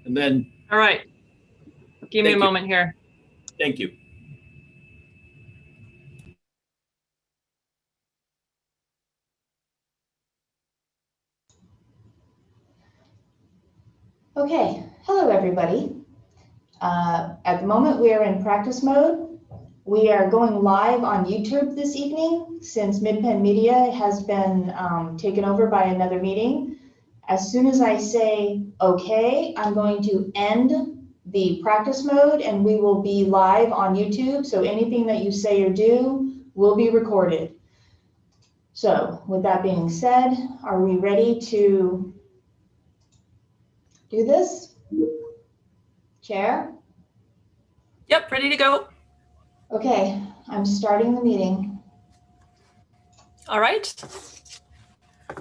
And then, All right. Give me a moment here. Thank you. Okay, hello everybody. At the moment we are in practice mode. We are going live on YouTube this evening since MidPenn Media has been taken over by another meeting. As soon as I say okay, I'm going to end the practice mode and we will be live on YouTube. So anything that you say or do will be recorded. So with that being said, are we ready to do this? Chair? Yep, ready to go. Okay, I'm starting the meeting. All right.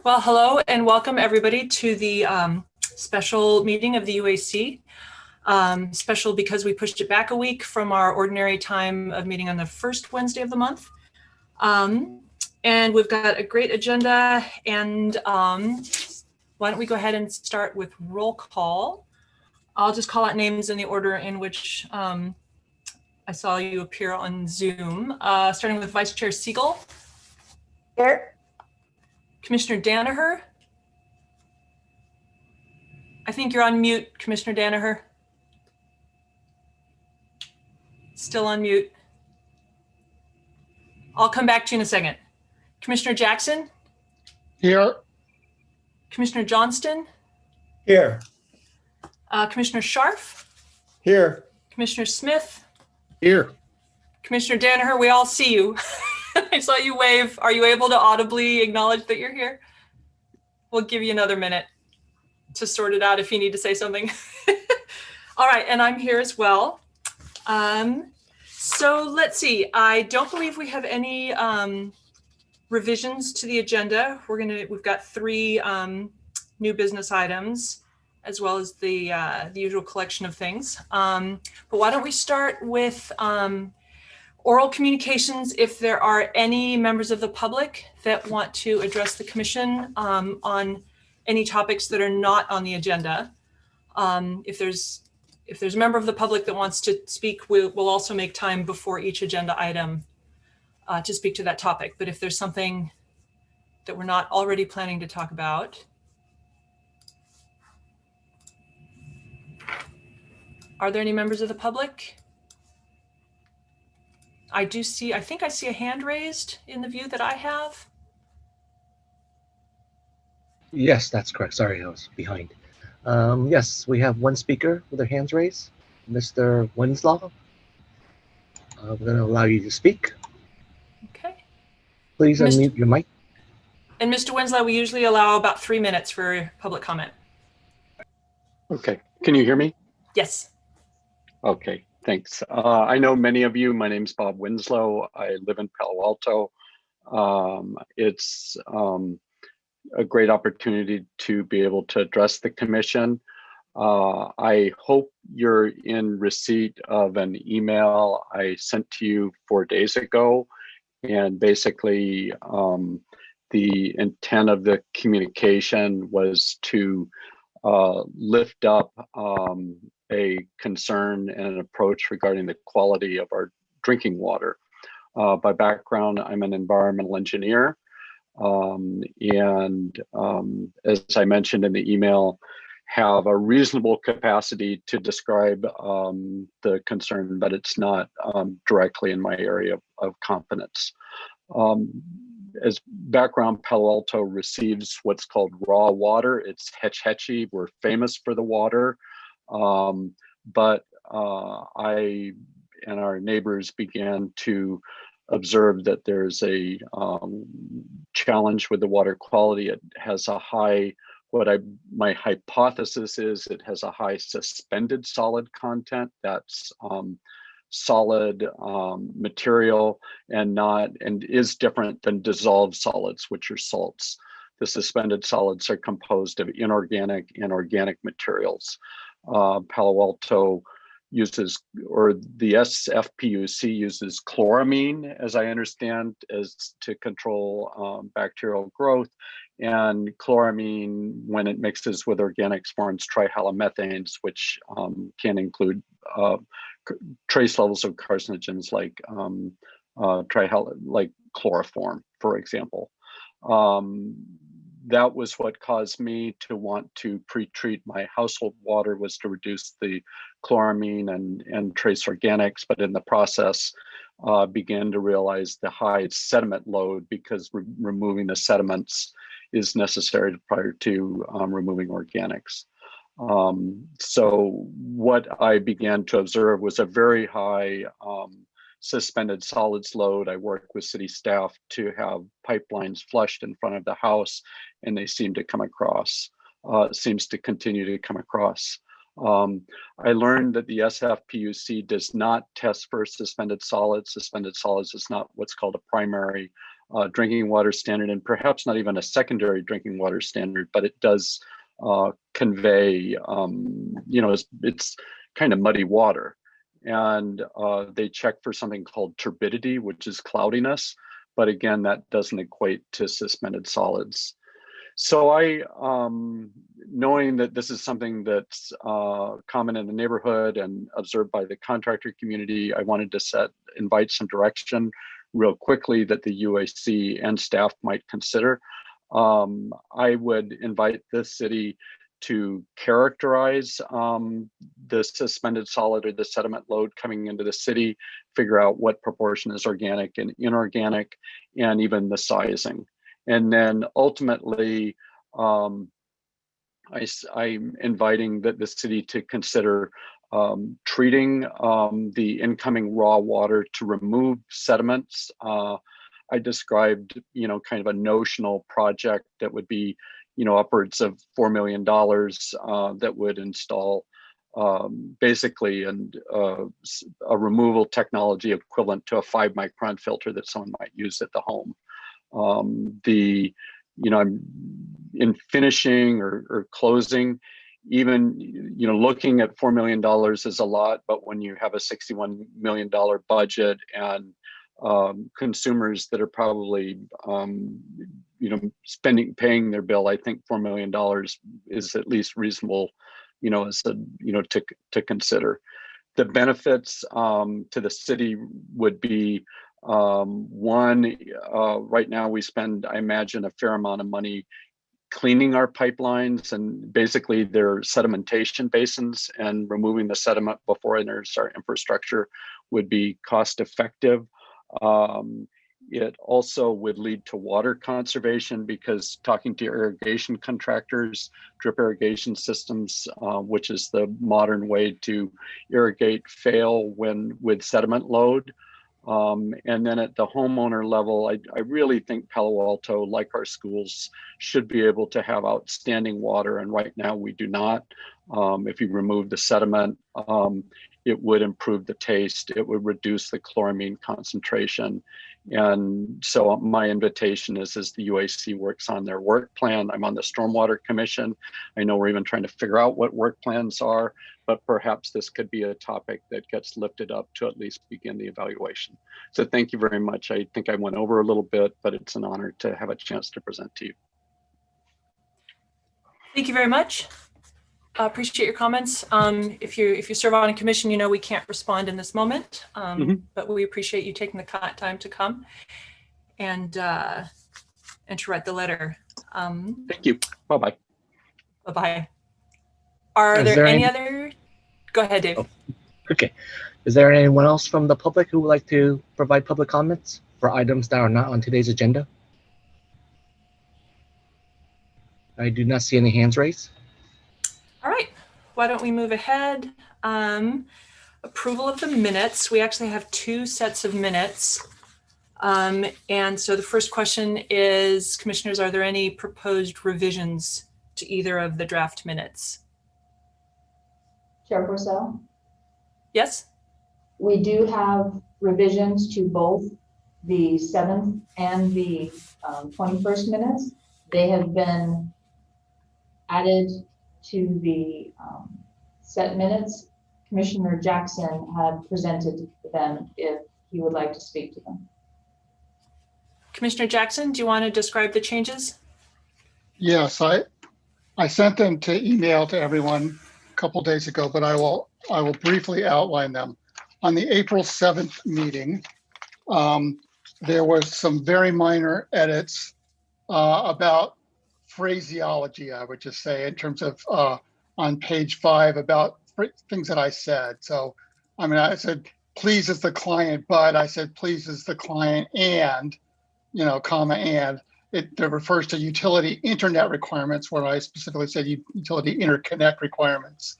Well, hello and welcome everybody to the special meeting of the UAC. Special because we pushed it back a week from our ordinary time of meeting on the first Wednesday of the month. And we've got a great agenda, and why don't we go ahead and start with roll call. I'll just call out names in the order in which I saw you appear on Zoom, starting with Vice Chair Siegel. Here. Commissioner Danaher. I think you're on mute, Commissioner Danaher. Still on mute. I'll come back to you in a second. Commissioner Jackson. Here. Commissioner Johnston. Here. Commissioner Scharf. Here. Commissioner Smith. Here. Commissioner Danaher, we all see you. I saw you wave. Are you able to audibly acknowledge that you're here? We'll give you another minute to sort it out if you need to say something. All right, and I'm here as well. So let's see. I don't believe we have any revisions to the agenda. We've got 3 new business items, as well as the usual collection of things. But why don't we start with oral communications, if there are any members of the public that want to address the commission on any topics that are not on the agenda. If there's a member of the public that wants to speak, we'll also make time before each agenda item to speak to that topic. But if there's something that we're not already planning to talk about, are there any members of the public? I think I see a hand raised in the view that I have. Yes, that's correct. Sorry, I was behind. Yes, we have one speaker with their hands raised, Mr. Winslow. We're going to allow you to speak. Okay. Please unmute your mic. And Mr. Winslow, we usually allow about 3 minutes for public comment. Okay, can you hear me? Yes. Okay, thanks. I know many of you. My name's Bob Winslow. I live in Palo Alto. It's a great opportunity to be able to address the commission. I hope you're in receipt of an email I sent to you 4 days ago. And basically, the intent of the communication was to lift up a concern and an approach regarding the quality of our drinking water. By background, I'm an environmental engineer. As I mentioned in the email, have a reasonable capacity to describe the concern, but it's not directly in my area of competence. As background, Palo Alto receives what's called raw water. It's Hetch Hetchy. We're famous for the water. But I and our neighbors began to observe that there's a challenge with the water quality. It has a high, my hypothesis is it has a high suspended solid content. That's solid material and is different than dissolved solids, which are salts. The suspended solids are composed of inorganic and organic materials. Palo Alto uses, or the SFPUC uses chloramine, as I understand, as to control bacterial growth. And chloramine, when it mixes with organics, forms trihalomethanes, which can include trace levels of carcinogens like like chloroform, for example. That was what caused me to want to pre-treat my household water, was to reduce the chloramine and trace organics, but in the process began to realize the high sediment load, because removing the sediments is necessary prior to removing organics. So what I began to observe was a very high suspended solids load. I worked with city staff to have pipelines flushed in front of the house, and they seem to come across, seems to continue to come across. I learned that the SFPUC does not test for suspended solids. Suspended solids is not what's called a primary drinking water standard, and perhaps not even a secondary drinking water standard, but it does convey, it's kind of muddy water. And they check for something called turbidity, which is cloudiness. But again, that doesn't equate to suspended solids. So I, knowing that this is something that's common in the neighborhood and observed by the contractor community, I wanted to invite some direction real quickly that the UAC and staff might consider. I would invite the city to characterize the suspended solid or the sediment load coming into the city, figure out what proportion is organic and inorganic, and even the sizing. And then ultimately, I'm inviting the city to consider treating the incoming raw water to remove sediments. I described, kind of a notional project that would be, upwards of $4 million that would install basically a removal technology equivalent to a 5-micron filter that someone might use at the home. I'm in finishing or closing, even, looking at $4 million is a lot, but when you have a $61 million budget and consumers that are probably, paying their bill, I think $4 million is at least reasonable, to consider. The benefits to the city would be, one, right now we spend, I imagine, a fair amount of money cleaning our pipelines, and basically they're sedimentation basins, and removing the sediment before it enters our infrastructure would be cost effective. It also would lead to water conservation, because talking to irrigation contractors, drip irrigation systems, which is the modern way to irrigate, fail with sediment load. And then at the homeowner level, I really think Palo Alto, like our schools, should be able to have outstanding water, and right now we do not. If you remove the sediment, it would improve the taste, it would reduce the chloramine concentration. And so my invitation is, as the UAC works on their work plan, I'm on the Stormwater Commission. I know we're even trying to figure out what work plans are, but perhaps this could be a topic that gets lifted up to at least begin the evaluation. So thank you very much. I think I went over a little bit, but it's an honor to have a chance to present to you. Thank you very much. Appreciate your comments. If you serve on a commission, we can't respond in this moment, but we appreciate you taking the time to come and to write the letter. Thank you. Bye-bye. Bye-bye. Are there any other? Go ahead, Dave. Oh, okay. Is there anyone else from the public who would like to provide public comments for items that are not on today's agenda? I do not see any hands raised. All right, why don't we move ahead? Approval of the minutes. We actually have 2 sets of minutes. And so the first question is, commissioners, are there any proposed revisions to either of the draft minutes? Chair Purcell, Yes? we do have revisions to both the 7th and the 21st minutes. They have been added to the set minutes. Commissioner Jackson had presented to them if he would like to speak to them. Commissioner Jackson, do you want to describe the changes? Yes, I sent them to email to everyone a couple days ago, but I will briefly outline them. On the April 7th meeting, there was some very minor edits about phraseology, I would just say, in terms of on page 5 about things that I said. So, I mean, I said, please as the client, but I said, please as the client and, you know, comma, and. It refers to utility internet requirements, where I specifically said utility interconnect requirements.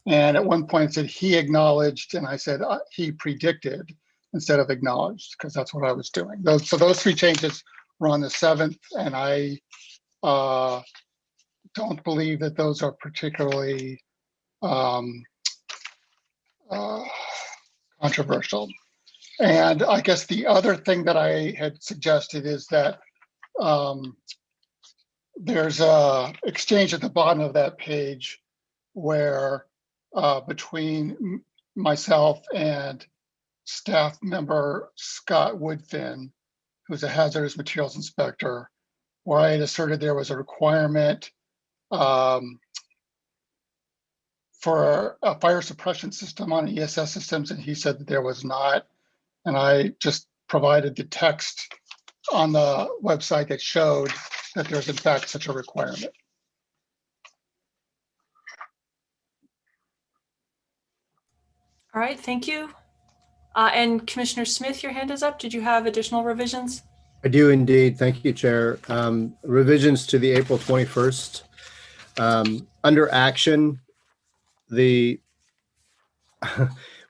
And at one point it said he acknowledged, and I said he predicted instead of acknowledged, because that's what I was doing. So those 3 changes were on the 7th, and I don't believe that those are particularly controversial. And I guess the other thing that I had suggested is that there's a exchange at the bottom of that page where between myself and staff member Scott Woodfin, who's a hazardous materials inspector, where I had asserted there was a requirement for a fire suppression system on ESS systems, and he said that there was not. And I just provided the text on the website that showed that there's in fact such a requirement. All right, thank you. And Commissioner Smith, your hand is up. Did you have additional revisions? I do indeed. Thank you, Chair. Revisions to the April 21st. Under action,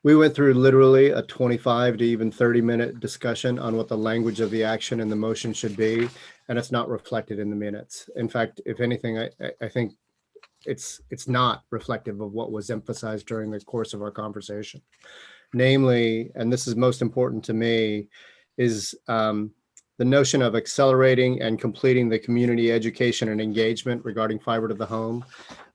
we went through literally a 25 to even 30-minute discussion on what the language of the action and the motion should be, and it's not reflected in the minutes. In fact, if anything, I think it's not reflective of what was emphasized during the course of our conversation. Namely, and this is most important to me, is the notion of accelerating and completing the community education and engagement regarding fiber to the home.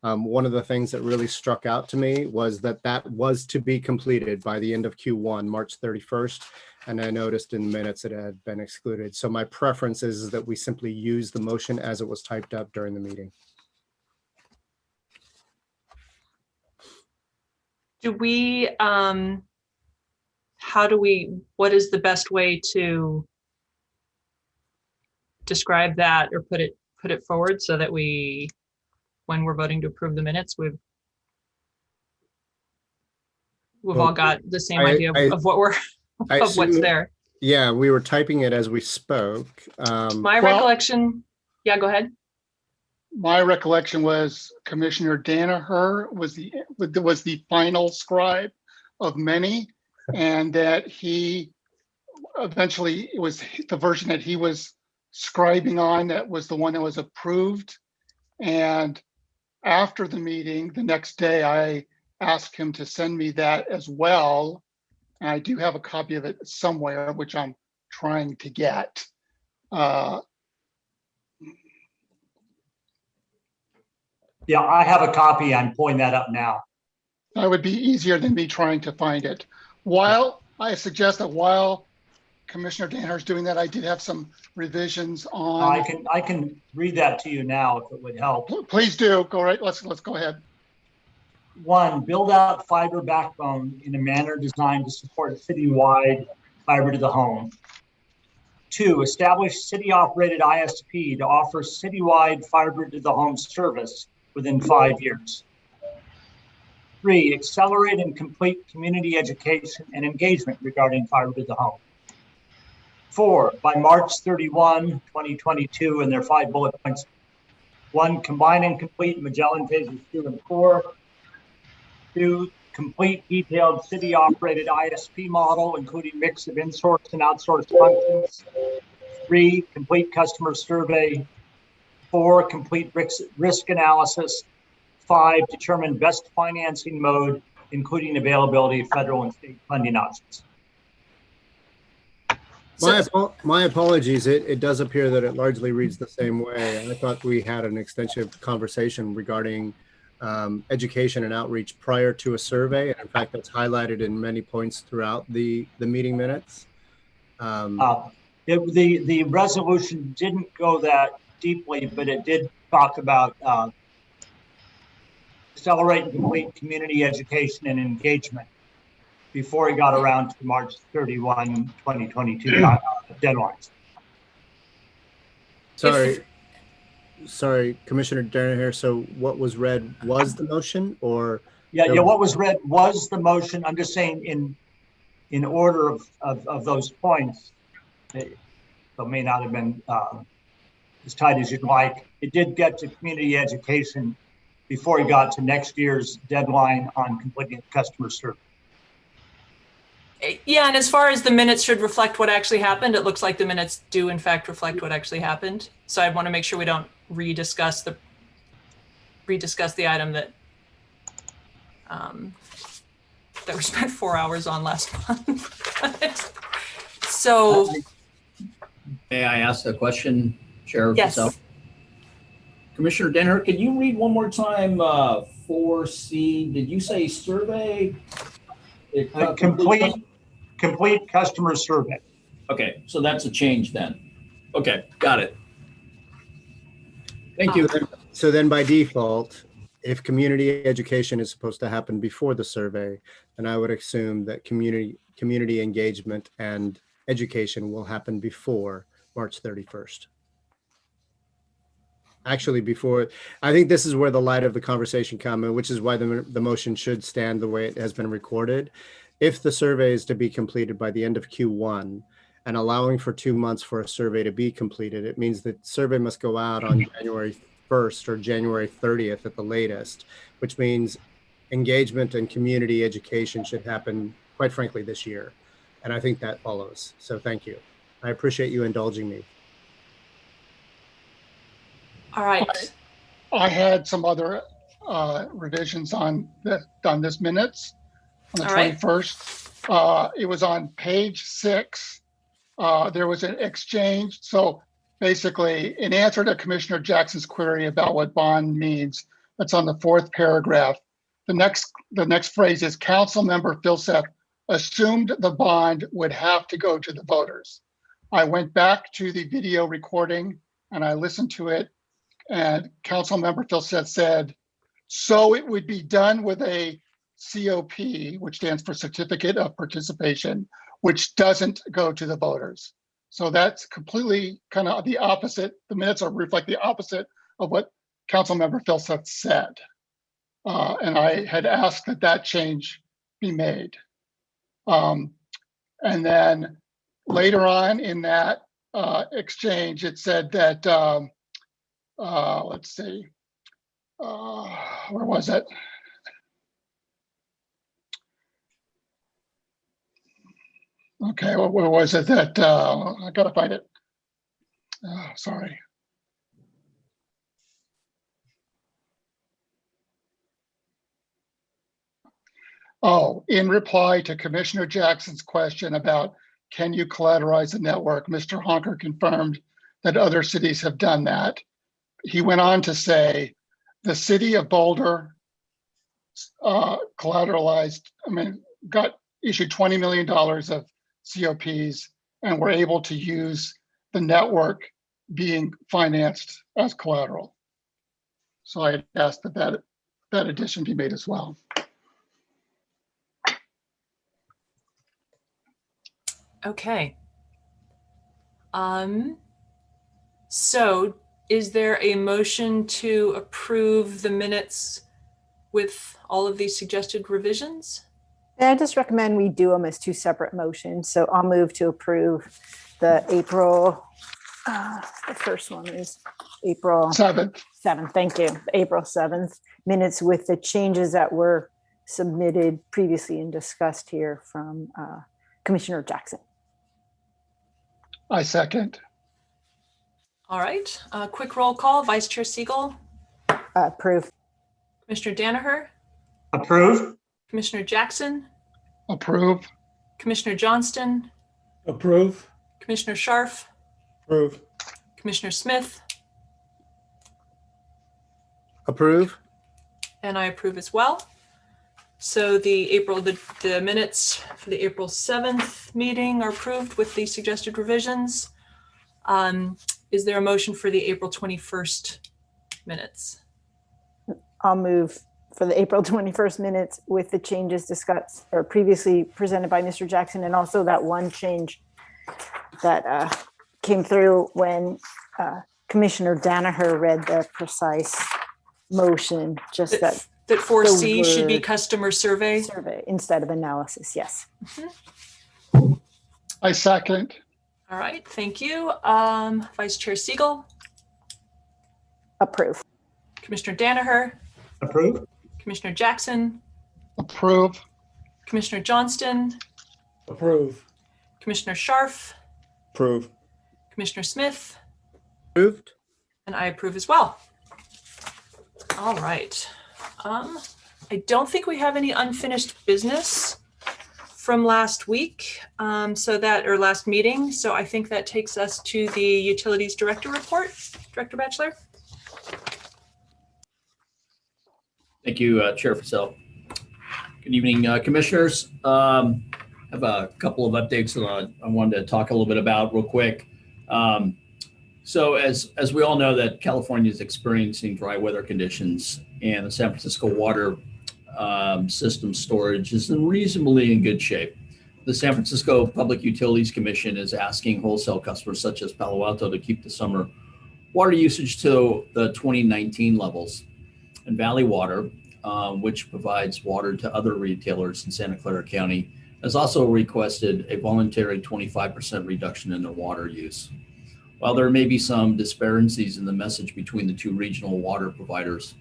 One of the things that really struck out to me was that that was to be completed by the end of Q1, March 31st. And I noticed in the minutes it had been excluded. So my preference is that we simply use the motion as it was typed up during the meeting. What is the best way to describe that or put it forward so that when we're voting to approve the minutes, we've all got the same idea of what what's there. Yeah, we were typing it as we spoke. My recollection, yeah, go ahead. My recollection was Commissioner Danaher was the final scribe of many, and that he eventually, it was the version that he was scribing on that was the one that was approved. And after the meeting, the next day, I asked him to send me that as well. And I do have a copy of it somewhere, which I'm trying to get. Yeah, I have a copy. I'm pulling that up now. That would be easier than me trying to find it. While I suggest that while Commissioner Danaher is doing that, I did have some revisions on. I can read that to you now if it would help. Please do. Go right. Let's go ahead. 1, build out fiber backbone in a manner designed to support citywide fiber to the home. 2, establish city-operated ISP to offer citywide fiber to the home service within 5 years. 3, accelerate and complete community education and engagement regarding fiber to the home. 4, by March 31, 2022, and their 5 bullet points. 1, combine and complete Magellan phases 2 and 4. 2, complete detailed city-operated ISP model, including mix of in-source and outsourced functions. 3, complete customer survey. 4, complete risk analysis. 5, determine best financing mode, including availability of federal and state funding options. My apologies. It does appear that it largely reads the same way. I thought we had an extensive conversation regarding education and outreach prior to a survey. And in fact, that's highlighted in many points throughout the meeting minutes. The resolution didn't go that deeply, but it did talk about accelerate and complete community education and engagement before it got around to March 31, 2022 deadlines. Sorry, Commissioner Danaher. So what was read was the motion, or? Yeah, what was read was the motion. I'm just saying in order of those points, it may not have been as tight as you'd like. It did get to community education before it got to next year's deadline on completing the customer survey. Yeah, and as far as the minutes should reflect what actually happened, it looks like the minutes do in fact reflect what actually happened. So I want to make sure we don't rediscuss the item that that we spent 4 hours on last month. So, may I ask a question, Sheriff? Yes. Commissioner Danaher, could you read one more time 4C? Did you say survey? Complete customer survey. Okay, so that's a change then. Okay, got it. Thank you. So then by default, if community education is supposed to happen before the survey, then I would assume that community engagement and education will happen before March 31st. Actually, before, I think this is where the light of the conversation comes, which is why the motion should stand the way it has been recorded. If the survey is to be completed by the end of Q1 and allowing for 2 months for a survey to be completed, it means that survey must go out on January 1st or January 30th at the latest, which means engagement and community education should happen, quite frankly, this year. And I think that follows. So thank you. I appreciate you indulging me. all right. I had some other revisions on this minutes on the All right. 21st. It was on page 6. There was an exchange. So basically, in answer to Commissioner Jackson's query about what bond means, that's on the 4th paragraph. The next phrase is Council Member Filseth assumed the bond would have to go to the voters. I went back to the video recording and I listened to it, and Council Member Filseth said, so it would be done with a COP, which stands for Certificate of Participation, which doesn't go to the voters. So that's completely kind of the opposite. The minutes reflect the opposite of what Councilmember Filseth said. And I had asked that change be made. And then later on in that exchange, it said that, let's see, where was it? Okay, well, where was it that, I gotta find it. Sorry. Oh, in reply to Commissioner Jackson's question about can you collateralize the network, Mr. Honker confirmed that other cities have done that. He went on to say the city of Boulder collateralized, issued $20 million of COPs and were able to use the network being financed as collateral. So I had asked that addition be made as well. Okay. So is there a motion to approve the minutes with all of these suggested revisions? And I just recommend we do them as two separate motions. So I'll move to approve the April, the first one is April 7th. 7th. Thank you. April 7th minutes with the changes that were submitted previously and discussed here from Commissioner Jackson. I second. All right, quick roll call. Vice Chair Siegel, Approve. Commissioner Danaher, Approve. Commissioner Jackson, Approve. Commissioner Johnston, Approve. Commissioner Scharf, Approve. Commissioner Smith, Approve. And I approve as well. So the minutes for the April 7th meeting are approved with the suggested revisions. Is there a motion for the April 21st minutes? I'll move for the April 21st minutes with the changes discussed or previously presented by Mr. Jackson, and also that one change that came through when Commissioner Danaher read the precise motion, just that That 4C should be word customer survey. survey instead of analysis. Yes. I second. All right, thank you. Vice Chair Siegel, Approve. Commissioner Danaher, Approve? Commissioner Jackson, Approve. Commissioner Johnston, Approve. Commissioner Scharf, Approve. Commissioner Smith, Approved. and I approve as well. All right. I don't think we have any unfinished business from last week, or last meeting. So I think that takes us to the Utilities Director report. Director Batchelor. Thank you, Chair Fussell. Good evening, Commissioners. I have a couple of updates that I wanted to talk a little bit about real quick. So as we all know that California is experiencing dry weather conditions, and the San Francisco water system storage is reasonably in good shape. The San Francisco Public Utilities Commission is asking wholesale customers such as Palo Alto to keep the summer water usage to the 2019 levels. And Valley Water, which provides water to other retailers in Santa Clara County, has also requested a voluntary 25% reduction in their water use. While there may be some disparities in the message between the two regional water providers,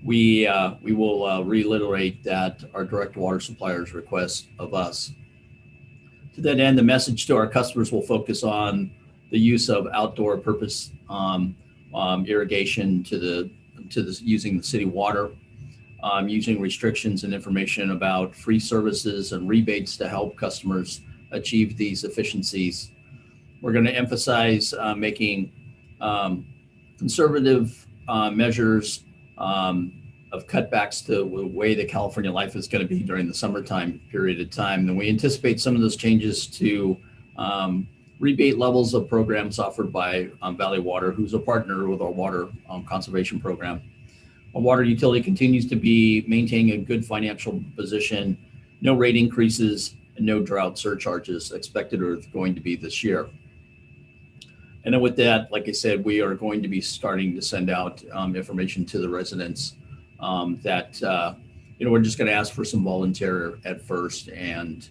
we will reiterate that our direct water suppliers request of us. To that end, the message to our customers will focus on the use of outdoor purpose irrigation using the city water, using restrictions and information about free services and rebates to help customers achieve these efficiencies. We're going to emphasize making conservative measures of cutbacks to the way that California life is going to be during the summertime period of time. And we anticipate some of those changes to rebate levels of programs offered by Valley Water, who's a partner with our water conservation program. Our water utility continues to be maintaining a good financial position, no rate increases, and no drought surcharges expected or going to be this year. And then with that, like I said, we are going to be starting to send out information to the residents that we're just going to ask for some volunteer at first, and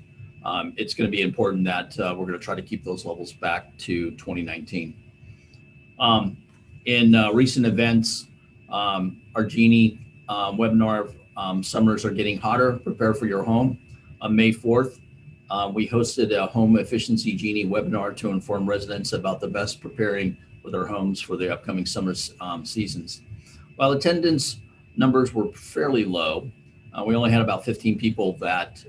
it's going to be important that we're going to try to keep those levels back to 2019. In recent events, our Genie webinar, Summers Are Getting Hotter, Prepare for Your Home. On May 4th, we hosted a Home Efficiency Genie webinar to inform residents about the best preparing for their homes for the upcoming summer seasons. While attendance numbers were fairly low, we only had about 15 people that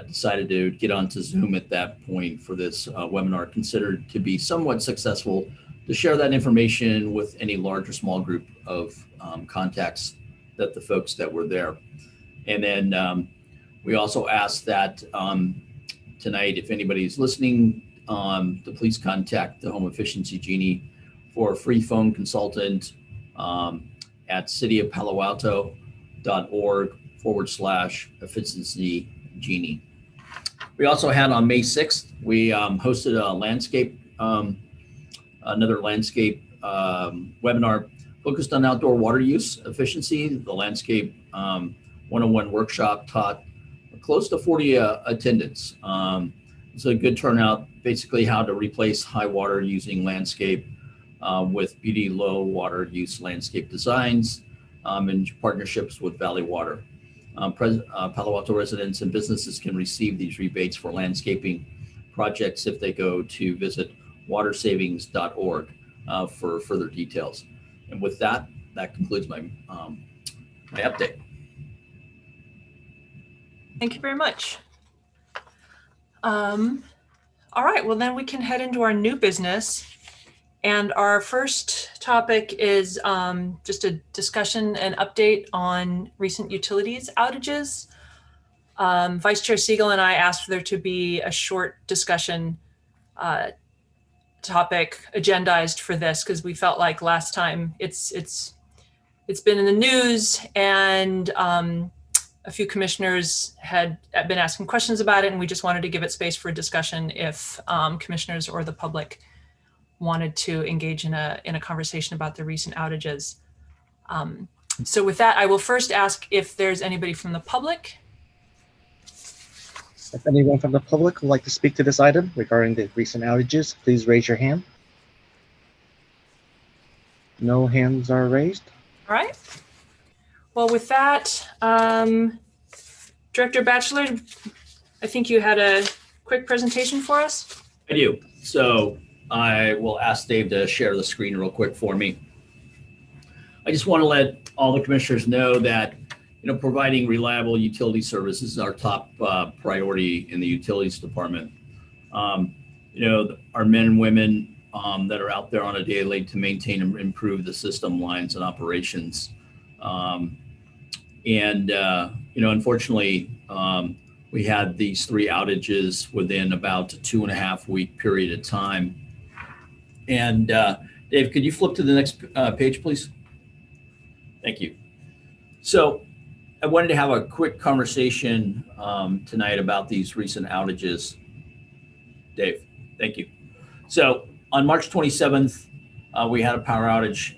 decided to get onto Zoom at that point for this webinar, considered to be somewhat successful to share that information with any large or small group of contacts that the folks that were there. And then we also asked that tonight, if anybody's listening, to please contact the Home Efficiency Genie for a free phone consultant at cityofpaloalto.org/efficiency Genie. We also had on May 6th, we hosted a another landscape webinar focused on outdoor water use efficiency. The landscape 101 workshop taught close to 40 attendants. It's a good turnout, basically how to replace high water using landscape with beauty low water use landscape designs and partnerships with Valley Water. Palo Alto residents and businesses can receive these rebates for landscaping projects if they go to visit watersavings.org for further details. And with that, that concludes my update. Thank you very much. All right, well then we can head into our new business. And our first topic is just a discussion and update on recent utilities outages. Vice Chair Siegel and I asked for there to be a short discussion topic agendized for this because we felt like last time it's been in the news, and a few commissioners had been asking questions about it, and we just wanted to give it space for a discussion if commissioners or the public wanted to engage in a conversation about the recent outages. So with that, I will first ask if there's anybody from the public. If anyone from the public would like to speak to this item regarding the recent outages, please raise your hand. No hands are raised. All right. Well, with that, Director Batchelor, I think you had a quick presentation for us. I do. So I will ask Dave to share the screen real quick for me. I just want to let all the commissioners know that providing reliable utility services is our top priority in the utilities department. Our men and women that are out there on a daily to maintain and improve the system lines and operations. Unfortunately, we had these 3 outages within about a 2.5 week period of time. And Dave, could you flip to the next page, please? Thank you. So I wanted to have a quick conversation tonight about these recent outages. Dave, thank you. So on March 27th, we had a power outage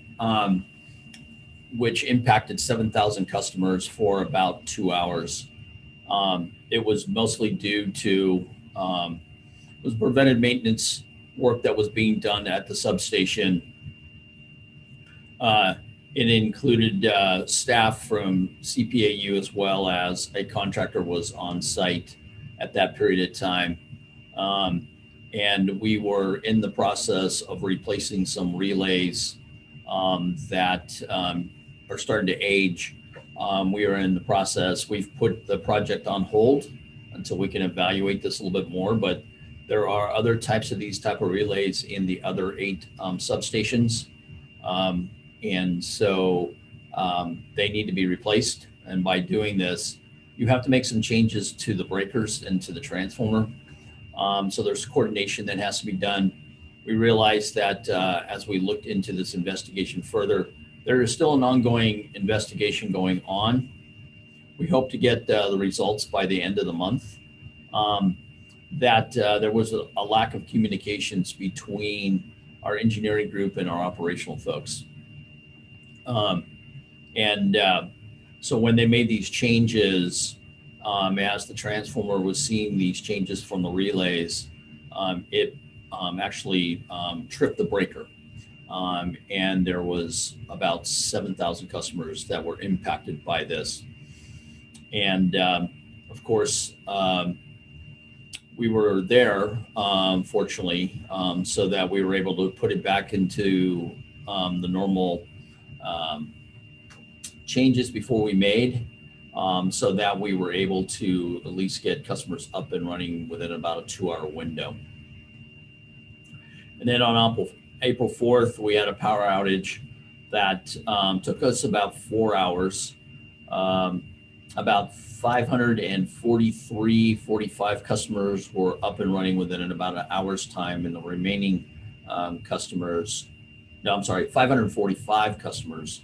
which impacted 7,000 customers for about 2 hours. It was mostly due to it was preventive maintenance work that was being done at the substation. It included staff from CPAU as well as a contractor was on site at that period of time. And we were in the process of replacing some relays that are starting to age. We are in the process. We've put the project on hold until we can evaluate this a little bit more, but there are other types of these type of relays in the other 8 substations. And so they need to be replaced. And by doing this, you have to make some changes to the breakers and to the transformer. So there's coordination that has to be done. We realized that as we looked into this investigation further, there is still an ongoing investigation going on. We hope to get the results by the end of the month. There was a lack of communications between our engineering group and our operational folks. So when they made these changes, as the transformer was seeing these changes from the relays, it actually tripped the breaker. And there was about 7,000 customers that were impacted by this. And of course, we were there, fortunately, so that we were able to put it back into the normal changes before we made, so that we were able to at least get customers up and running within about a 2-hour window. And then on April 4th, we had a power outage that took us about 4 hours. About 545 customers were up and running within about an hour's time, and the remaining 545 customers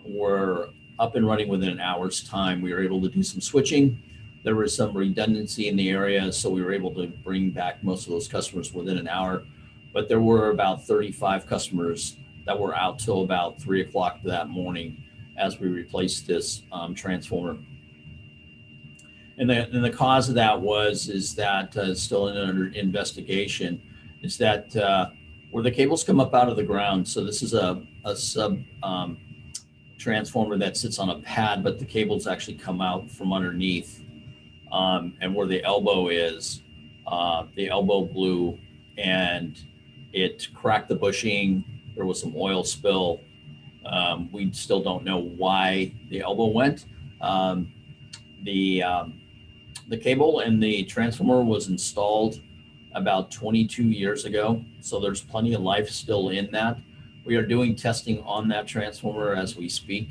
were up and running within an hour's time. We were able to do some switching. There was some redundancy in the area, so we were able to bring back most of those customers within an hour. But there were about 35 customers that were out till about 3 o'clock that morning as we replaced this transformer. And the cause of that is that still under investigation, is that where the cables come up out of the ground. So this is a sub transformer that sits on a pad, but the cables actually come out from underneath. And where the elbow is, the elbow blew and it cracked the bushing. There was some oil spill. We still don't know why the elbow went. The cable and the transformer was installed about 22 years ago. So there's plenty of life still in that. We are doing testing on that transformer as we speak.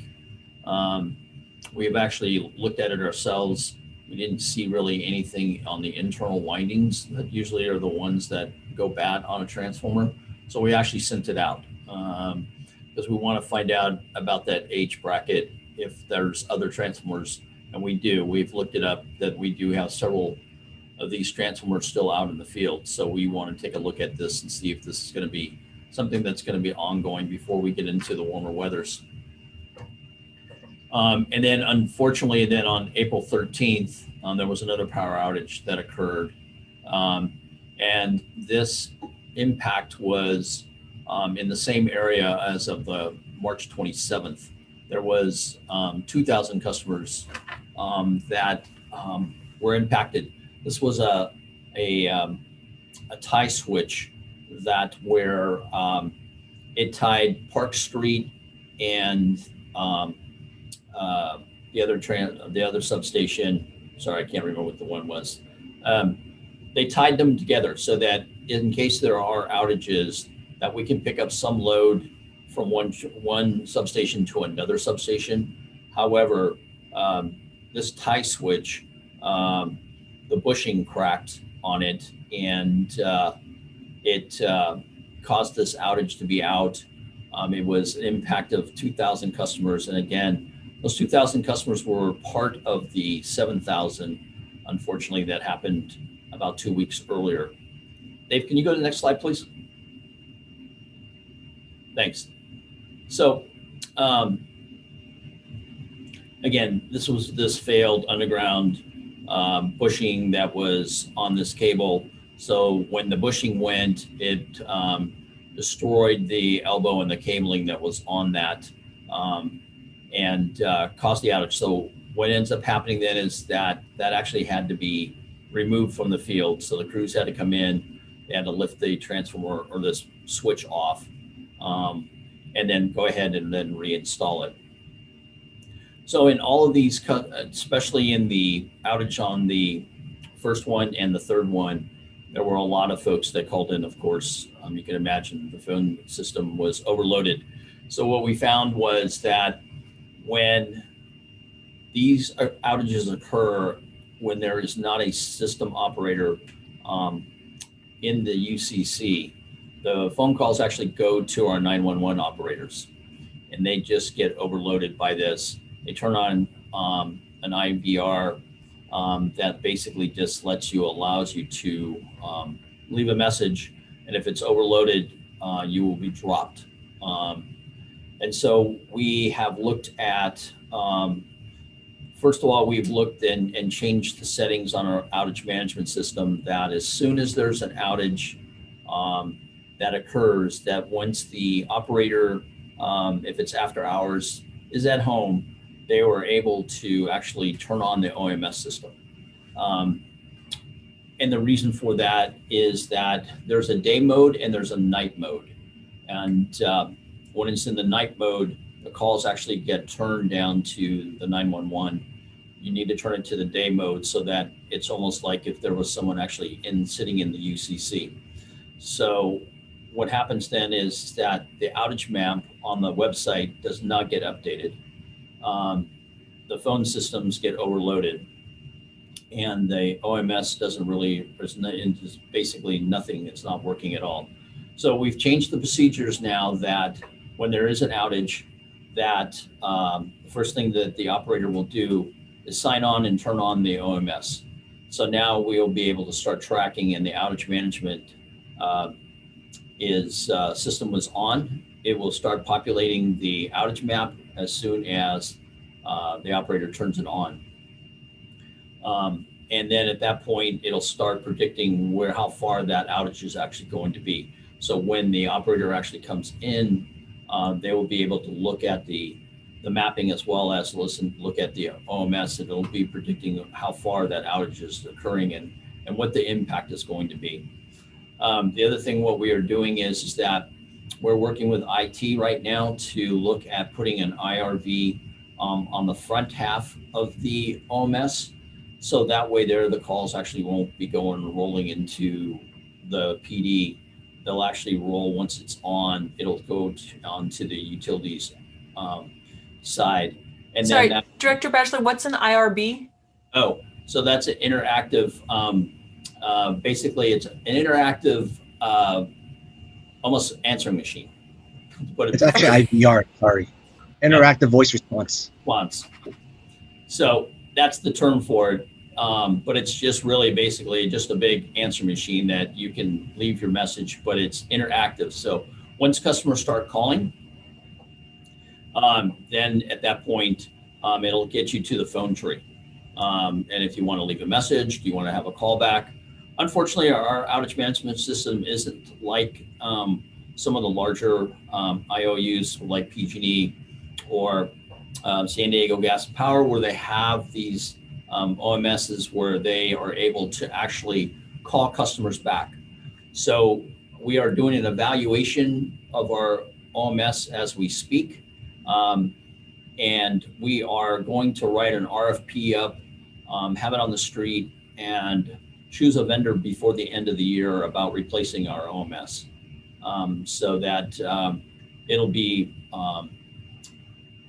We have actually looked at it ourselves. We didn't see really anything on the internal windings that usually are the ones that go bad on a transformer. So we actually sent it out because we want to find out about that H bracket if there's other transformers, and we do. We've looked it up that we do have several of these transformers still out in the field. So we want to take a look at this and see if this is going to be something that's going to be ongoing before we get into the warmer weathers. And then unfortunately, then on April 13th, there was another power outage that occurred. And this impact was in the same area as of the March 27th. There was 2,000 customers that were impacted. This was a tie switch that where it tied Park Street and the other substation. Sorry, I can't remember what the one was. They tied them together so that in case there are outages, that we can pick up some load from one substation to another substation. However, this tie switch, the bushing cracked on it, and it caused this outage to be out. It was an impact of 2,000 customers. And again, those 2,000 customers were part of the 7,000, unfortunately, that happened about 2 weeks earlier. Dave, can you go to the next slide, please? Thanks. So, again, this failed underground bushing that was on this cable. So when the bushing went, it destroyed the elbow and the cabling that was on that and caused the outage. So what ends up happening then is that actually had to be removed from the field. So the crews had to come in, they had to lift the transformer or this switch off and then go ahead and then reinstall it. So in all of these, especially in the outage on the first one and the third one, there were a lot of folks that called in, of course. You can imagine the phone system was overloaded. So what we found was that when these outages occur, when there is not a system operator in the UCC, the phone calls actually go to our 911 operators, and they just get overloaded by this. They turn on an IVR that basically just allows you to leave a message, and if it's overloaded, you will be dropped. And so we have looked at, first of all, we've looked and changed the settings on our outage management system that as soon as there's an outage that occurs, that once the operator, if it's after hours, is at home, they were able to actually turn on the OMS system. And the reason for that is that there's a day mode and there's a night mode. And when it's in the night mode, the calls actually get turned down to the 911. You need to turn it to the day mode so that it's almost like if there was someone actually sitting in the UCC. So what happens then is that the outage map on the website does not get updated. The phone systems get overloaded, and the OMS doesn't really, there's basically nothing, it's not working at all. So we've changed the procedures now that when there is an outage, that the first thing that the operator will do is sign on and turn on the OMS. So now we'll be able to start tracking, and the outage management system was on. It will start populating the outage map as soon as the operator turns it on. And then at that point, it'll start predicting how far that outage is actually going to be. So when the operator actually comes in, they will be able to look at the mapping as well as look at the OMS, and it'll be predicting how far that outage is occurring and what the impact is going to be. The other thing what we are doing is that we're working with IT right now to look at putting an IRV on the front half of the OMS. So that way the calls actually won't be rolling into the PD, they'll actually roll once it's on. It'll go onto the utilities side, and Sorry, then Director Batchelor, what's an IRB? so that's an interactive. Basically, it's an interactive, almost answering machine. But It's actually IVR, sorry. Interactive voice response. So that's the term for it. But it's just really basically just a big answer machine that you can leave your message, but it's interactive. So once customers start calling, then at that point, it'll get you to the phone tree. And if you want to leave a message, do you want to have a callback? Unfortunately, our outage management system isn't like some of the larger IOUs like PG&E or San Diego Gas and Power, where they have these OMSs where they are able to actually call customers back. So we are doing an evaluation of our OMS as we speak. And we are going to write an RFP up, have it on the street, and choose a vendor before the end of the year about replacing our OMS, so that it'll be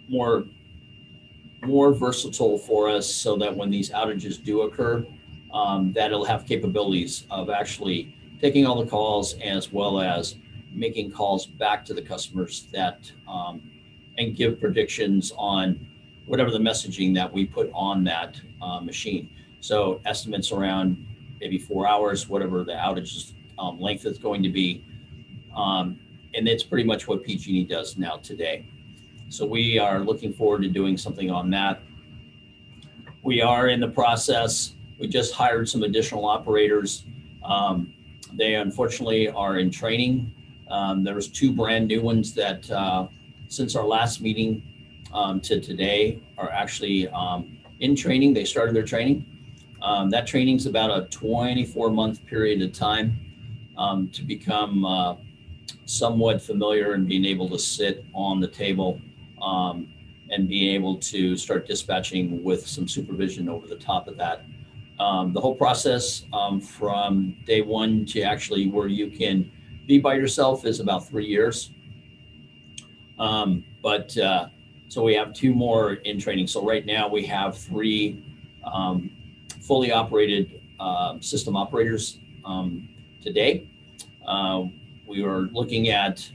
more versatile for us, so that when these outages do occur, that it'll have capabilities of actually taking all the calls as well as making calls back to the customers that and give predictions on whatever the messaging that we put on that machine. So estimates around maybe 4 hours, whatever the outage length is going to be. And it's pretty much what PG&E does now today. So we are looking forward to doing something on that. We are in the process. We just hired some additional operators. They unfortunately are in training. There was 2 brand new ones that since our last meeting to today are actually in training. They started their training. That training is about a 24-month period of time to become somewhat familiar and being able to sit on the table and being able to start dispatching with some supervision over the top of that. The whole process from day one to actually where you can be by yourself is about 3 years. So we have 2 more in training. So right now we have 3 fully operated system operators today. We are looking at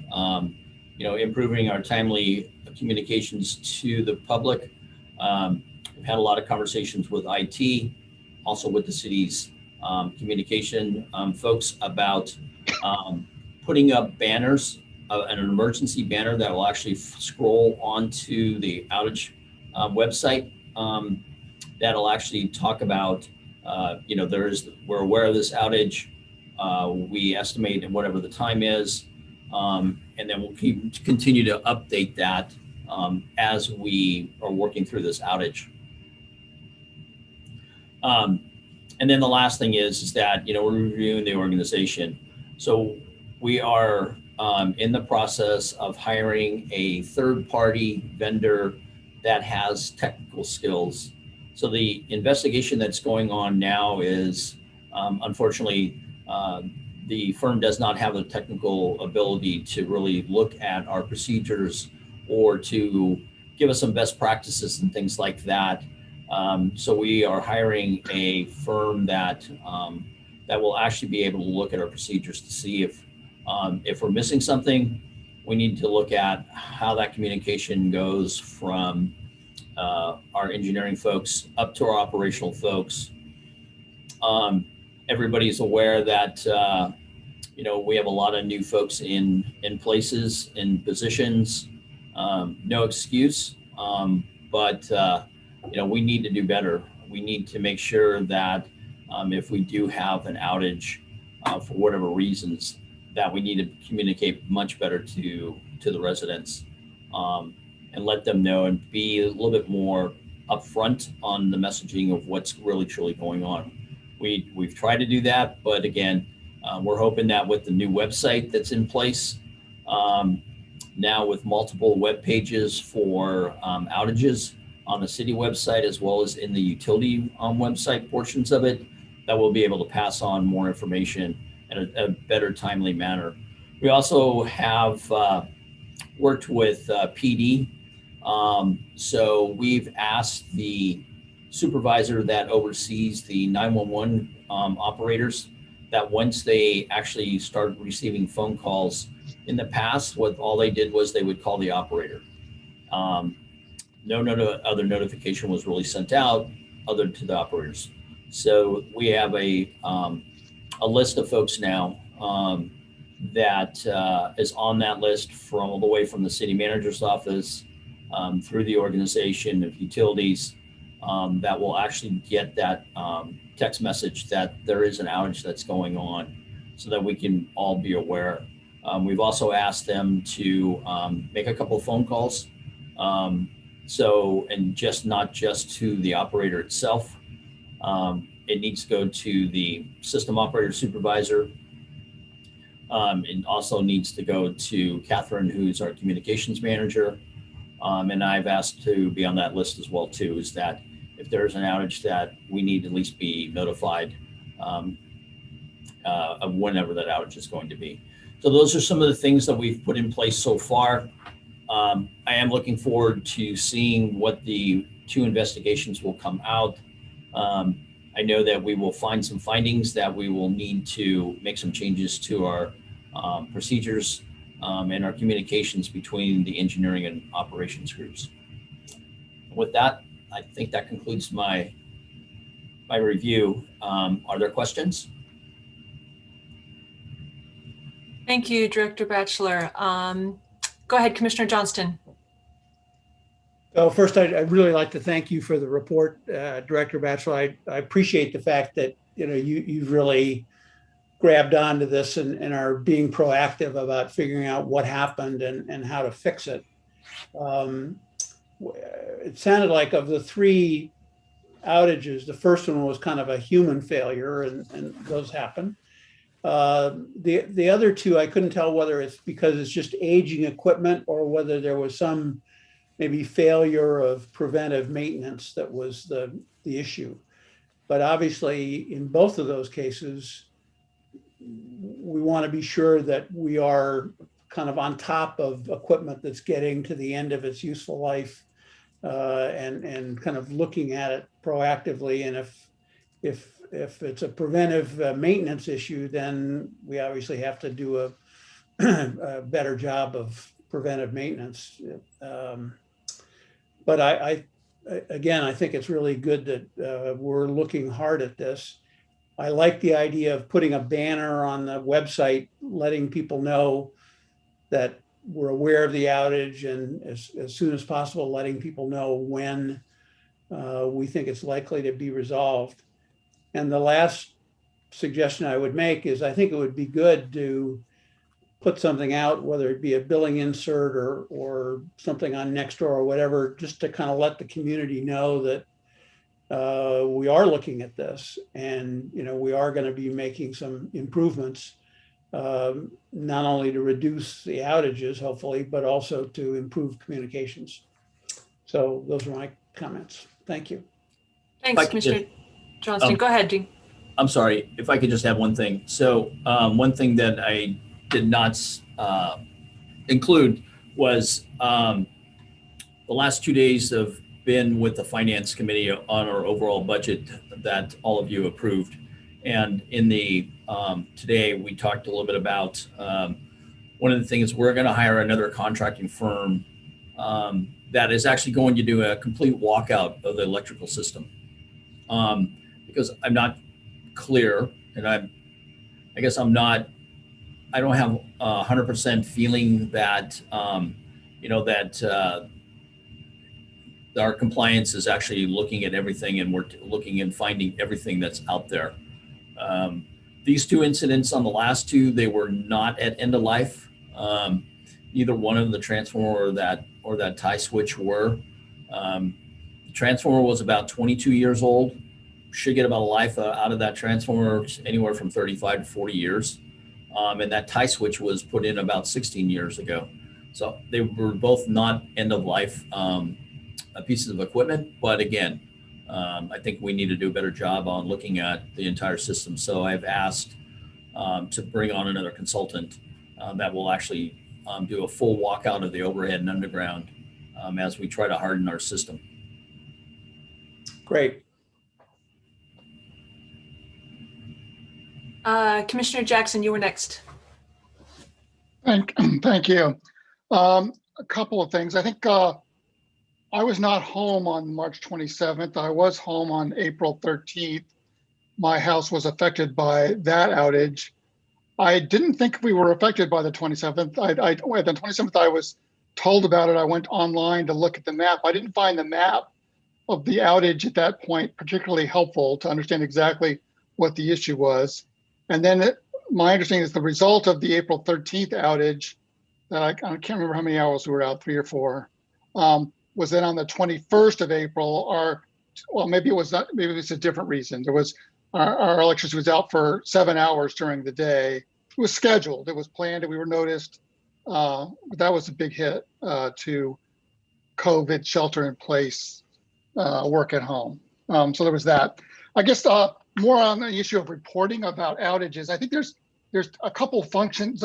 improving our timely communications to the public. We've had a lot of conversations with IT, also with the city's communication folks about putting up banners, an emergency banner that will actually scroll onto the outage website that'll actually talk about, we're aware of this outage. We estimate whatever the time is, and then we'll continue to update that as we are working through this outage. And then the last thing is that, we're reviewing the organization. So we are in the process of hiring a third-party vendor that has technical skills. So the investigation that's going on now is, unfortunately, the firm does not have the technical ability to really look at our procedures or to give us some best practices and things like that. So we are hiring a firm that will actually be able to look at our procedures to see if we're missing something. We need to look at how that communication goes from our engineering folks up to our operational folks. Everybody's aware that we have a lot of new folks in places, in positions. No excuse, but we need to do better. We need to make sure that if we do have an outage for whatever reasons, that we need to communicate much better to the residents and let them know and be a little bit more upfront on the messaging of what's really truly going on. We've tried to do that, but again, we're hoping that with the new website that's in place now, with multiple web pages for outages on the city website as well as in the utility website portions of it, that we'll be able to pass on more information in a better timely manner. We also have worked with PD. So we've asked the supervisor that oversees the 911 operators that once they actually start receiving phone calls, in the past, what all they did was they would call the operator. No other notification was really sent out other to the operators. So we have a list of folks now that is on that list from all the way from the city manager's office through the organization of utilities that will actually get that text message that there is an outage that's going on so that we can all be aware. We've also asked them to make a couple of phone calls. And not just to the operator itself. It needs to go to the system operator supervisor. It also needs to go to Catherine, who's our communications manager. And I've asked to be on that list as well too, is that if there's an outage that we need to at least be notified of whenever that outage is going to be. So those are some of the things that we've put in place so far. I am looking forward to seeing what the 2 investigations will come out. I know that we will find some findings that we will need to make some changes to our procedures and our communications between the engineering and operations groups. With that, I think that concludes my review. Are there questions? Thank you, Director Batchelor. Go ahead, Commissioner Johnston. So first, I'd really like to thank you for the report, Director Batchelor. I appreciate the fact that you've really grabbed onto this and are being proactive about figuring out what happened and how to fix it. It sounded like of the 3 outages, the first one was kind of a human failure, and those happen. The other 2, I couldn't tell whether it's because it's just aging equipment or whether there was some maybe failure of preventive maintenance that was the issue. But obviously, in both of those cases, we want to be sure that we are kind of on top of equipment that's getting to the end of its useful life and kind of looking at it proactively. And if it's a preventive maintenance issue, then we obviously have to do a better job of preventive maintenance. But I think it's really good that we're looking hard at this. I like the idea of putting a banner on the website, letting people know that we're aware of the outage, and as soon as possible, letting people know when we think it's likely to be resolved. And the last suggestion I would make is I think it would be good to put something out, whether it be a billing insert or something on Nextdoor or whatever, just to kind of let the community know that we are looking at this, and we are going to be making some improvements, not only to reduce the outages, hopefully, but also to improve communications. So those are my comments. Thank you. Thanks, Commissioner Johnston. Go ahead, Dean. I'm sorry, if I could just have one thing. So one thing that I did not include was the last 2 days have been with the Finance Committee on our overall budget that all of you approved. And in the today, we talked a little bit about one of the things, we're going to hire another contracting firm that is actually going to do a complete walkout of the electrical system. Because I'm not clear, and I don't have 100% feeling that, our compliance is actually looking at everything, and we're looking and finding everything that's out there. These 2 incidents on the last 2, they were not at end of life. Neither one of the transformer or that tie switch were. The transformer was about 22 years old. Should get about a life out of that transformer anywhere from 35 to 40 years. And that tie switch was put in about 16 years ago. So they were both not end of life pieces of equipment. But again, I think we need to do a better job on looking at the entire system. So I've asked to bring on another consultant that will actually do a full walkout of the overhead and underground as we try to harden our system. Great. Commissioner Jackson, you were next. Thank you. A couple of things. I think I was not home on March 27th. I was home on April 13th. My house was affected by that outage. I didn't think we were affected by the 27th. The 27th, I was told about it. I went online to look at the map. I didn't find the map of the outage at that point particularly helpful to understand exactly what the issue was. And then my understanding is the result of the April 13th outage, that I can't remember how many hours we were out, 3 or 4, was that on the 21st of April, well, maybe it was not, maybe it's a different reason. There was, our electricity was out for 7 hours during the day. It was scheduled, it was planned, and we were noticed. But that was a big hit to COVID shelter in place, work at home. So there was that. I guess more on the issue of reporting about outages. I think there's a couple functions,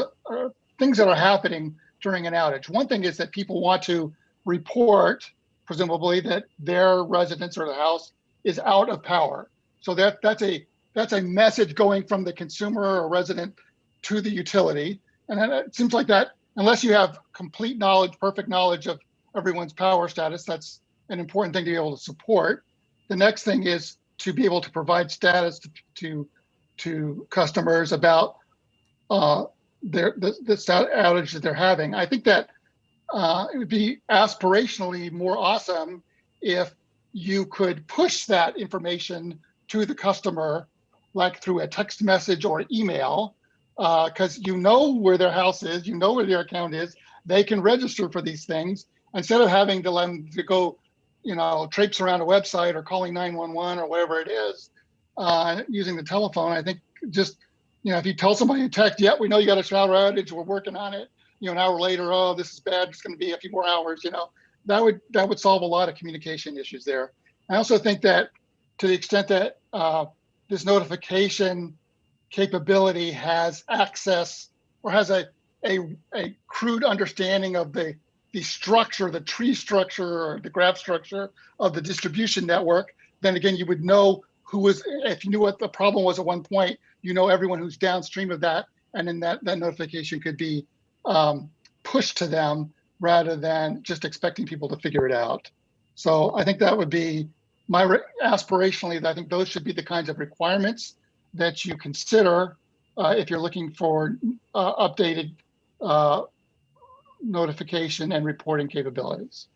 things that are happening during an outage. One thing is that people want to report, presumably, that their residence or the house is out of power. So that's a message going from the consumer or resident to the utility. And then it seems like that, unless you have complete knowledge, perfect knowledge of everyone's power status, that's an important thing to be able to support. The next thing is to be able to provide status to customers about the outage that they're having. I think that it would be aspirationally more awesome if you could push that information to the customer, like through a text message or email, because you know where their house is, you know where their account is, they can register for these things instead of having to let them to go, traipse around a website or calling 911 or whatever it is, using the telephone. I think just, if you tell somebody in text, yeah, we know you got a shower outage, we're working on it, an hour later, oh, this is bad, it's going to be a few more hours, that would solve a lot of communication issues there. I also think that to the extent that this notification capability has access or has a crude understanding of the structure, the tree structure or the graph structure of the distribution network, then again, you would know if you knew what the problem was at one point, everyone who's downstream of that, and then that notification could be pushed to them rather than just expecting people to figure it out. So I think that would be aspirationally, I think those should be the kinds of requirements that you consider if you're looking for updated notification and reporting capabilities.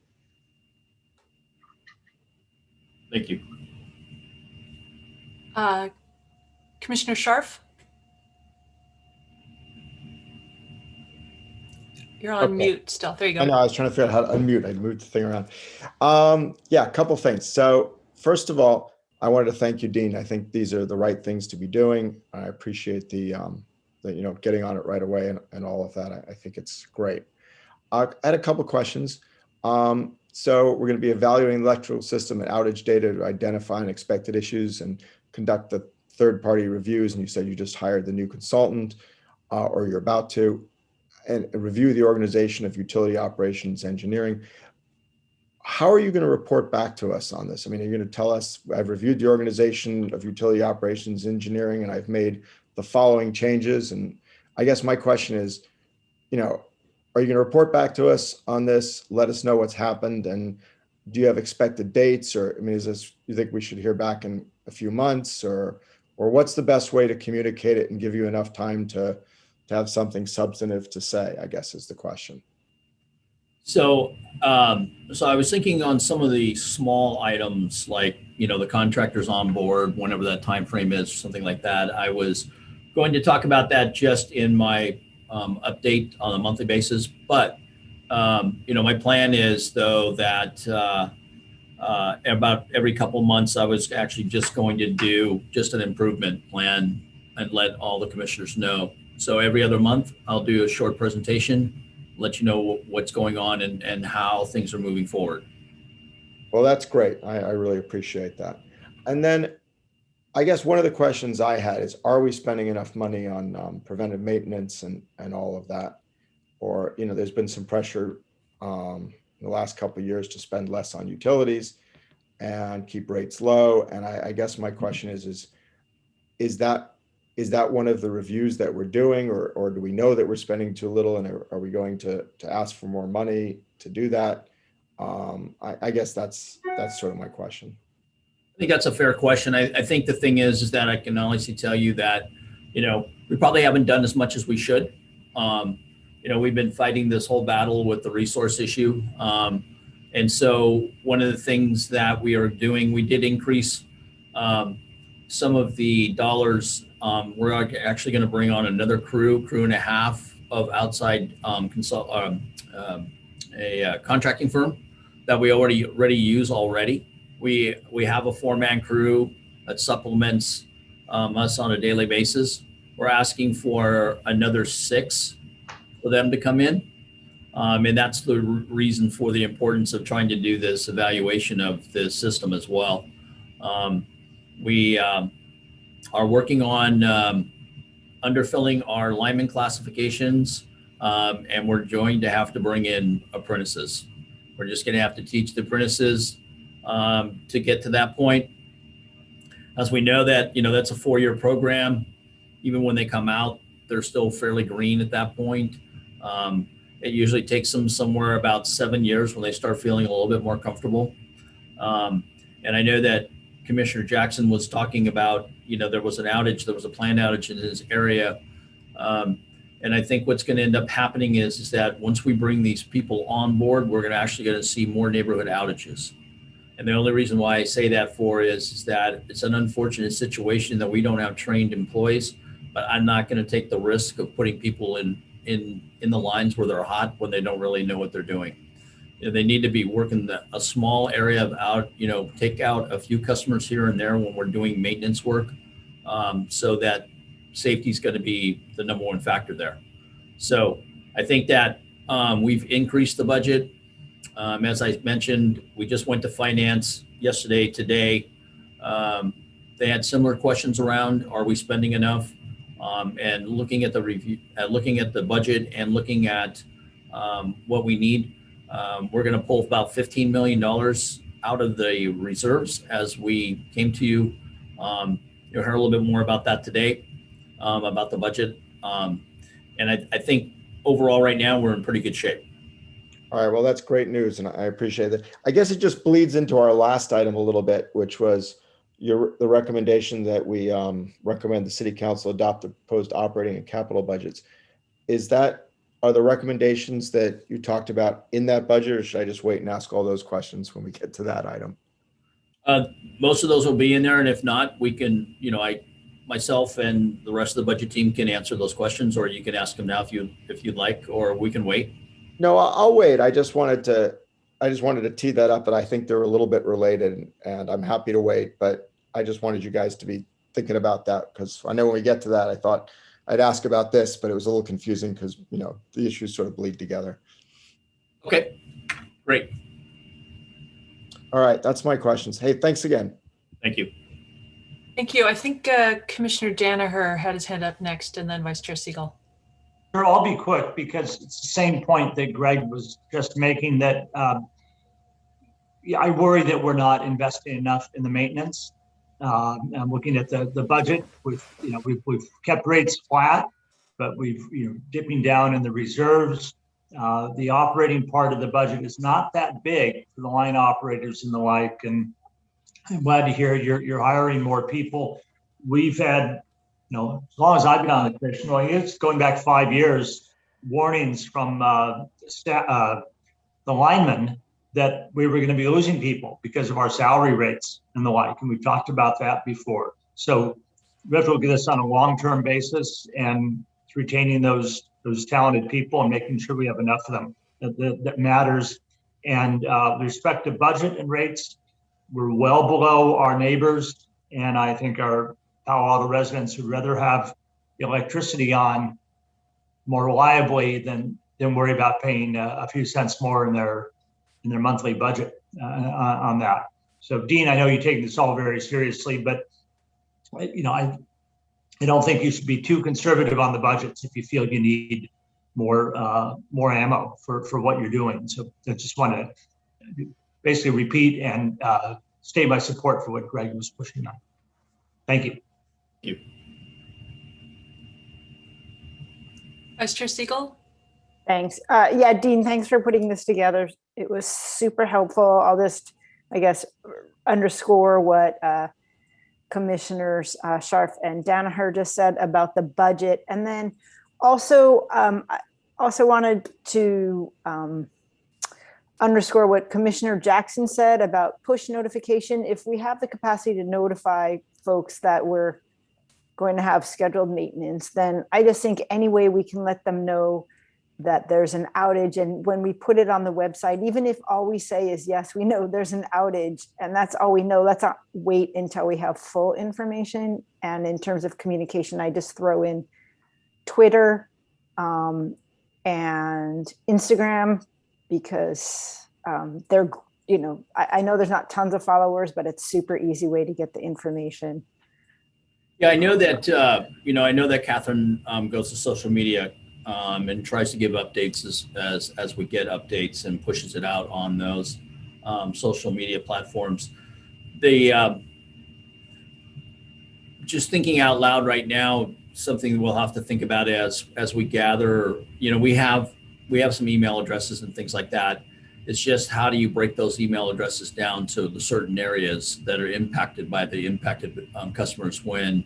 Thank you. Commissioner Scharf? You're on mute still. There you go. I know, I was trying to figure out how to unmute. I moved the thing around. Yeah, a couple things. So first of all, I wanted to thank you, Dean. I think these are the right things to be doing. I appreciate the getting on it right away and all of that. I think it's great. I had a couple questions. So we're going to be evaluating the electrical system and outage data to identify unexpected issues and conduct the third-party reviews. And you said you just hired the new consultant, or you're about to, and review the organization of utility operations engineering. How are you going to report back to us on this? I mean, are you going to tell us, I've reviewed the organization of utility operations engineering and I've made the following changes? And I guess my question is, are you going to report back to us on this? Let us know what's happened. And do you have expected dates? Or, I mean, you think we should hear back in a few months, or what's the best way to communicate it and give you enough time to have something substantive to say, I guess is the question. So I was thinking on some of the small items, like, the contractors on board, whenever that time frame is, something like that. I was going to talk about that just in my update on a monthly basis. But, my plan is, though, that about every couple months, I was actually just going to do just an improvement plan and let all the commissioners know. So every other month, I'll do a short presentation, let you know what's going on and how things are moving forward. Well, that's great. I really appreciate that. And then I guess one of the questions I had is, are we spending enough money on preventive maintenance and all of that? Or, there's been some pressure in the last couple of years to spend less on utilities and keep rates low. And I guess my question is that one of the reviews that we're doing, or do we know that we're spending too little, and are we going to ask for more money to do that? I guess that's sort of my question. I think that's a fair question. I think the thing is that I can honestly tell you that, we probably haven't done as much as we should. We've been fighting this whole battle with the resource issue. And so one of the things that we are doing, we did increase some of the dollars. We're actually going to bring on another crew and a half of outside contracting firm that we already use already. We have a 4-man crew that supplements us on a daily basis. We're asking for another 6 for them to come in. And that's the reason for the importance of trying to do this evaluation of the system as well. We are working on underfilling our lineman classifications, and we're going to have to bring in apprentices. We're just going to have to teach the apprentices to get to that point. As we know that, that's a 4-year program. Even when they come out, they're still fairly green at that point. It usually takes them somewhere about 7 years when they start feeling a little bit more comfortable. And I know that Commissioner Jackson was talking about, there was an outage, there was a planned outage in his area. And I think what's going to end up happening is that once we bring these people on board, we're actually going to see more neighborhood outages. And the only reason why I say that is that it's an unfortunate situation that we don't have trained employees, but I'm not going to take the risk of putting people in the lines where they're hot when they don't really know what they're doing. They need to be working a small area of out, take out a few customers here and there when we're doing maintenance work, so that safety is going to be the number one factor there. So I think that we've increased the budget. As I mentioned, we just went to finance yesterday, today. They had similar questions around, are we spending enough? And looking at the review, looking at the budget and looking at what we need, we're going to pull about $15 million out of the reserves as we came to you. You'll hear a little bit more about that today, about the budget. And I think overall right now we're in pretty good shape. All right, well, that's great news, and I appreciate it. I guess it just bleeds into our last item a little bit, which was the recommendation that we recommend the city council adopt the proposed operating and capital budgets. Are the recommendations that you talked about in that budget, or should I just wait and ask all those questions when we get to that item? Most of those will be in there, and if not, we can, myself and the rest of the budget team can answer those questions, or you can ask them now if you'd like, or we can wait. No, I'll wait. I just wanted to tee that up, but I think they're a little bit related, and I'm happy to wait, but I just wanted you guys to be thinking about that, because I know when we get to that, I thought I'd ask about this, but it was a little confusing because, the issues sort of bleed together. Okay, great. All right, that's my questions. Hey, thanks again. Thank you. Thank you. I think Commissioner Danaher had his hand up next, and then Vice Chair Siegel. Sure, I'll be quick because it's the same point that Greg was just making, that I worry that we're not investing enough in the maintenance. I'm looking at the budget. We've kept rates flat, but we've dipping down in the reserves. The operating part of the budget is not that big for the line operators and the like. And I'm glad to hear you're hiring more people. We've had, as long as I've been on the commission, it's going back 5 years, warnings from the linemen that we were going to be losing people because of our salary rates and the like. And we've talked about that before. So we have to look at this on a long-term basis and retaining those talented people and making sure we have enough of them. That matters. And with respect to budget and rates, we're well below our neighbors. And I think our Palo Alto residents would rather have the electricity on more reliably than worry about paying a few cents more in their monthly budget on that. So Dean, I know you take this all very seriously, but I don't think you should be too conservative on the budgets if you feel you need more ammo for what you're doing. So I just want to basically repeat and state my support for what Greg was pushing on. Thank you. Thank you. Vice Chair Siegel? Thanks. Yeah, Dean, thanks for putting this together. It was super helpful. I'll just, I guess, underscore what Commissioners Scharf and Danaher just said about the budget. And then also, I also wanted to underscore what Commissioner Jackson said about push notification. If we have the capacity to notify folks that we're going to have scheduled maintenance, then I just think any way we can let them know that there's an outage. And when we put it on the website, even if all we say is, yes, we know there's an outage and that's all we know, let's not wait until we have full information. And in terms of communication, I just throw in Twitter and Instagram, because they're, I know there's not tons of followers, but it's super easy way to get the information. Yeah, I know that Catherine goes to social media and tries to give updates as we get updates and pushes it out on those social media platforms. Just thinking out loud right now, something we'll have to think about as we gather. We have some email addresses and things like that. It's just how do you break those email addresses down to the certain areas that are impacted by the impacted customers when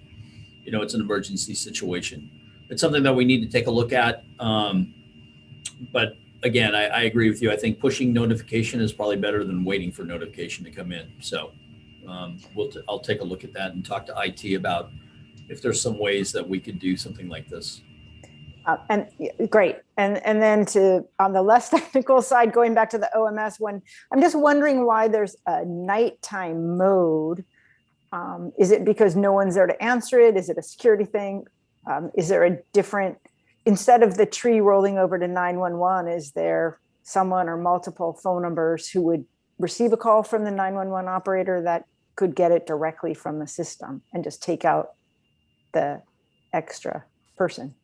it's an emergency situation. It's something that we need to take a look at. But again, I agree with you. I think pushing notification is probably better than waiting for notification to come in. So I'll take a look at that and talk to IT about if there's some ways that we could do something like this. And great. And then on the less technical side, going back to the OMS one, I'm just wondering why there's a nighttime mode. Is it because no one's there to answer it? Is it a security thing? Is there a different, instead of the tree rolling over to 911, is there someone or multiple phone numbers who would receive a call from the 911 operator that could get it directly from the system and just take out the extra person?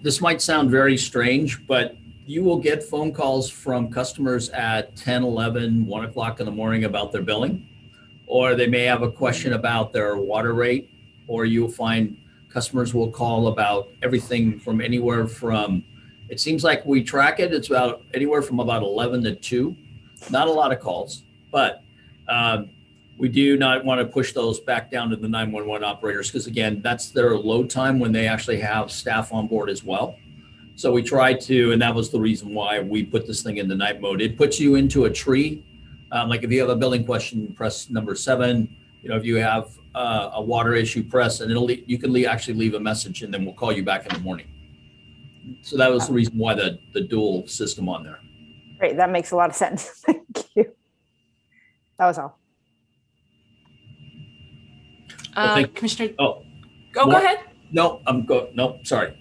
This might sound very strange, but you will get phone calls from customers at 10, 11, 1 o'clock in the morning about their billing, or they may have a question about their water rate, or you'll find customers will call about everything from anywhere from, it seems like we track it, it's about anywhere from about 11 to 2. Not a lot of calls, but we do not want to push those back down to the 911 operators because, again, that's their load time when they actually have staff on board as well. So we try to, and that was the reason why we put this thing in the night mode. It puts you into a tree. Like if you have a billing question, press number 7. If you have a water issue, press, and you can actually leave a message, and then we'll call you back in the morning. So that was the reason why the dual system on there. Great, that makes a lot of sense. Thank you. That was all. Commissioner. Oh, go ahead. No, no, sorry.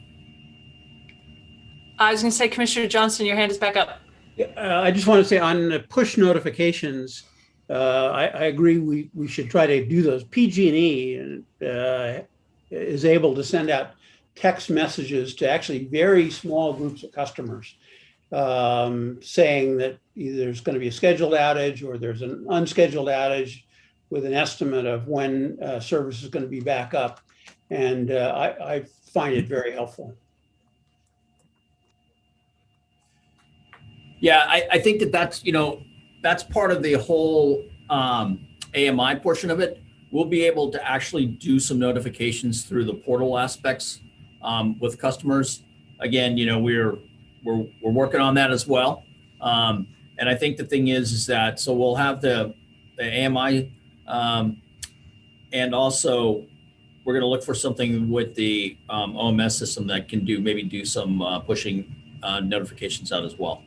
I was going to say, Commissioner Johnston, your hand is back up. I just want to say on the push notifications, I agree we should try to do those. PG&E is able to send out text messages to actually very small groups of customers saying that either there's going to be a scheduled outage or there's an unscheduled outage with an estimate of when service is going to be back up. And I find it very helpful. Yeah, I think that's part of the whole AMI portion of it. We'll be able to actually do some notifications through the portal aspects with customers. Again, we're working on that as well. And I think the thing is that, so we'll have the AMI and also we're going to look for something with the OMS system that can maybe do some pushing notifications out as well.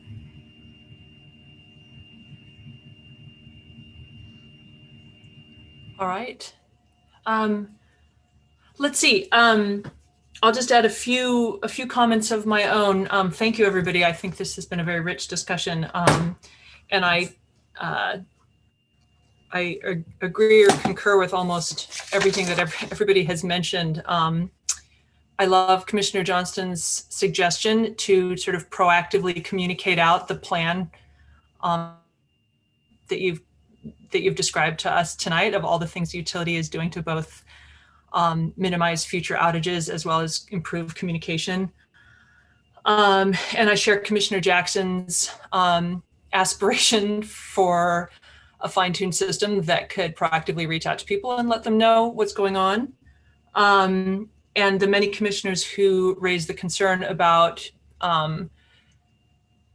All right. Let's see. I'll just add a few comments of my own. Thank you, everybody. I think this has been a very rich discussion, and I agree or concur with almost everything that everybody has mentioned. I love Commissioner Johnston's suggestion to sort of proactively communicate out the plan that you've described to us tonight of all the things the utility is doing to both minimize future outages as well as improve communication. And I share Commissioner Jackson's aspiration for a fine-tuned system that could proactively reach out to people and let them know what's going on. And the many commissioners who raised the concern about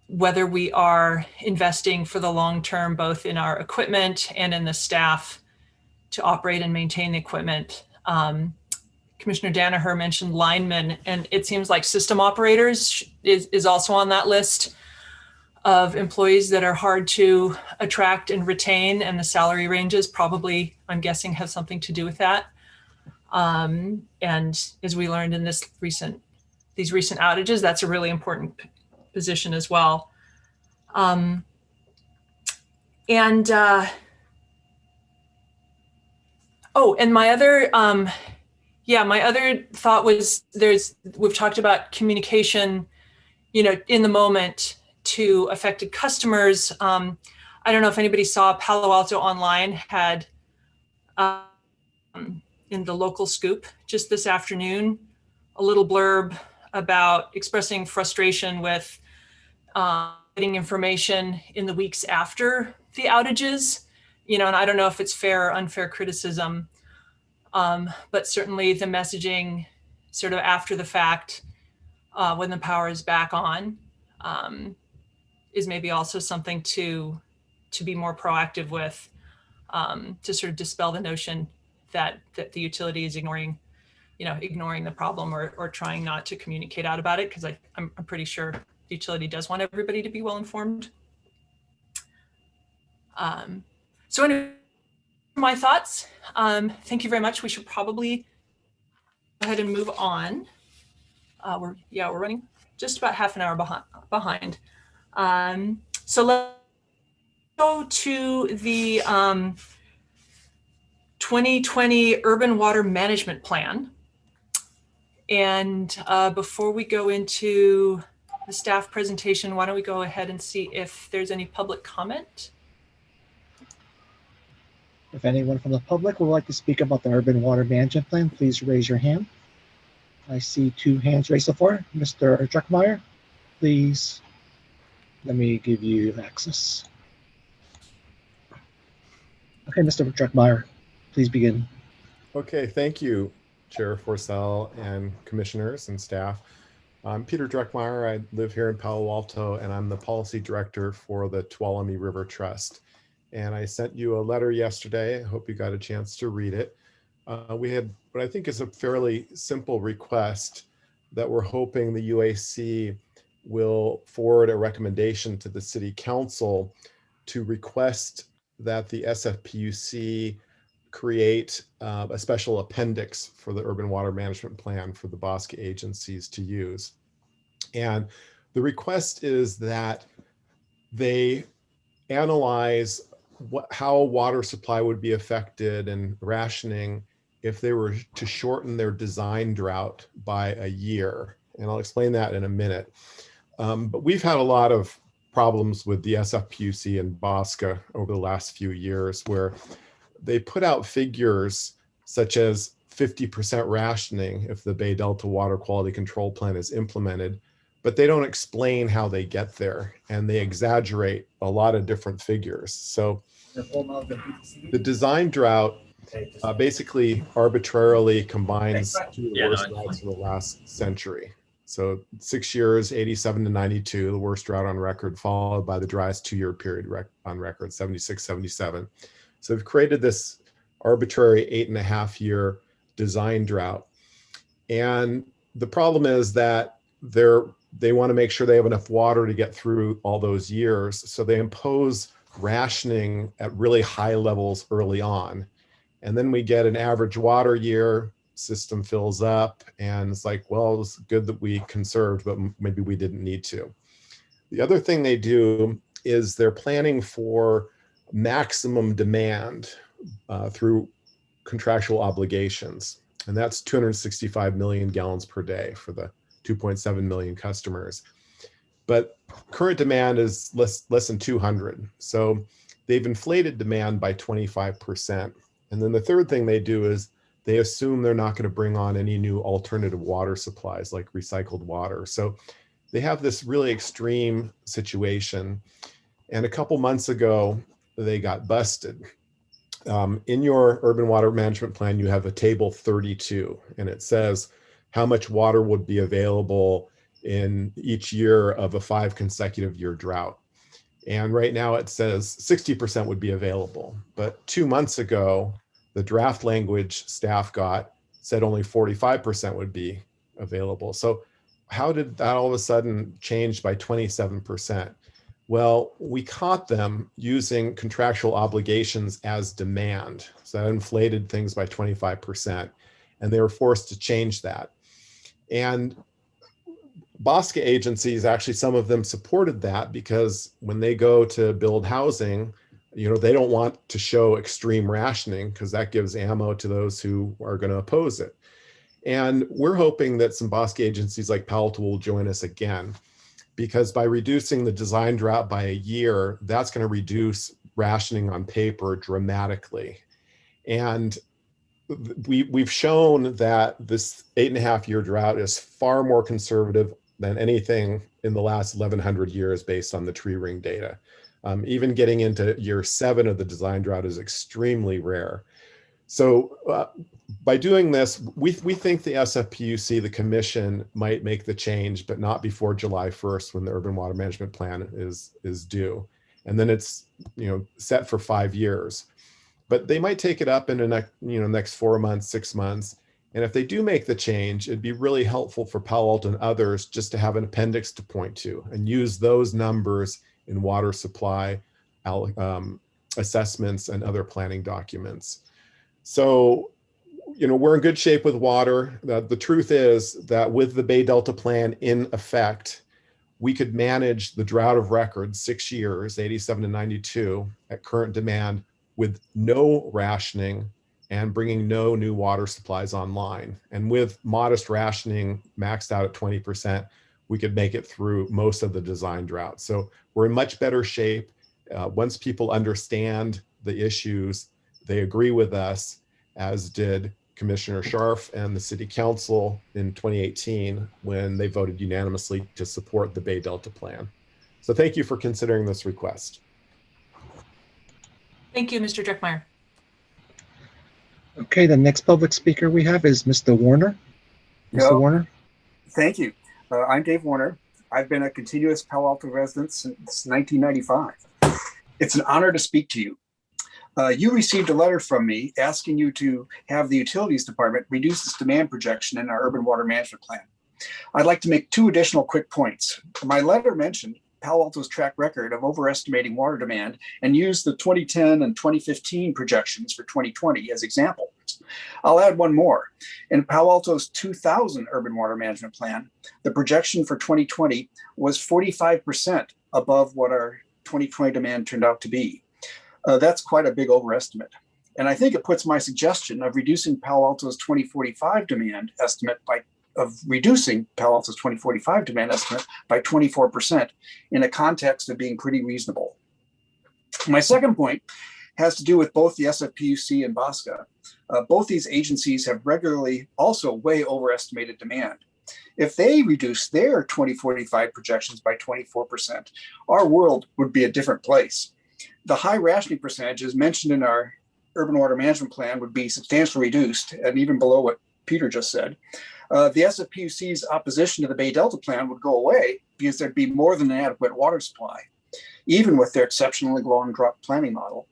whether we are investing for the long term, both in our equipment and in the staff to operate and maintain the equipment. Commissioner Danaher mentioned linemen, and it seems like system operators is also on that list of employees that are hard to attract and retain, and the salary ranges probably, I'm guessing, have something to do with that. And as we learned in these recent outages, that's a really important position as well. And my other thought was we've talked about communication, in the moment to affected customers. I don't know if anybody saw Palo Alto Online had in the local scoop just this afternoon, a little blurb about expressing frustration with getting information in the weeks after the outages, and I don't know if it's fair or unfair criticism, but certainly the messaging sort of after the fact, when the power is back on, is maybe also something to be more proactive with, to sort of dispel the notion that the utility is ignoring the problem or trying not to communicate out about it, because I'm pretty sure the utility does want everybody to be well informed. So anyway, my thoughts. Thank you very much. We should probably go ahead and move on. We're running just about half an hour behind. So let's go to the 2020 Urban Water Management Plan. And before we go into the staff presentation, why don't we go ahead and see if there's any public comment? If anyone from the public would like to speak about the Urban Water Management Plan, please raise your hand. I see 2 hands raised so far. Mr. Druckmeyer, please let me give you access. Okay, Mr. Druckmeyer, please begin. Okay, thank you, Chair Forcell and commissioners and staff. I'm Peter Druckmeyer. I live here in Palo Alto, and I'm the policy director for the Tuolumne River Trust. And I sent you a letter yesterday. I hope you got a chance to read it. We had what I think is a fairly simple request that we're hoping the UAC will forward a recommendation to the City Council to request that the SFPUC create a special appendix for the Urban Water Management Plan for the BOSC agencies to use. And the request is that they analyze how water supply would be affected and rationing if they were to shorten their design drought by a year. And I'll explain that in a minute. But we've had a lot of problems with the SFPUC and BOSCA over the last few years where they put out figures such as 50% rationing if the Bay Delta Water Quality Control Plan is implemented, but they don't explain how they get there, and they exaggerate a lot of different figures. So the design drought basically arbitrarily combines 2 of the worst droughts of the last century. So 6 years, 87 to 92, the worst drought on record, followed by the driest 2-year period on record, 76, 77. So they've created this arbitrary 8.5-year design drought. And the problem is that they want to make sure they have enough water to get through all those years. So they impose rationing at really high levels early on. And then we get an average water year, system fills up, and it's like, well, it was good that we conserved, but maybe we didn't need to. The other thing they do is they're planning for maximum demand through contractual obligations. And that's 265 million gallons per day for the 2.7 million customers. But current demand is less than 200. So they've inflated demand by 25%. And then the third thing they do is they assume they're not going to bring on any new alternative water supplies like recycled water. So they have this really extreme situation. And a couple months ago, they got busted. In your urban water management plan, you have a table 32, and it says how much water would be available in each year of a 5 consecutive year drought. And right now it says 60% would be available. But 2 months ago, the draft language staff got said only 45% would be available. So how did that all of a sudden change by 27%? Well, we caught them using contractual obligations as demand. So that inflated things by 25%, and they were forced to change that. And BOSCA agencies, actually, some of them supported that because when they go to build housing, they don't want to show extreme rationing because that gives ammo to those who are going to oppose it. And we're hoping that some BOSCA agencies like Palo Alto will join us again, because by reducing the design drought by a year, that's going to reduce rationing on paper dramatically. And we've shown that this 8.5-year drought is far more conservative than anything in the last 1,100 years based on the tree ring data. Even getting into year 7 of the design drought is extremely rare. So by doing this, we think the SFPUC, the commission, might make the change, but not before July 1st when the urban water management plan is due. And then it's set for 5 years. But they might take it up in the next 4 months, 6 months. And if they do make the change, it'd be really helpful for Palo Alto and others just to have an appendix to point to and use those numbers in water supply assessments and other planning documents. So, we're in good shape with water. The truth is that with the Bay Delta Plan in effect, we could manage the drought of record 6 years, 87 to 92, at current demand with no rationing and bringing no new water supplies online. And with modest rationing maxed out at 20%, we could make it through most of the design drought. So we're in much better shape. Once people understand the issues, they agree with us, as did Commissioner Scharf and the City Council in 2018 when they voted unanimously to support the Bay Delta Plan. So thank you for considering this request. Thank you, Mr. Dreckmeyer. Okay, the next public speaker we have is Mr. Warner. Mr. Warner. Thank you. I'm Dave Warner. I've been a continuous Palo Alto resident since 1995. It's an honor to speak to you. You received a letter from me asking you to have the Utilities Department reduce its demand projection in our urban water management plan. I'd like to make 2 additional quick points. My letter mentioned Palo Alto's track record of overestimating water demand and used the 2010 and 2015 projections for 2020 as examples. I'll add one more. In Palo Alto's 2000 urban water management plan, the projection for 2020 was 45% above what our 2020 demand turned out to be. That's quite a big overestimate. And I think it puts my suggestion of reducing Palo Alto's 2045 demand estimate by 24% in a context of being pretty reasonable. My second point has to do with both the SFPUC and BOSCA. Both these agencies have regularly also way overestimated demand. If they reduce their 2045 projections by 24%, our world would be a different place. The high rationing percentages mentioned in our urban water management plan would be substantially reduced and even below what Peter just said. The SFPUC's opposition to the Bay Delta plan would go away because there'd be more than an adequate water supply, even with their exceptionally long drought planning model.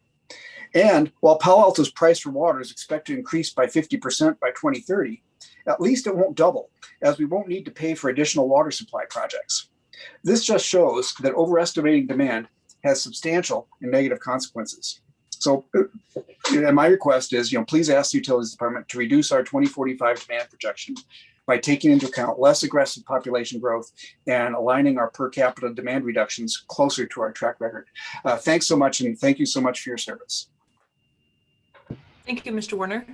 And while Palo Alto's price for water is expected to increase by 50% by 2030, at least it won't double, as we won't need to pay for additional water supply projects. This just shows that overestimating demand has substantial and negative consequences. So my request is, please ask the Utilities Department to reduce our 2045 demand projection by taking into account less aggressive population growth and aligning our per capita demand reductions closer to our track record. Thanks so much, and thank you so much for your service. Thank you, Mr. Warner.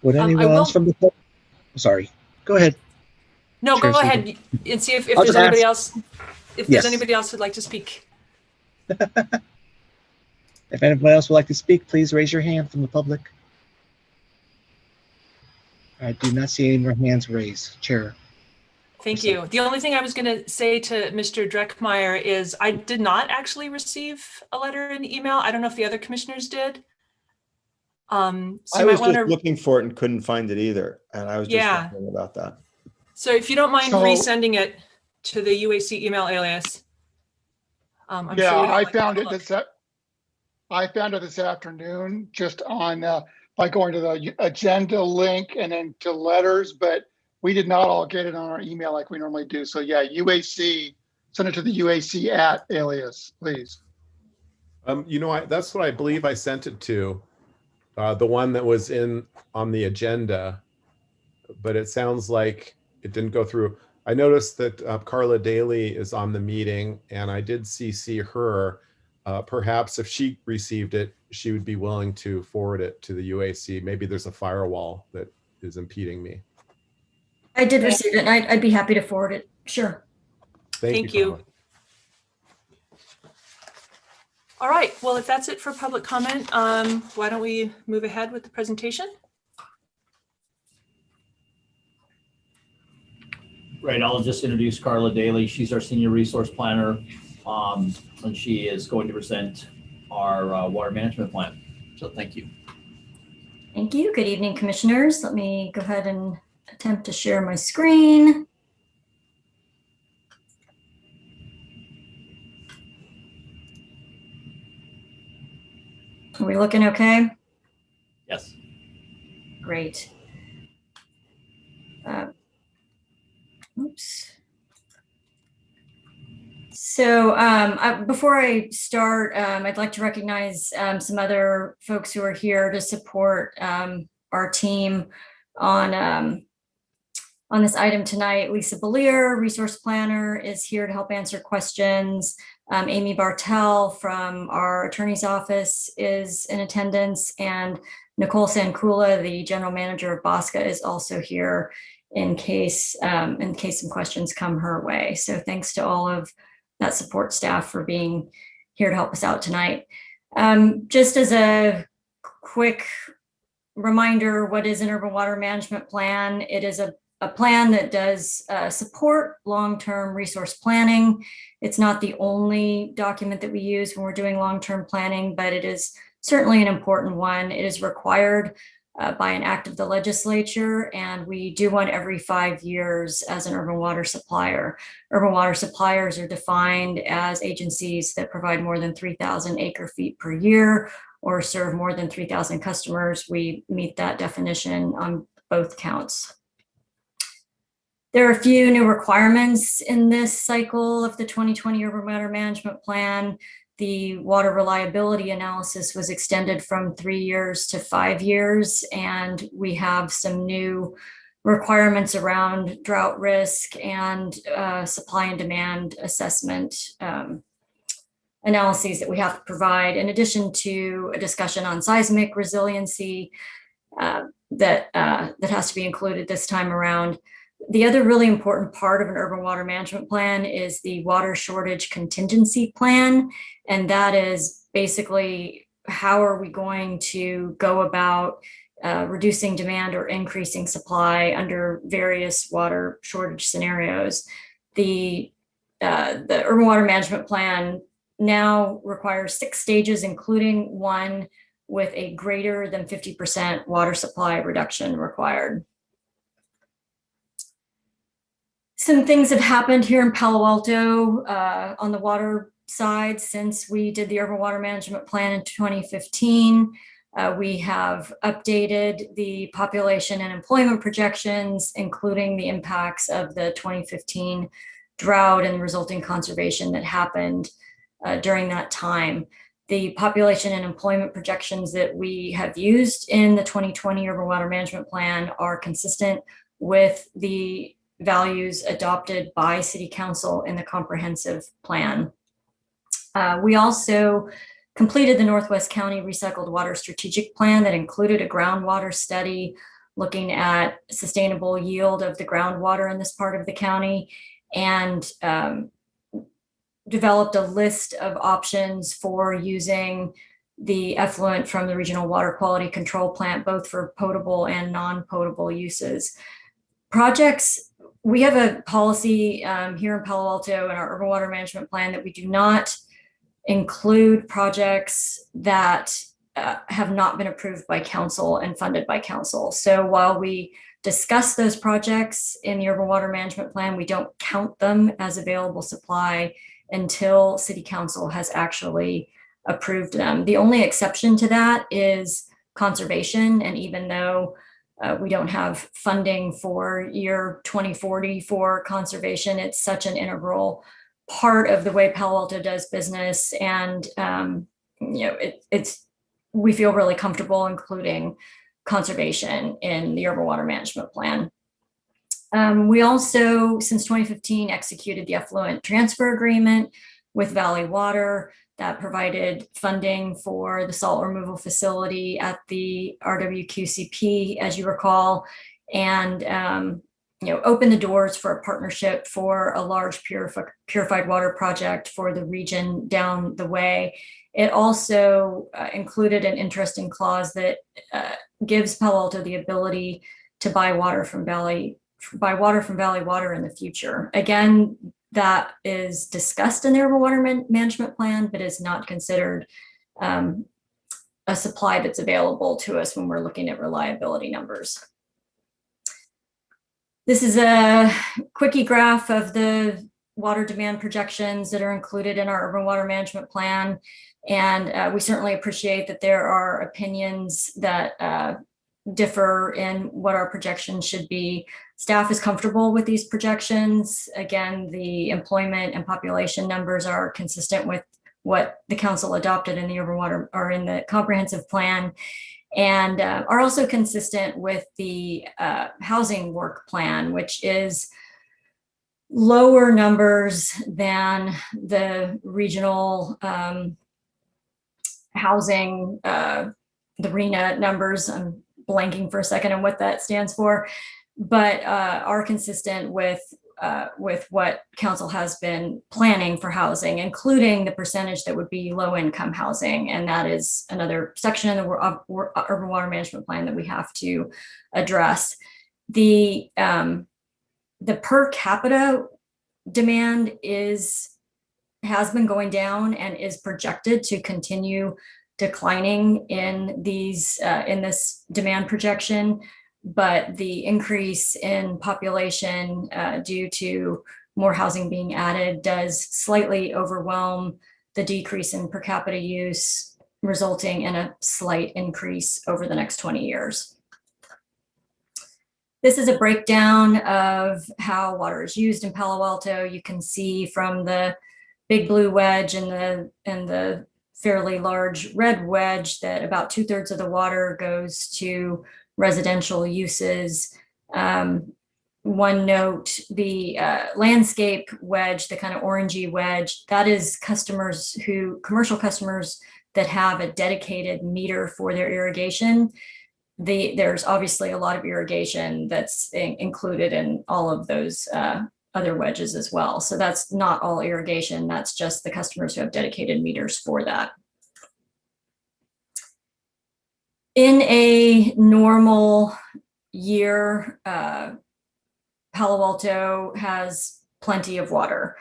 Would I anyone will- else from the public? Sorry, go ahead. No, Chair go Seaver. ahead and see if I'll there's just anybody ask- else. If Yes. there's anybody else who'd like to speak. If anyone else would like to speak, please raise your hand from the public. I do not see any more hands raised, Chair. Thank you. The only thing I was going to say to Mr. Dreckmeyer is I did not actually receive a letter and email. I don't know if the other commissioners did. So I you was might just want to, looking for it and couldn't find it either. And I was just Yeah. wondering about that. so if you don't mind So- resending it to the UAC email alias. I'm Yeah, sure we'd all I like to found have it a look. I found it this afternoon just on, by going to the agenda link and then to letters, but we did not all get it on our email like we normally do. So yeah, UAC, send it to the UAC @ alias, please. You know, that's what I believe I sent it to, the one that was on the agenda, but it sounds like it didn't go through. I noticed that Carla Daly is on the meeting, and I did CC her. Perhaps if she received it, she would be willing to forward it to the UAC. Maybe there's a firewall that is impeding me. I did receive it, and I'd be happy to forward it. Sure. Thank you. Carla. All right, well, if that's it for public comment, why don't we move ahead with the presentation? Right, I'll just introduce Carla Daly. She's our senior resource planner, and she is going to present our water management plan. So thank you. Thank you. Good evening, commissioners. Let me go ahead and attempt to share my screen. Are we looking okay? Yes. Great. Oops. So before I start, I'd like to recognize some other folks who are here to support our team on this item tonight. Lisa Belier, resource planner, is here to help answer questions. Amy Bartel from our attorney's office is in attendance, and Nicole Sankula, the general manager of BOSCA, is also here in case some questions come her way. So thanks to all of that support staff for being here to help us out tonight. Just as a quick reminder, what is an urban water management plan? It is a plan that does support long-term resource planning. It's not the only document that we use when we're doing long-term planning, but it is certainly an important one. It is required by an act of the legislature, and we do one every 5 years as an urban water supplier. Urban water suppliers are defined as agencies that provide more than 3,000 acre feet per year or serve more than 3,000 customers. We meet that definition on both counts. There are a few new requirements in this cycle of the 2020 Urban Water Management Plan. The water reliability analysis was extended from 3 years to 5 years, and we have some new requirements around drought risk and supply and demand assessment analyses that we have to provide, in addition to a discussion on seismic resiliency that has to be included this time around. The other really important part of an urban water management plan is the water shortage contingency plan. And that is basically how are we going to go about reducing demand or increasing supply under various water shortage scenarios. The urban water management plan now requires 6 stages, including one with a greater than 50% water supply reduction required. Some things have happened here in Palo Alto on the water side since we did the urban water management plan in 2015. We have updated the population and employment projections, including the impacts of the 2015 drought and the resulting conservation that happened during that time. The population and employment projections that we have used in the 2020 urban water management plan are consistent with the values adopted by City Council in the comprehensive plan. We also completed the Northwest County Recycled Water Strategic Plan that included a groundwater study looking at sustainable yield of the groundwater in this part of the county, and developed a list of options for using the effluent from the Regional Water Quality Control Plant, both for potable and non-potable uses. Projects, we have a policy here in Palo Alto in our urban water management plan that we do not include projects that have not been approved by council and funded by council. So while we discuss those projects in the urban water management plan, we don't count them as available supply until City Council has actually approved them. The only exception to that is conservation. And even though we don't have funding for year 2040 for conservation, it's such an integral part of the way Palo Alto does business. And we feel really comfortable including conservation in the urban water management plan. We also, since 2015, executed the effluent transfer agreement with Valley Water that provided funding for the salt removal facility at the RWQCP, as you recall, and opened the doors for a partnership for a large purified water project for the region down the way. It also included an interesting clause that gives Palo Alto the ability to buy water from Valley Water in the future. Again, that is discussed in the urban water management plan, but is not considered a supply that's available to us when we're looking at reliability numbers. This is a quickie graph of the water demand projections that are included in our urban water management plan. And we certainly appreciate that there are opinions that differ in what our projections should be. Staff is comfortable with these projections. Again, the employment and population numbers are consistent with what the council adopted in the urban water or in the comprehensive plan, and are also consistent with the housing work plan, which is lower numbers than the regional housing, the RHNA numbers. I'm blanking for a second on what that stands for, but are consistent with what council has been planning for housing, including the percentage that would be low income housing. And that is another section in the urban water management plan that we have to address. The per capita demand has been going down and is projected to continue declining in this demand projection. But the increase in population due to more housing being added does slightly overwhelm the decrease in per capita use, resulting in a slight increase over the next 20 years. This is a breakdown of how water is used in Palo Alto. You can see from the big blue wedge and the fairly large red wedge that about 2/3 of the water goes to residential uses. One note, the landscape wedge, the kind of orangey wedge, that is commercial customers that have a dedicated meter for their irrigation. There's obviously a lot of irrigation that's included in all of those other wedges as well. So that's not all irrigation, that's just the customers who have dedicated meters for that. In a normal year, Palo Alto has plenty of water.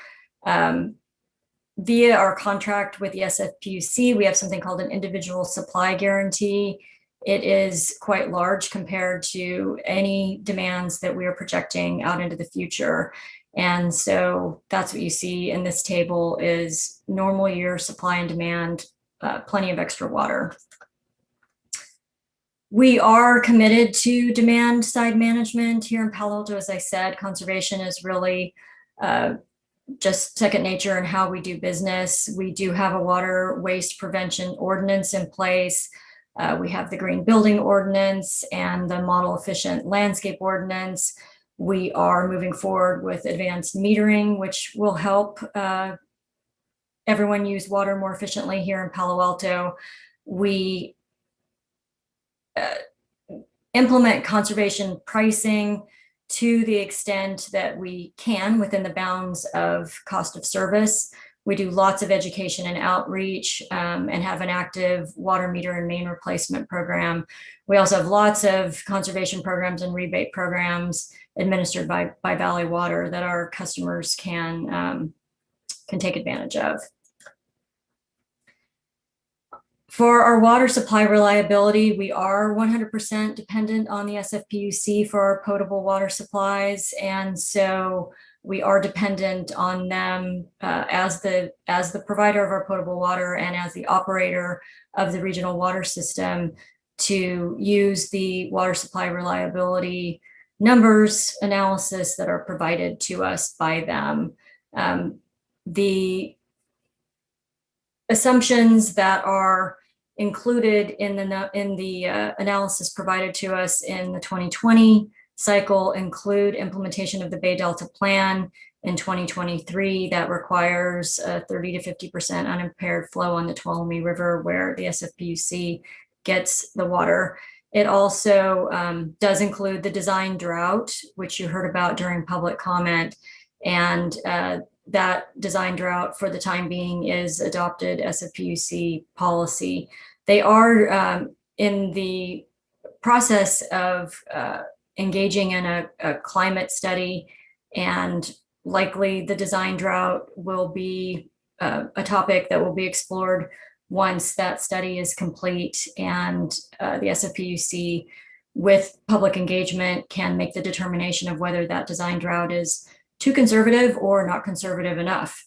Via our contract with the SFPUC, we have something called an individual supply guarantee. It is quite large compared to any demands that we are projecting out into the future. And so that's what you see in this table is normal year supply and demand, plenty of extra water. We are committed to demand side management here in Palo Alto. As I said, conservation is really just second nature in how we do business. We do have a water waste prevention ordinance in place. We have the green building ordinance and the model efficient landscape ordinance. We are moving forward with advanced metering, which will help everyone use water more efficiently here in Palo Alto. We implement conservation pricing to the extent that we can within the bounds of cost of service. We do lots of education and outreach and have an active water meter and main replacement program. We also have lots of conservation programs and rebate programs administered by Valley Water that our customers can take advantage of. For our water supply reliability, we are 100% dependent on the SFPUC for our potable water supplies. And so we are dependent on them as the provider of our potable water and as the operator of the regional water system to use the water supply reliability numbers analysis that are provided to us by them. The assumptions that are included in the analysis provided to us in the 2020 cycle include implementation of the Bay Delta Plan in 2023 that requires a 30 to 50% unimpaired flow on the Tuolumne River where the SFPUC gets the water. It also does include the design drought, which you heard about during public comment, and that design drought for the time being is adopted SFPUC policy. They are in the process of engaging in a climate study, and likely the design drought will be a topic that will be explored once that study is complete and the SFPUC with public engagement can make the determination of whether that design drought is too conservative or not conservative enough.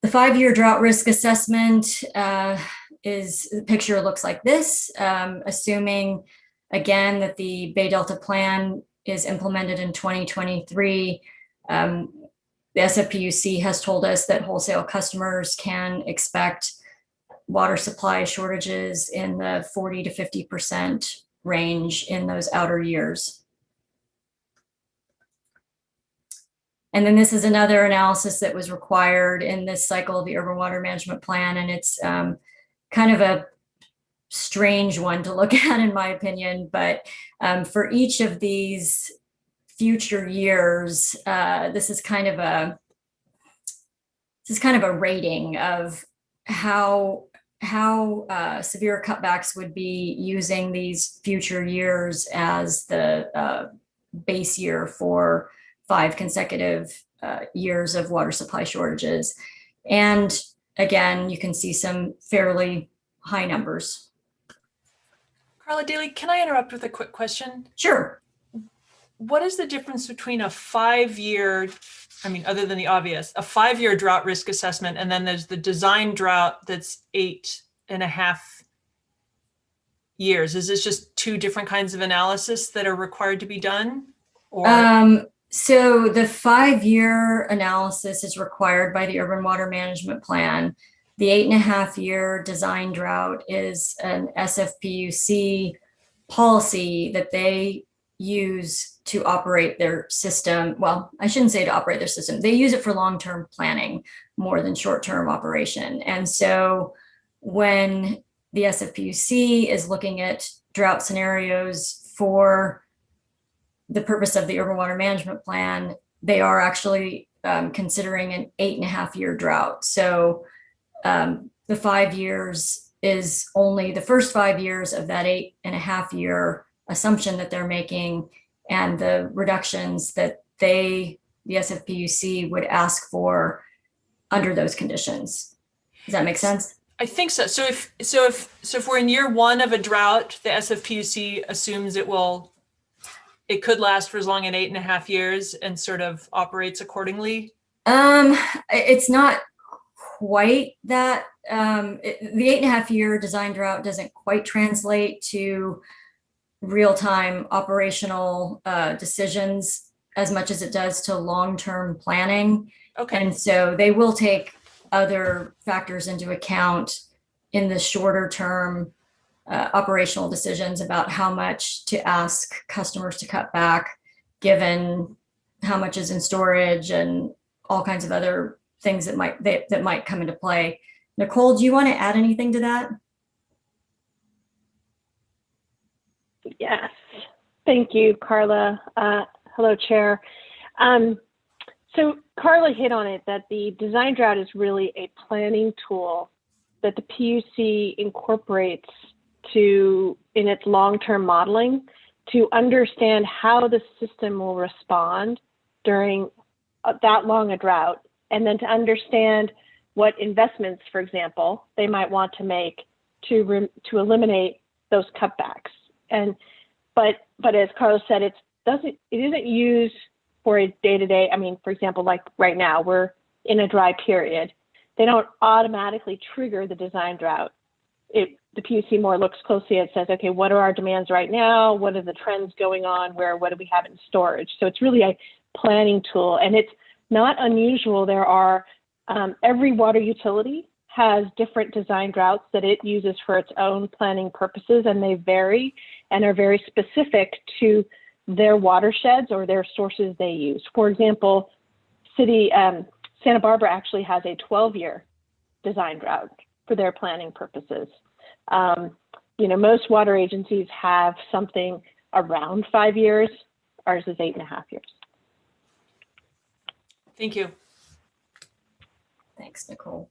The 5-year drought risk assessment the picture looks like this, assuming again that the Bay Delta Plan is implemented in 2023. The SFPUC has told us that wholesale customers can expect water supply shortages in the 40 to 50% range in those outer years. And then this is another analysis that was required in this cycle of the Urban Water Management Plan, and it's kind of a strange one to look at in my opinion, but for each of these future years, this is kind of a rating of how severe cutbacks would be using these future years as the base year for 5 consecutive years of water supply shortages. And again, you can see some fairly high numbers. Carla Daly, can I interrupt with a quick question? Sure. What is the difference between a 5-year, I mean, other than the obvious, a 5-year drought risk assessment, and then there's the design drought that's 8.5 years? Is this just 2 different kinds of analysis that are required to be done? Or so the 5-year analysis is required by the Urban Water Management Plan. The 8.5-year design drought is an SFPUC policy that they use to operate their system. Well, I shouldn't say to operate their system. They use it for long-term planning more than short-term operation. And so when the SFPUC is looking at drought scenarios for the purpose of the Urban Water Management Plan, they are actually considering an 8.5-year drought. So the 5 years is only the first 5 years of that 8.5-year assumption that they're making, and the reductions that the SFPUC would ask for under those conditions. Does that make sense? I think so. So if we're in year 1 of a drought, the SFPUC assumes it could last for as long as 8.5 years and sort of operates accordingly. It's not quite that. The 8.5-year design drought doesn't quite translate to real-time operational decisions as much as it does to long-term planning. Okay. And so they will take other factors into account in the shorter term operational decisions about how much to ask customers to cut back, given how much is in storage and all kinds of other things that might come into play. Nicole, do you want to add anything to that? Yes, thank you, Carla. Hello, Chair. So Carla hit on it, that the design drought is really a planning tool that the PUC incorporates in its long-term modeling to understand how the system will respond during that long a drought, and then to understand what investments, for example, they might want to make to eliminate those cutbacks. But as Carlos said, it isn't used for a day-to-day. I mean, for example, like right now, we're in a dry period. They don't automatically trigger the design drought. The PUC more looks closely and says, okay, what are our demands right now? What are the trends going on? What do we have in storage? So it's really a planning tool, and it's not unusual. There are, every water utility has different design droughts that it uses for its own planning purposes, and they vary and are very specific to their watersheds or their sources they use. For example, Santa Barbara actually has a 12-year design drought for their planning purposes. Most water agencies have something around 5 years. Ours is 8.5 years. Thank you. Thanks, Nicole.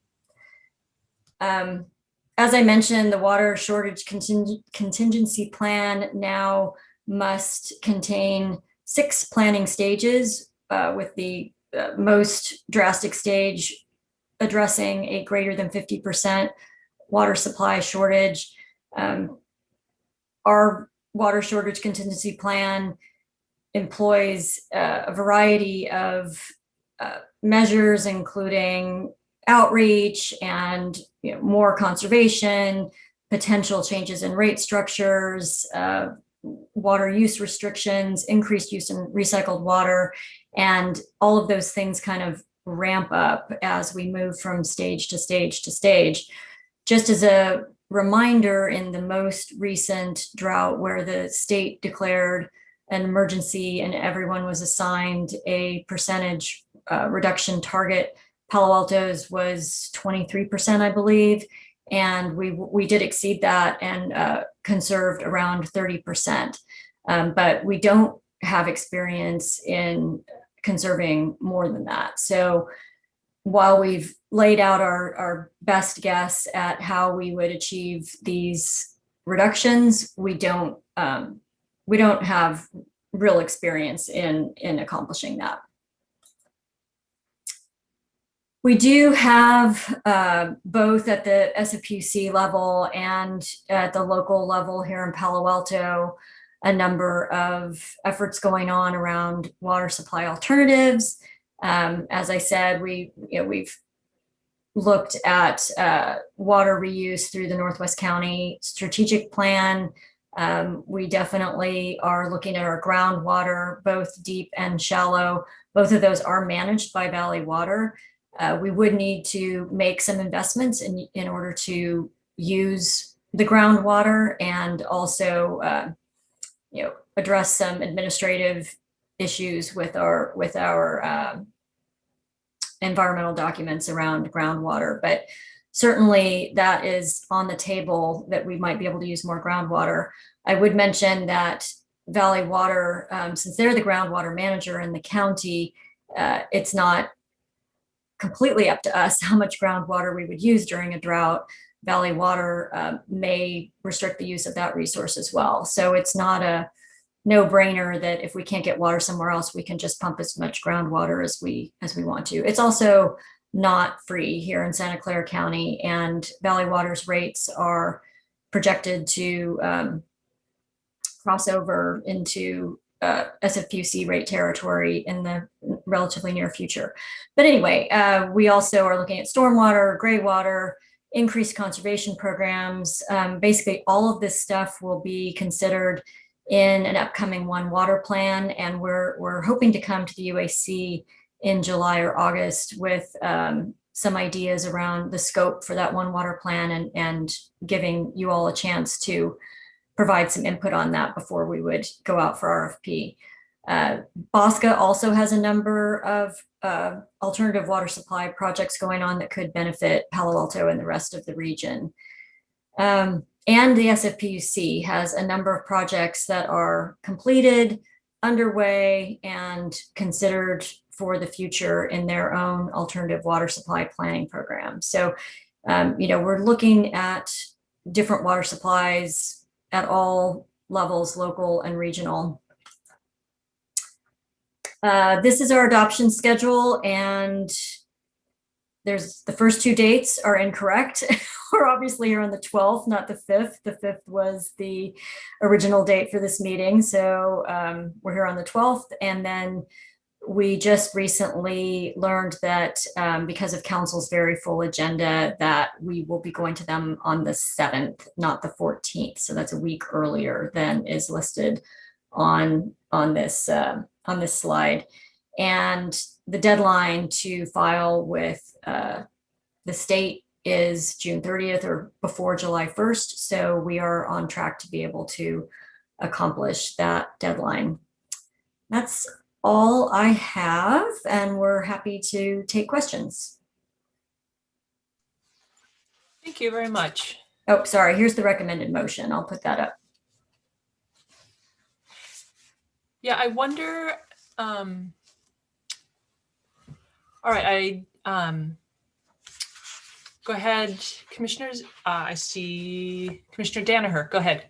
As I mentioned, the water shortage contingency plan now must contain 6 planning stages, with the most drastic stage addressing a greater than 50% water supply shortage. Our water shortage contingency plan employs a variety of measures, including outreach and more conservation, potential changes in rate structures, water use restrictions, increased use in recycled water, and all of those things kind of ramp up as we move from stage to stage to stage. Just as a reminder, in the most recent drought where the state declared an emergency and everyone was assigned a percentage reduction target, Palo Alto's was 23%, I believe, and we did exceed that and conserved around 30%. But we don't have experience in conserving more than that. So while we've laid out our best guess at how we would achieve these reductions, we don't have real experience in accomplishing that. We do have both at the SFPUC level and at the local level here in Palo Alto, a number of efforts going on around water supply alternatives. As I said, we've looked at water reuse through the Northwest County strategic plan. We definitely are looking at our groundwater, both deep and shallow. Both of those are managed by Valley Water. We would need to make some investments in order to use the groundwater and also address some administrative issues with our environmental documents around groundwater. But certainly that is on the table, that we might be able to use more groundwater. I would mention that Valley Water, since they're the groundwater manager in the county, it's not completely up to us how much groundwater we would use during a drought. Valley Water may restrict the use of that resource as well. So it's not a no-brainer that if we can't get water somewhere else, we can just pump as much groundwater as we want to. It's also not free here in Santa Clara County, and Valley Water's rates are projected to cross over into SFPUC rate territory in the relatively near future. But anyway, we also are looking at stormwater, gray water, increased conservation programs. Basically, all of this stuff will be considered in an upcoming One Water plan, and we're hoping to come to the UAC in July or August with some ideas around the scope for that One Water plan and giving you all a chance to provide some input on that before we would go out for RFP. Bosca also has a number of alternative water supply projects going on that could benefit Palo Alto and the rest of the region. And the SFPUC has a number of projects that are completed, underway, and considered for the future in their own alternative water supply planning program. So, we're looking at different water supplies at all levels, local and regional. This is our adoption schedule, and the first two dates are incorrect. We're obviously here on the 12th, not the 5th. The 5th was the original date for this meeting. So we're here on the 12th. And then we just recently learned that because of council's very full agenda, that we will be going to them on the 7th, not the 14th. So that's a week earlier than is listed on this slide. And the deadline to file with the state is June 30th or before July 1st. So we are on track to be able to accomplish that deadline. That's all I have, and we're happy to take questions. Thank you very much. Oh, sorry, here's the recommended motion. I'll put that up. Yeah, I wonder, all right, go ahead, commissioners. I see Commissioner Danaher, go ahead.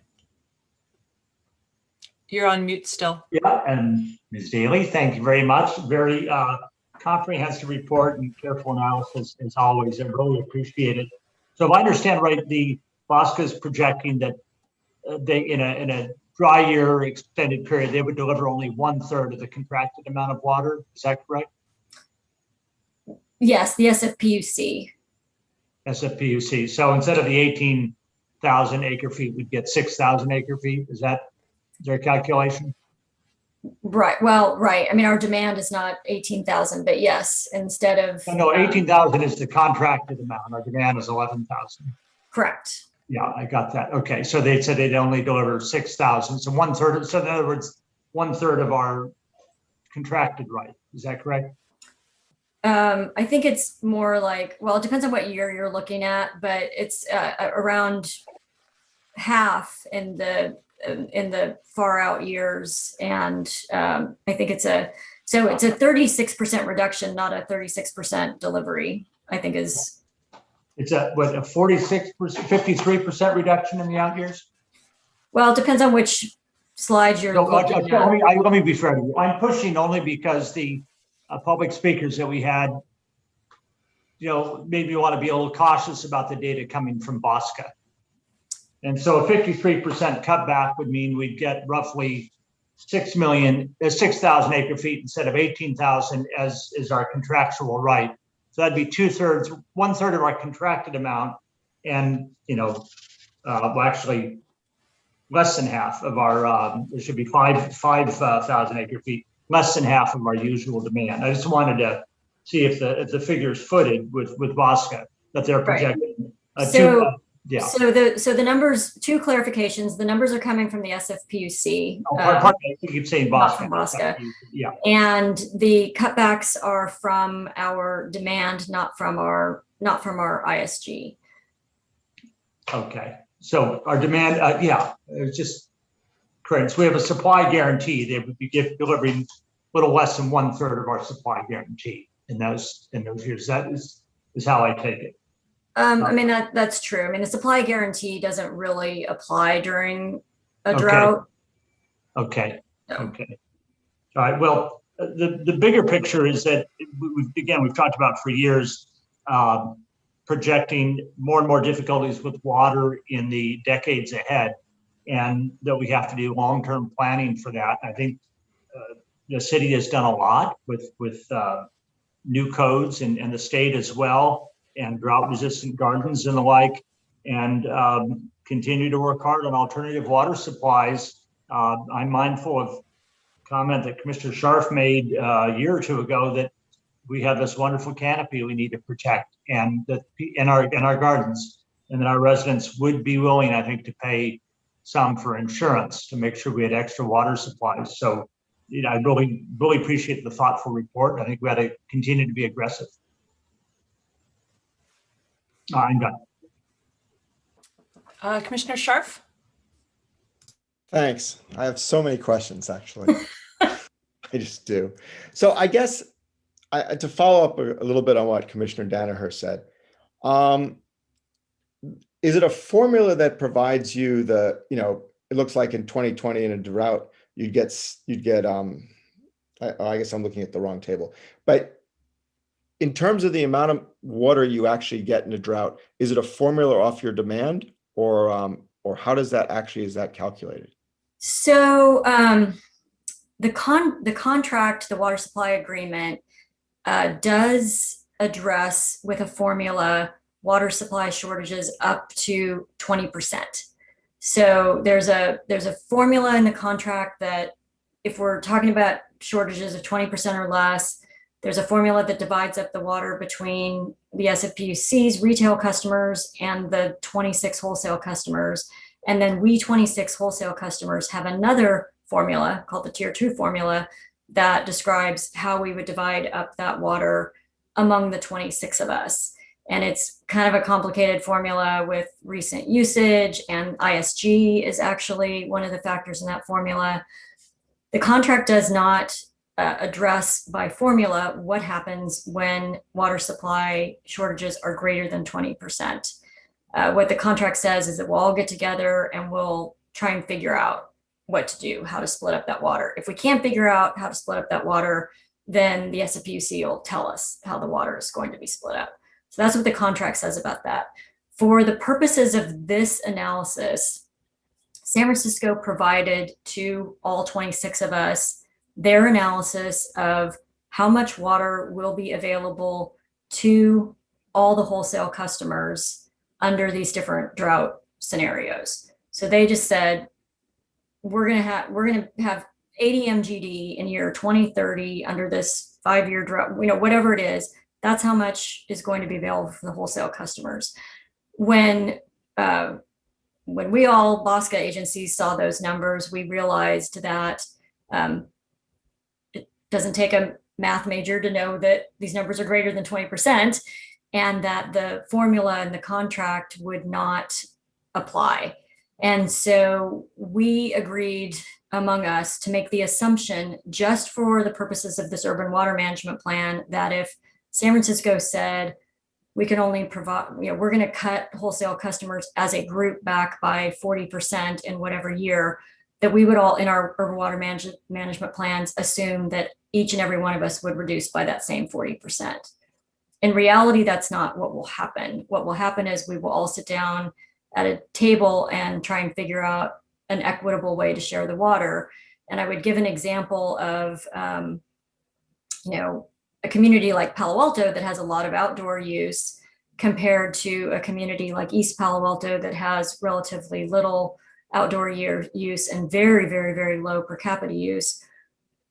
You're on mute still. Yeah, and Ms. Daly, thank you very much. Very comprehensive report and careful analysis as always. I really appreciate it. So if I understand right, the Bosca is projecting that they in a dry year extended period, they would deliver only 1/3 of the contracted amount of water. Is that correct? Yes, the SFPUC. SFPUC. So instead of the 18,000 acre feet, we'd get 6,000 acre feet. Is that their calculation? Right. Well, right. I mean, our demand is not 18,000, but yes, instead of. No, 18,000 is the contracted amount. Our demand is 11,000. Correct. Yeah, I got that. Okay. So they said they'd only deliver 6,000. So 1/3. So in other words, 1/3 of our contracted right. Is that correct? I think it's more like, well, it depends on what year you're looking at, but it's around half in the far out years. And I think it's a 36% reduction, not a 36% delivery, I think is. It's a 46%, 53% reduction in the out years? Well, it depends on which slide you're looking at. Let me be fair to you. I'm pushing only because the public speakers that we had, made me want to be a little cautious about the data coming from Bosca. And so a 53% cutback would mean we'd get roughly 6,000 acre feet instead of 18,000 as is our contractual right. So that'd be 2/3, 1/3 of our contracted amount, and actually less than half of our. There should be 5,000 acre feet, less than half of our usual demand. I just wanted to see if the figures footed with Bosca that they're projecting. Right. Yeah. So the numbers, two clarifications. The numbers are coming from the SFPUC. Pardon me, I keep saying Bosca. From Bosca. Yeah. And the cutbacks are from our demand, not from our ISG. Okay. So our demand, it's just correct. So we have a supply guarantee. They would be delivering a little less than 1/3 of our supply guarantee in those years. That is how I take it. I mean, that's true. I mean, the supply guarantee doesn't really apply during a drought. Okay. Okay. All right. Well, the bigger picture is that we've talked about for years, projecting more and more difficulties with water in the decades ahead, and that we have to do long-term planning for that. I think the city has done a lot with new codes and the state as well, and drought-resistant gardens and the like, and continue to work hard on alternative water supplies. I'm mindful of a comment that Commissioner Scharf made a year or two ago that we have this wonderful canopy we need to protect and that in our gardens, and that our residents would be willing, I think, to pay some for insurance to make sure we had extra water supplies. So, I really appreciate the thoughtful report. I think we got to continue to be aggressive. I'm done. Commissioner Scharf? Thanks. I have so many questions, actually. I just do. So I guess to follow up a little bit on what Commissioner Danaher said, is it a formula that provides you the, it looks like in 2020 in a drought, you'd get, I guess I'm looking at the wrong table, but in terms of the amount of water you actually get in a drought, is it a formula off your demand or how does that actually, is that calculated? So the contract, the water supply agreement does address with a formula water supply shortages up to 20%. So there's a formula in the contract that if we're talking about shortages of 20% or less, there's a formula that divides up the water between the SFPUC's retail customers and the 26 wholesale customers. And then we 26 wholesale customers have another formula called the Tier 2 formula that describes how we would divide up that water among the 26 of us. And it's kind of a complicated formula with recent usage, and ISG is actually one of the factors in that formula. The contract does not address by formula what happens when water supply shortages are greater than 20%. What the contract says is that we'll all get together and we'll try and figure out what to do, how to split up that water. If we can't figure out how to split up that water, then the SFPUC will tell us how the water is going to be split up. So that's what the contract says about that. For the purposes of this analysis, San Francisco provided to all 26 of us their analysis of how much water will be available to all the wholesale customers under these different drought scenarios. So they just said, we're gonna have 80 MGD in year 2030 under this 5-year drought, whatever it is, that's how much is going to be available for the wholesale customers. When we all BOSCA agencies saw those numbers, we realized that it doesn't take a math major to know that these numbers are greater than 20% and that the formula in the contract would not apply. And so we agreed among us to make the assumption, just for the purposes of this urban water management plan, that if San Francisco said we can only provide, we're going to cut wholesale customers as a group back by 40% in whatever year, that we would all in our urban water management plans assume that each and every one of us would reduce by that same 40%. In reality, that's not what will happen. What will happen is we will all sit down at a table and try and figure out an equitable way to share the water. And I would give an example of, a community like Palo Alto that has a lot of outdoor use compared to a community like East Palo Alto that has relatively little outdoor use and very, very, very low per capita use.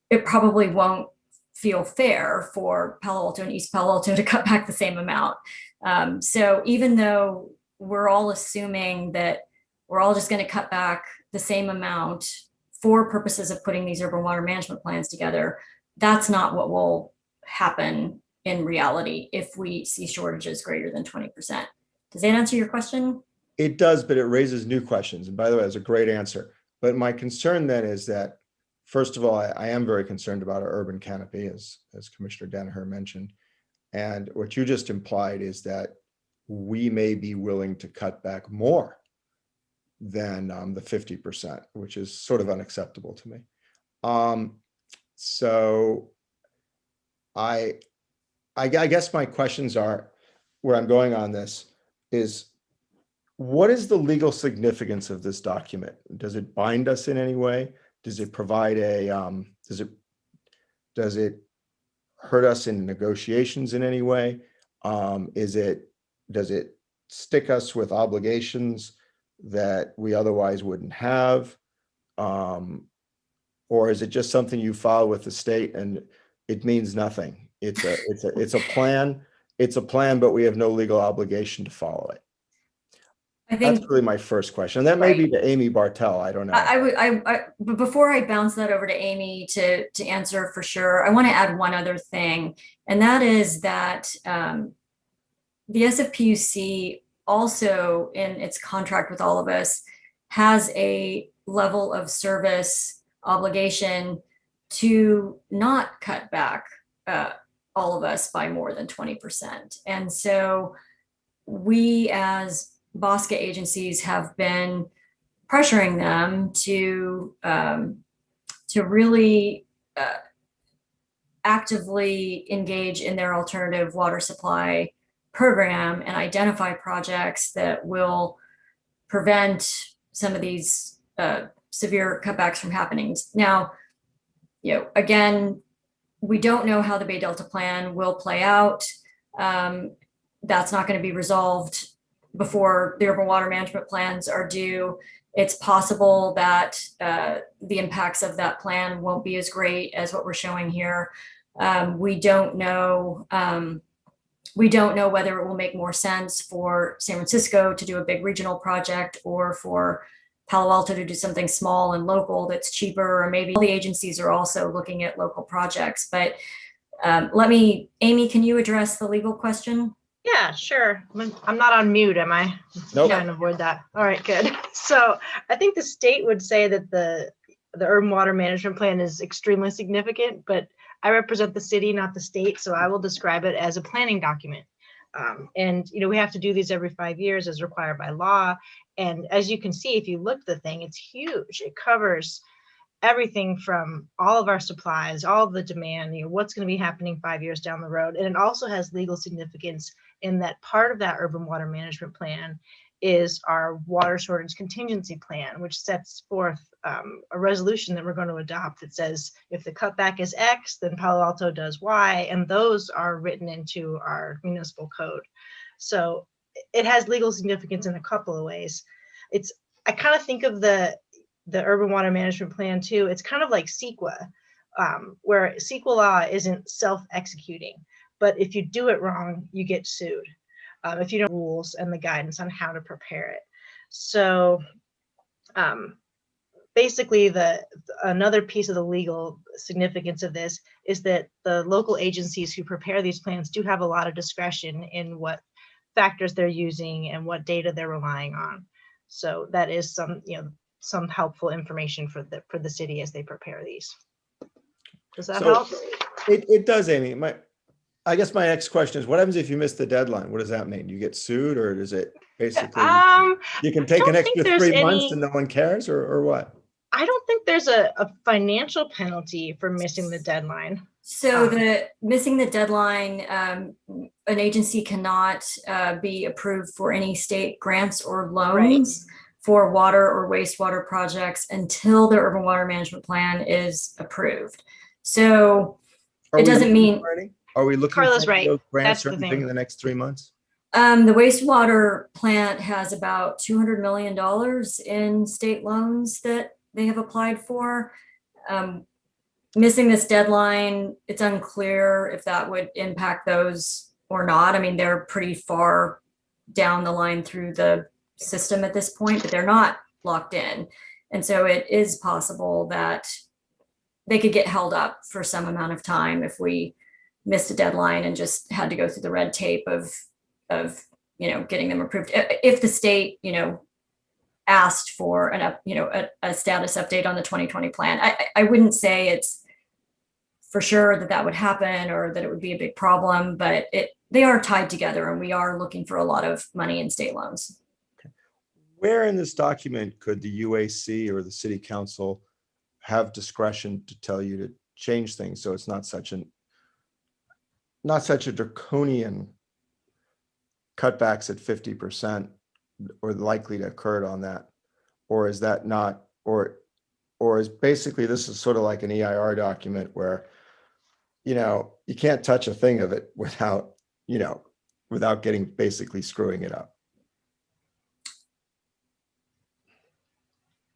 It probably won't feel fair for Palo Alto and East Palo Alto to cut back the same amount. So even though we're all assuming that we're all just going to cut back the same amount for purposes of putting these urban water management plans together, that's not what will happen in reality if we see shortages greater than 20%. Does that answer your question? It does, but it raises new questions. And by the way, that's a great answer. But my concern then is that, first of all, I am very concerned about our urban canopy, as Commissioner Danaher mentioned. And what you just implied is that we may be willing to cut back more than the 50%, which is sort of unacceptable to me. So I guess my questions are, where I'm going on this is, what is the legal significance of this document? Does it bind us in any way? Does it provide does it hurt us in negotiations in any way? Does it stick us with obligations that we otherwise wouldn't have? Or is it just something you file with the state and it means nothing? It's a plan. It's a plan, but we have no legal obligation to follow it. I think That's really my first question. That may be to Amy Bartel. I don't know. but before I bounce that over to Amy to answer for sure, I want to add one other thing, and that is that the SFPUC also, in its contract with all of us, has a level of service obligation to not cut back all of us by more than 20%. And so we as BOSCA agencies have been pressuring them to really actively engage in their alternative water supply program and identify projects that will prevent some of these severe cutbacks from happening. Now, again, we don't know how the Bay Delta plan will play out. That's not going to be resolved before the urban water management plans are due. It's possible that the impacts of that plan won't be as great as what we're showing here. We don't know whether it will make more sense for San Francisco to do a big regional project or for Palo Alto to do something small and local that's cheaper, or maybe all the agencies are also looking at local projects. But Amy, can you address the legal question? Yeah, sure. I'm not on mute, am I? Nope. Trying to avoid that. All right, good. So I think the state would say that the urban water management plan is extremely significant, but I represent the city, not the state, so I will describe it as a planning document. And we have to do these every 5 years as required by law. And as you can see, if you look at the thing, it's huge. It covers everything from all of our supplies, all of the demand, what's going to be happening 5 years down the road. And it also has legal significance in that part of that urban water management plan is our water shortage contingency plan, which sets forth a resolution that we're going to adopt that says if the cutback is X, then Palo Alto does Y, and those are written into our municipal code. So it has legal significance in a couple of ways. I kind of think of the urban water management plan too. It's kind of like CEQA, where CEQA law isn't self-executing, but if you do it wrong, you get sued. If you don't rules and the guidance on how to prepare it. So basically another piece of the legal significance of this is that the local agencies who prepare these plans do have a lot of discretion in what factors they're using and what data they're relying on. So that is some helpful information for the city as they prepare these. Does that help? It does, Amy. I guess my next question is, what happens if you miss the deadline? What does that mean? You get sued, or does it basically you can take an extra 3 months and no one cares, or what? I don't think there's a financial penalty for missing the deadline. So missing the deadline, an agency cannot be approved for any state grants or loans for water or wastewater projects until the urban water management plan is approved. So it doesn't mean. Are we looking Carla's for right. those grants That's or the anything thing. in the next 3 months? The wastewater plant has about $200 million in state loans that they have applied for. Missing this deadline, it's unclear if that would impact those or not. I mean, they're pretty far down the line through the system at this point, but they're not locked in. And so it is possible that they could get held up for some amount of time if we missed a deadline and just had to go through the red tape of getting them approved. If the state, asked for a status update on the 2020 plan, I wouldn't say it's for sure that would happen or that it would be a big problem, but they are tied together, and we are looking for a lot of money in state loans. Okay. Where in this document could the UAC or the city council have discretion to tell you to change things so it's not such a draconian cutbacks at 50% or likely to occur on that? Or is that not, or is basically this is sort of like an EIR document where, you can't touch a thing of it without getting basically screwing it up?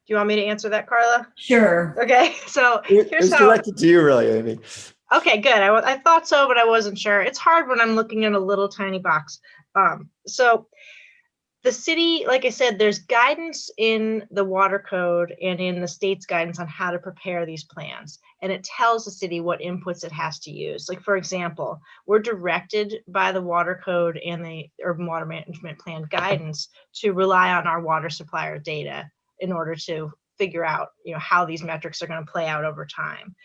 Do you want me to answer that, Carla? Sure. Okay, so here's It's how. directed to you, really, Amy. Okay, good. I thought so, but I wasn't sure. It's hard when I'm looking at a little tiny box. So the city, like I said, there's guidance in the water code and in the state's guidance on how to prepare these plans. And it tells the city what inputs it has to use. Like, for example, we're directed by the water code and the urban water management plan guidance to rely on our water supplier data in order to figure out, how these metrics are going to play out over time.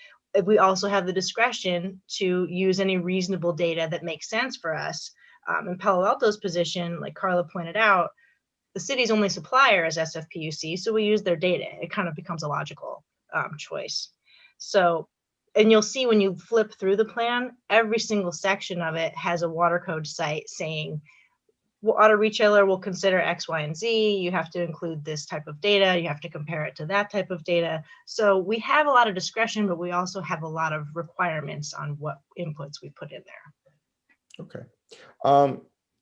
We also have the discretion to use any reasonable data that makes sense for us. In Palo Alto's position, like Carla pointed out, the city's only supplier is SFPUC, so we use their data. It kind of becomes a logical choice. So, and you'll see when you flip through the plan, every single section of it has a water code site saying, water retailer will consider X, Y, and Z. You have to include this type of data. You have to compare it to that type of data. So we have a lot of discretion, but we also have a lot of requirements on what inputs we put in there. Okay.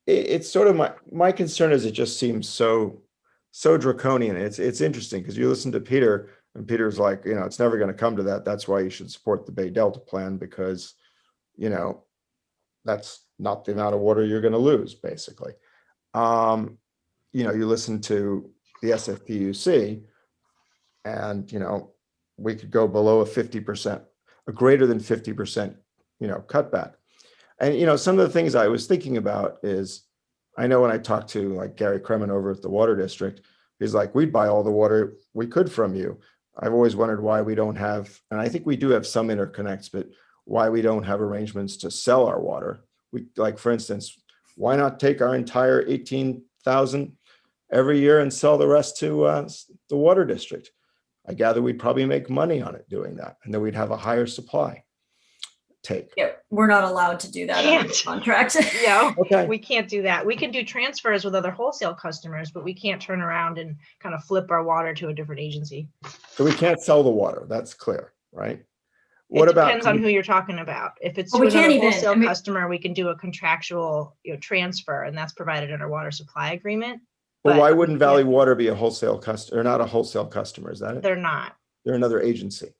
It's sort of my concern is it just seems so draconian. It's interesting because you listen to Peter and Peter's like, it's never going to come to that. That's why you should support the Bay Delta plan because, that's not the amount of water you're going to lose, basically. You listen to the SFPUC and, we could go below a 50%, a greater than 50%, cutback. And, some of the things I was thinking about is, I know when I talked to like Gary Kremen over at the Water District, he's like, we'd buy all the water we could from you. I've always wondered why we don't have, and I think we do have some interconnects, but why we don't have arrangements to sell our water. We, like, for instance, why not take our entire 18,000 every year and sell the rest to the Water District? I gather we'd probably make money on it doing that, and then we'd have a higher supply take. Yeah, we're not allowed to do that under the contract. No, Okay. we can't do that. We can do transfers with other wholesale customers, but we can't turn around and kind of flip our water to a different agency. So we can't sell the water. That's clear, right? It depends on who you're talking about. If it's Well, to we can't another even- wholesale I mean- customer, we can do a contractual transfer, and that's provided in our water supply agreement. But but why wouldn't Valley Water be a wholesale customer, or not a wholesale customer? Is that it? They're not, They're another agency.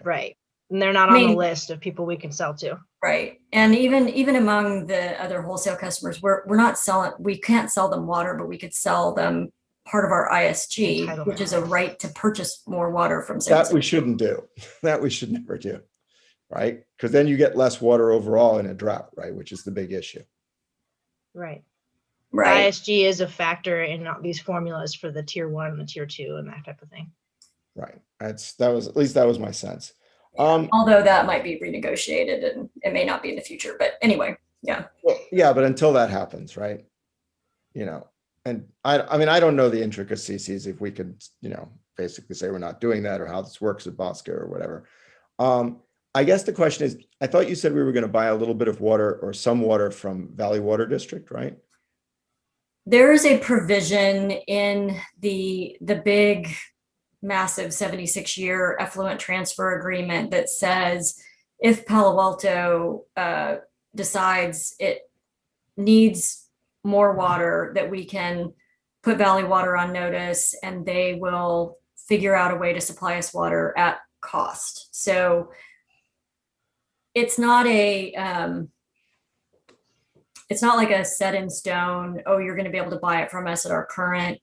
right? And they're not I on the mean- list of people we can sell to. Right. And even among the other wholesale customers, we're not selling, we can't sell them water, but we could sell them part of our ISG, Entitlement. which is a right to purchase more water from That we citizens. shouldn't do. That we should never do, right? Because then you get less water overall in a drought, right? Which is the big issue. Right. Right. ISG is a factor in these formulas for the tier 1 and the tier 2 and that type of thing. Right. That was my sense. Although that might be renegotiated and it may not be in the future, but anyway, yeah. Well, yeah, but until that happens, right? And I mean, I don't know the intricacies if we could, basically say we're not doing that or how this works at Bosca or whatever. I guess the question is, I thought you said we were going to buy a little bit of water or some water from Valley Water District, right? There is a provision in the big, massive 76-year effluent transfer agreement that says if Palo Alto decides it needs more water, that we can put Valley Water on notice and they will figure out a way to supply us water at cost. So it's not it's not like a set in stone, oh, you're going to be able to buy it from us at our current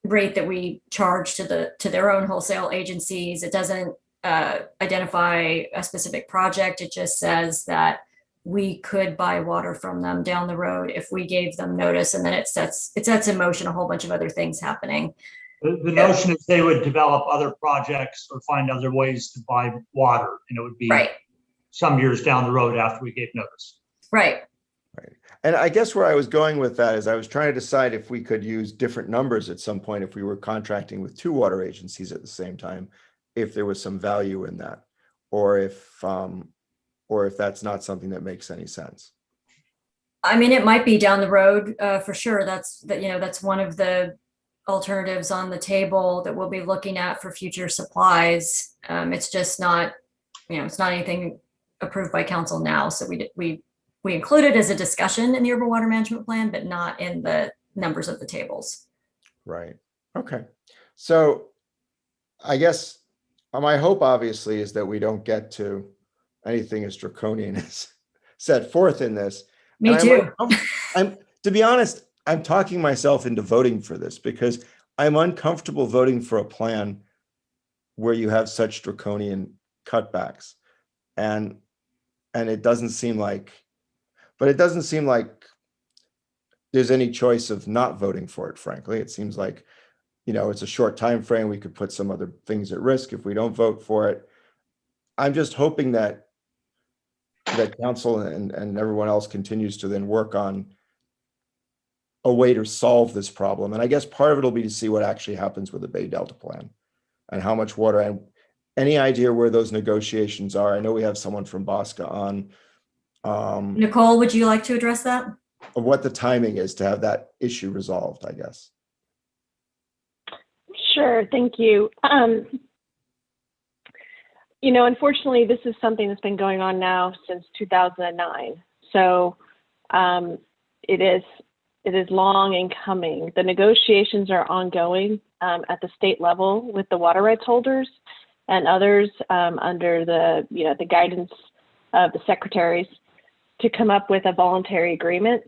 rate that we charge to their own wholesale agencies. It doesn't identify a specific project. It just says that we could buy water from them down the road if we gave them notice, and then it sets in motion a whole bunch of other things happening. The notion is they would develop other projects or find other ways to buy water, and it would be Right. some years down the road after we gave notice. Right. And I guess where I was going with that is I was trying to decide if we could use different numbers at some point if we were contracting with 2 water agencies at the same time, if there was some value in that, or if that's not something that makes any sense. I mean, it might be down the road for sure. That's one of the alternatives on the table that we'll be looking at for future supplies. It's just not, it's not anything approved by council now. So we include it as a discussion in the urban water management plan, but not in the numbers of the tables. Right. Okay. So I guess my hope obviously is that we don't get to anything as draconian as set forth in this. Me And too. I'm, to be honest, I'm talking myself into voting for this because I'm uncomfortable voting for a plan where you have such draconian cutbacks. And it doesn't seem like, but it doesn't seem like there's any choice of not voting for it, frankly. It seems like, it's a short time frame. We could put some other things at risk if we don't vote for it. I'm just hoping that council and everyone else continues to then work on a way to solve this problem. And I guess part of it will be to see what actually happens with the Bay Delta plan and how much water, and any idea where those negotiations are. I know we have someone from Bosca on. Nicole, would you like to address that? Of what the timing is to have that issue resolved, I guess. Sure, thank you. Unfortunately, this is something that's been going on now since 2009. So it is long in coming. The negotiations are ongoing at the state level with the water rights holders and others under the guidance of the secretaries to come up with a voluntary agreement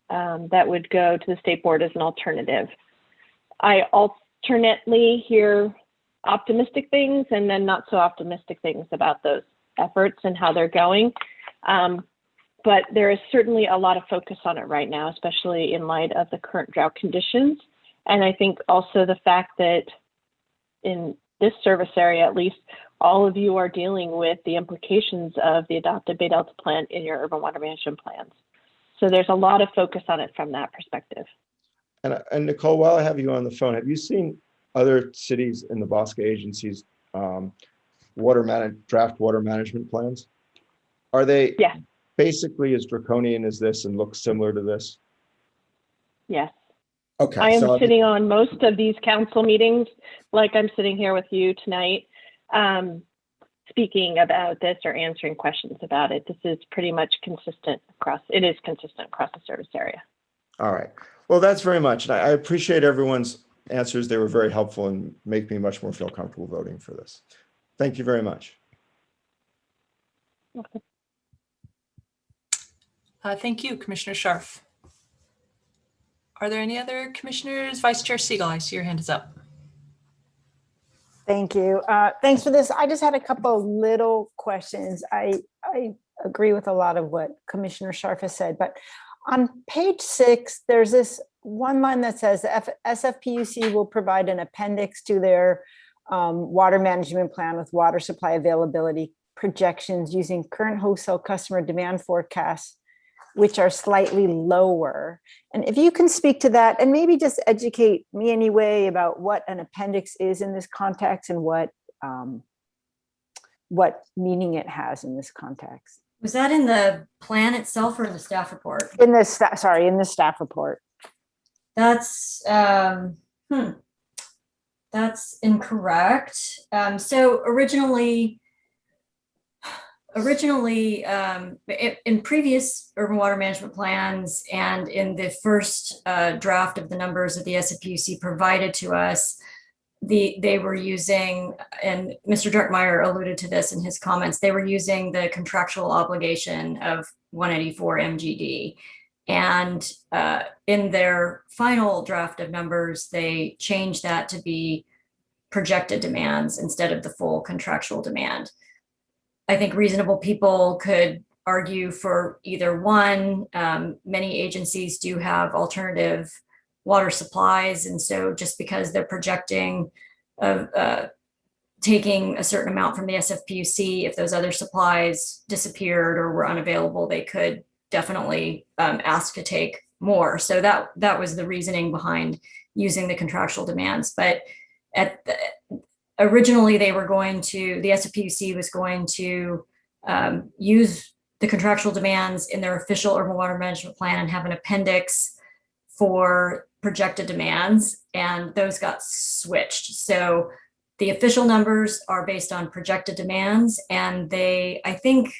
that would go to the state board as an alternative. I alternately hear optimistic things and then not so optimistic things about those efforts and how they're going. But there is certainly a lot of focus on it right now, especially in light of the current drought conditions. And I think also the fact that in this service area, at least, all of you are dealing with the implications of the adopted Bay Delta plan in your urban water management plans. So there's a lot of focus on it from that perspective. And Nicole, while I have you on the phone, have you seen other cities in the Bosca agencies draft water management plans? Are they basically as draconian as this and look similar to this? Yes. Okay. I am sitting on most of these council meetings, like I'm sitting here with you tonight, speaking about this or answering questions about it. This is pretty much consistent across the service area. All right. Well, that's very much. And I appreciate everyone's answers. They were very helpful and make me much more feel comfortable voting for this. Thank you very much. Okay. Thank you, Commissioner Scharf. Are there any other commissioners? Vice Chair Siegel, I see your hand is up. Thank you. Thanks for this. I just had a couple little questions. I agree with a lot of what Commissioner Scharf has said, but on page 6, there's this one line that says the SFPUC will provide an appendix to their water management plan with water supply availability projections using current wholesale customer demand forecasts, which are slightly lower. And if you can speak to that and maybe just educate me anyway about what an appendix is in this context and what meaning it has in this context. Was that in the plan itself or in the staff report? In the staff report. That's incorrect. So originally, in previous urban water management plans and in the first draft of the numbers that the SFPUC provided to us, they were using, and Mr. Druckmeyer alluded to this in his comments, they were using the contractual obligation of 184 MGD. And in their final draft of numbers, they changed that to be projected demands instead of the full contractual demand. I think reasonable people could argue for either one. Many agencies do have alternative water supplies. And so just because they're projecting taking a certain amount from the SFPUC, if those other supplies disappeared or were unavailable, they could definitely ask to take more. So that was the reasoning behind using the contractual demands. But originally the SFPUC was going to use the contractual demands in their official urban water management plan and have an appendix for projected demands, and those got switched. So the official numbers are based on projected demands, and I think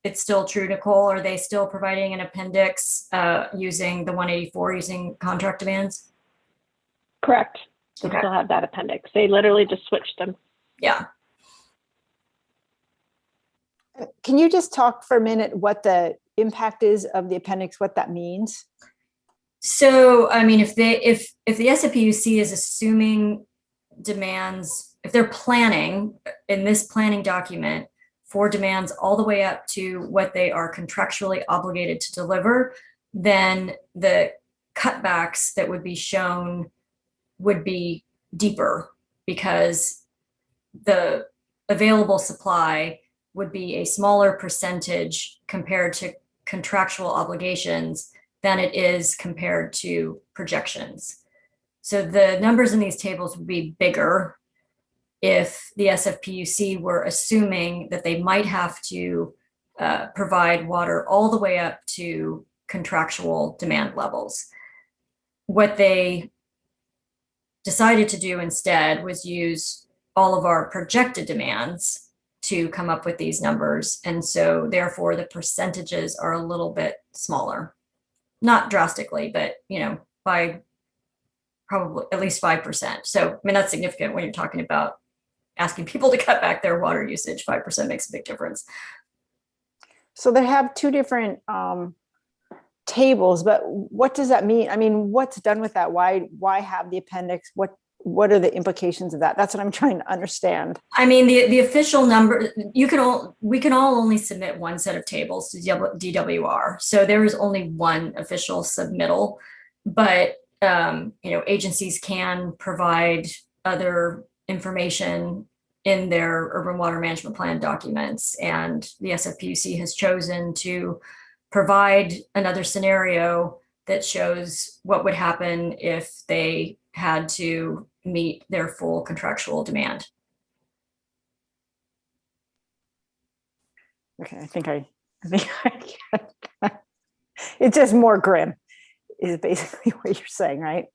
it's still true, Nicole, are they still providing an appendix using the 184, using contract demands? Correct. They Okay. still have that appendix. They literally just switched them. Yeah. Can you just talk for a minute what the impact is of the appendix, what that means? So, I mean, if the SFPUC is assuming demands, if they're planning in this planning document for demands all the way up to what they are contractually obligated to deliver, then the cutbacks that would be shown would be deeper, because the available supply would be a smaller percentage compared to contractual obligations than it is compared to projections. So the numbers in these tables would be bigger if the SFPUC were assuming that they might have to provide water all the way up to contractual demand levels. What they decided to do instead was use all of our projected demands to come up with these numbers. And so therefore the percentages are a little bit smaller, not drastically, but by probably at least 5%. So, I mean, that's significant when you're talking about asking people to cut back their water usage. 5% makes a big difference. So they have two different tables, but what does that mean? I mean, what's done with that? Why have the appendix? What are the implications of that? That's what I'm trying to understand. I mean, the official number, we can all only submit one set of tables to DWR. So there is only one official submittal, but agencies can provide other information in their urban water management plan documents. And the SFPUC has chosen to provide another scenario that shows what would happen if they had to meet their full contractual demand. Okay, I think I it's just more grim is basically what you're saying, right?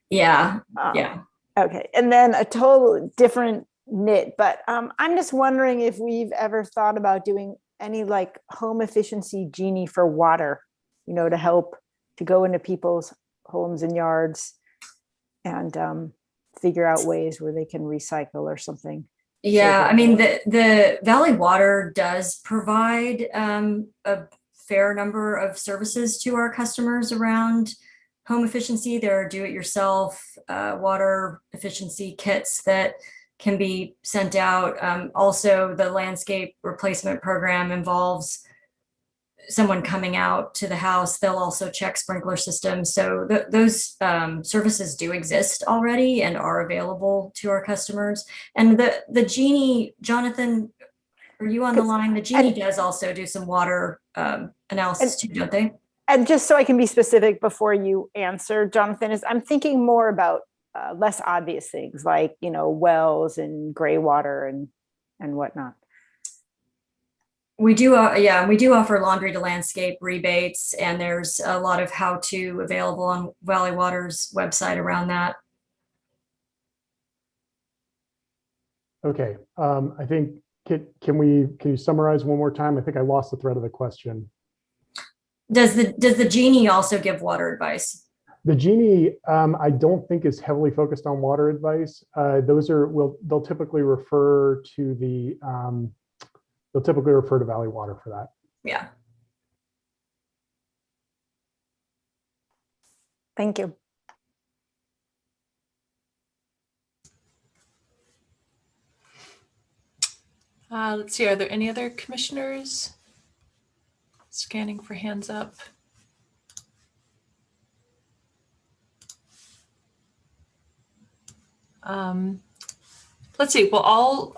Yeah, yeah. Okay, and then a total different knit, but I'm just wondering if we've ever thought about doing any like home efficiency genie for water, to help to go into people's homes and yards and figure out ways where they can recycle or something. Yeah, I mean, the Valley Water does provide a fair number of services to our customers around home efficiency. There are do-it-yourself water efficiency kits that can be sent out. Also, the landscape replacement program involves someone coming out to the house. They'll also check sprinkler systems. So those services do exist already and are available to our customers. And the Genie, Jonathan, are you on the line? The Genie does also do some water analysis too, don't they? And just so I can be specific before you answer, Jonathan, I'm thinking more about less obvious things like, wells and gray water and whatnot. We do, we do offer laundry to landscape rebates, and there's a lot of how-to available on Valley Water's website around that. Okay, I think, can you summarize one more time? I think I lost the thread of the question. Does the Genie also give water advice? The Genie, I don't think is heavily focused on water advice. They'll typically refer to the, they'll typically refer to Valley Water for that. Yeah. Thank you. Let's see, are there any other commissioners? Scanning for hands up. Let's see. Well,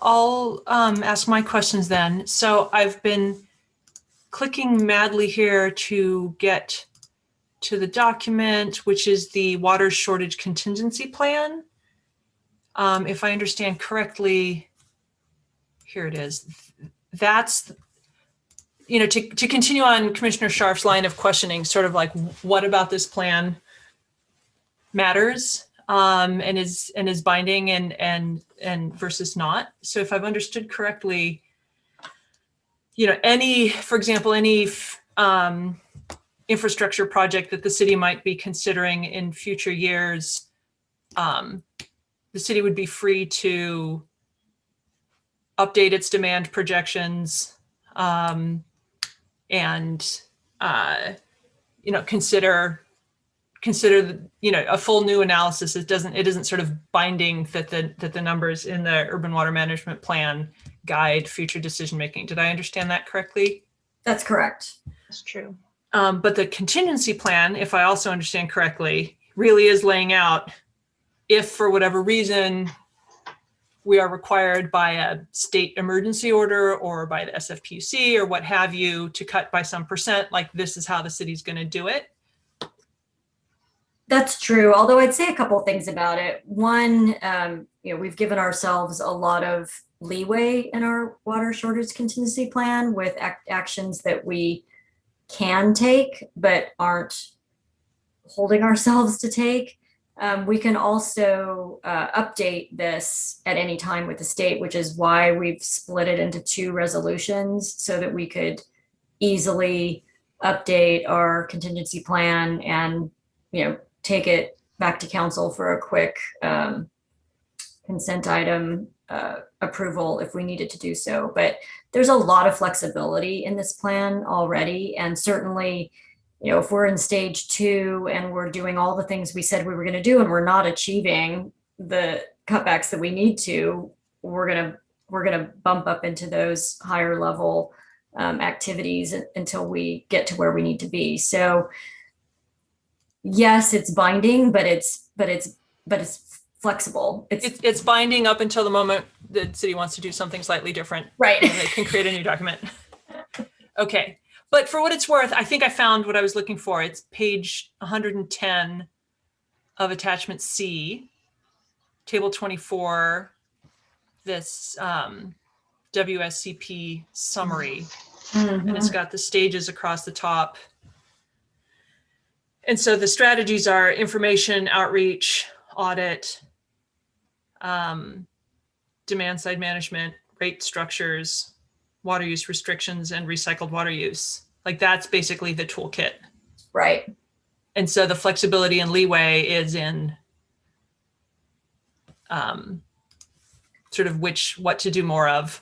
I'll ask my questions then. So I've been clicking madly here to get to the document, which is the water shortage contingency plan. If I understand correctly, here it is. That's, to continue on Commissioner Scharf's line of questioning, sort of like, what about this plan matters? And is binding and versus not. So if I've understood correctly, for example, any infrastructure project that the city might be considering in future years, the city would be free to update its demand projections, and consider a full new analysis. It isn't sort of binding that the numbers in the urban water management plan guide future decision making. Did I understand that correctly? That's correct. That's true. But the contingency plan, if I also understand correctly, really is laying out if for whatever reason we are required by a state emergency order or by the SFPUC or what have you to cut by some percent, like this is how the city's going to do it. That's true. Although I'd say a couple things about it. One, we've given ourselves a lot of leeway in our water shortage contingency plan with actions that we can take, but aren't holding ourselves to take. We can also update this at any time with the state, which is why we've split it into 2 resolutions so that we could easily update our contingency plan and, take it back to council for a quick consent item approval if we needed to do so. But there's a lot of flexibility in this plan already. And certainly, if we're in stage 2 and we're doing all the things we said we were going to do and we're not achieving the cutbacks that we need to, we're going to bump up into those higher level activities until we get to where we need to be. So yes, it's binding, but it's flexible. It's binding up until the moment the city wants to do something slightly different. Right. And they can create a new document. Okay. But for what it's worth, I think I found what I was looking for. It's page 110 of attachment C, table 24, this WSCP summary. Mm-hmm. And it's got the stages across the top. And so the strategies are information, outreach, audit, demand side management, rate structures, water use restrictions, and recycled water use. Like that's basically the toolkit. Right. And so the flexibility and leeway is in sort of what to do more of.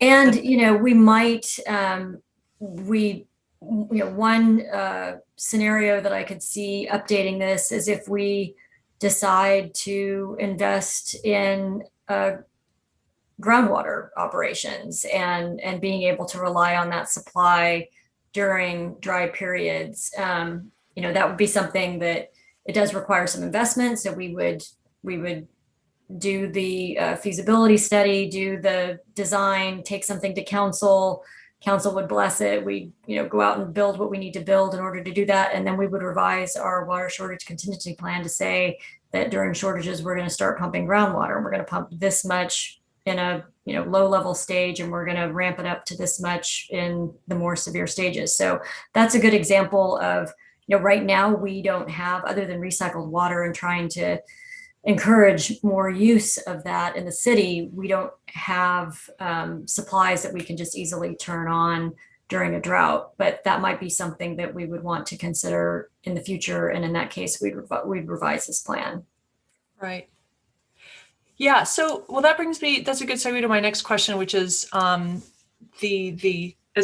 And, we might, one scenario that I could see updating this is if we decide to invest in groundwater operations and being able to rely on that supply during dry periods. That would be something that it does require some investment. So we would do the feasibility study, do the design, take something to council. Council would bless it. We, go out and build what we need to build in order to do that. And then we would revise our water shortage contingency plan to say that during shortages, we're going to start pumping groundwater. And we're going to pump this much in a, low level stage, and we're going to ramp it up to this much in the more severe stages. So that's a good example of, right now we don't have, other than recycled water and trying to encourage more use of that in the city, we don't have supplies that we can just easily turn on during a drought. But that might be something that we would want to consider in the future. And in that case, we'd revise this plan. Right. Yeah. So, well, that's a good segue to my next question, which is as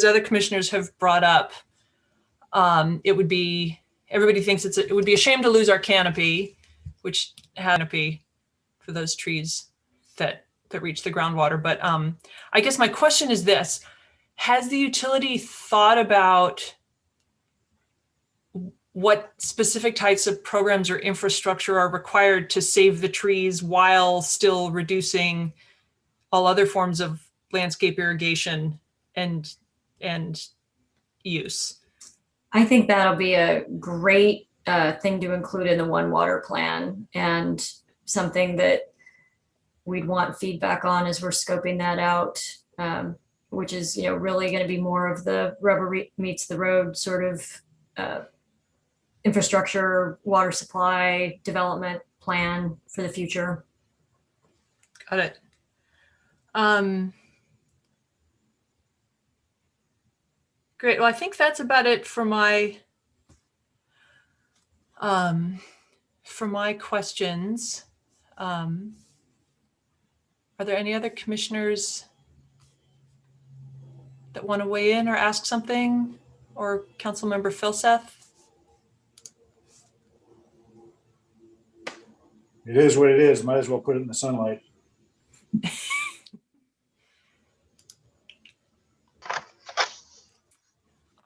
other commissioners have brought up, everybody thinks it would be a shame to lose our canopy, which canopy for those trees that reach the groundwater. But I guess my question is this: has the utility thought about what specific types of programs or infrastructure are required to save the trees while still reducing all other forms of landscape irrigation and use? I think that'll be a great thing to include in the One Water plan, and something that we'd want feedback on as we're scoping that out, which is, really going to be more of the rubber meets the road sort of infrastructure, water supply development plan for the future. Got it. Great. Well, I think that's about it for my questions. Are there any other commissioners that want to weigh in or ask something? Or Councilmember Philseth? It is what it is. Might as well put it in the sunlight.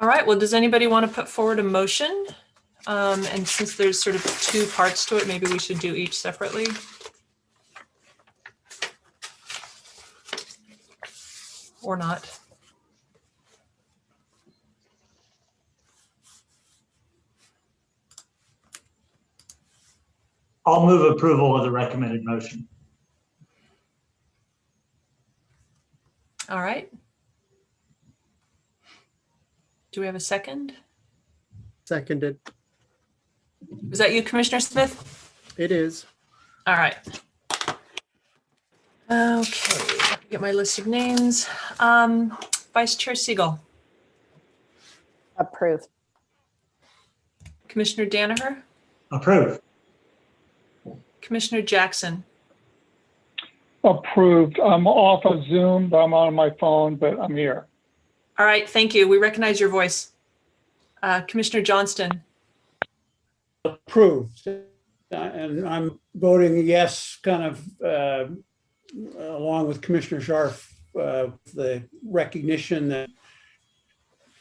All right, well, does anybody want to put forward a motion? And since there's sort of two parts to it, maybe we should do each separately. Or not. I'll move approval of the recommended motion. All right. Do we have a second? Seconded. Was that you, Commissioner Smith? It is. All right. Okay, get my list of names. Vice Chair Siegel, Approve. Commissioner Danaher, Approve. Commissioner Jackson, Approved. I'm off of Zoom, but I'm on my phone, but I'm here. all right, thank you. We recognize your voice. Commissioner Johnston, Approved. And I'm voting yes, kind of along with Commissioner Scharf, the recognition that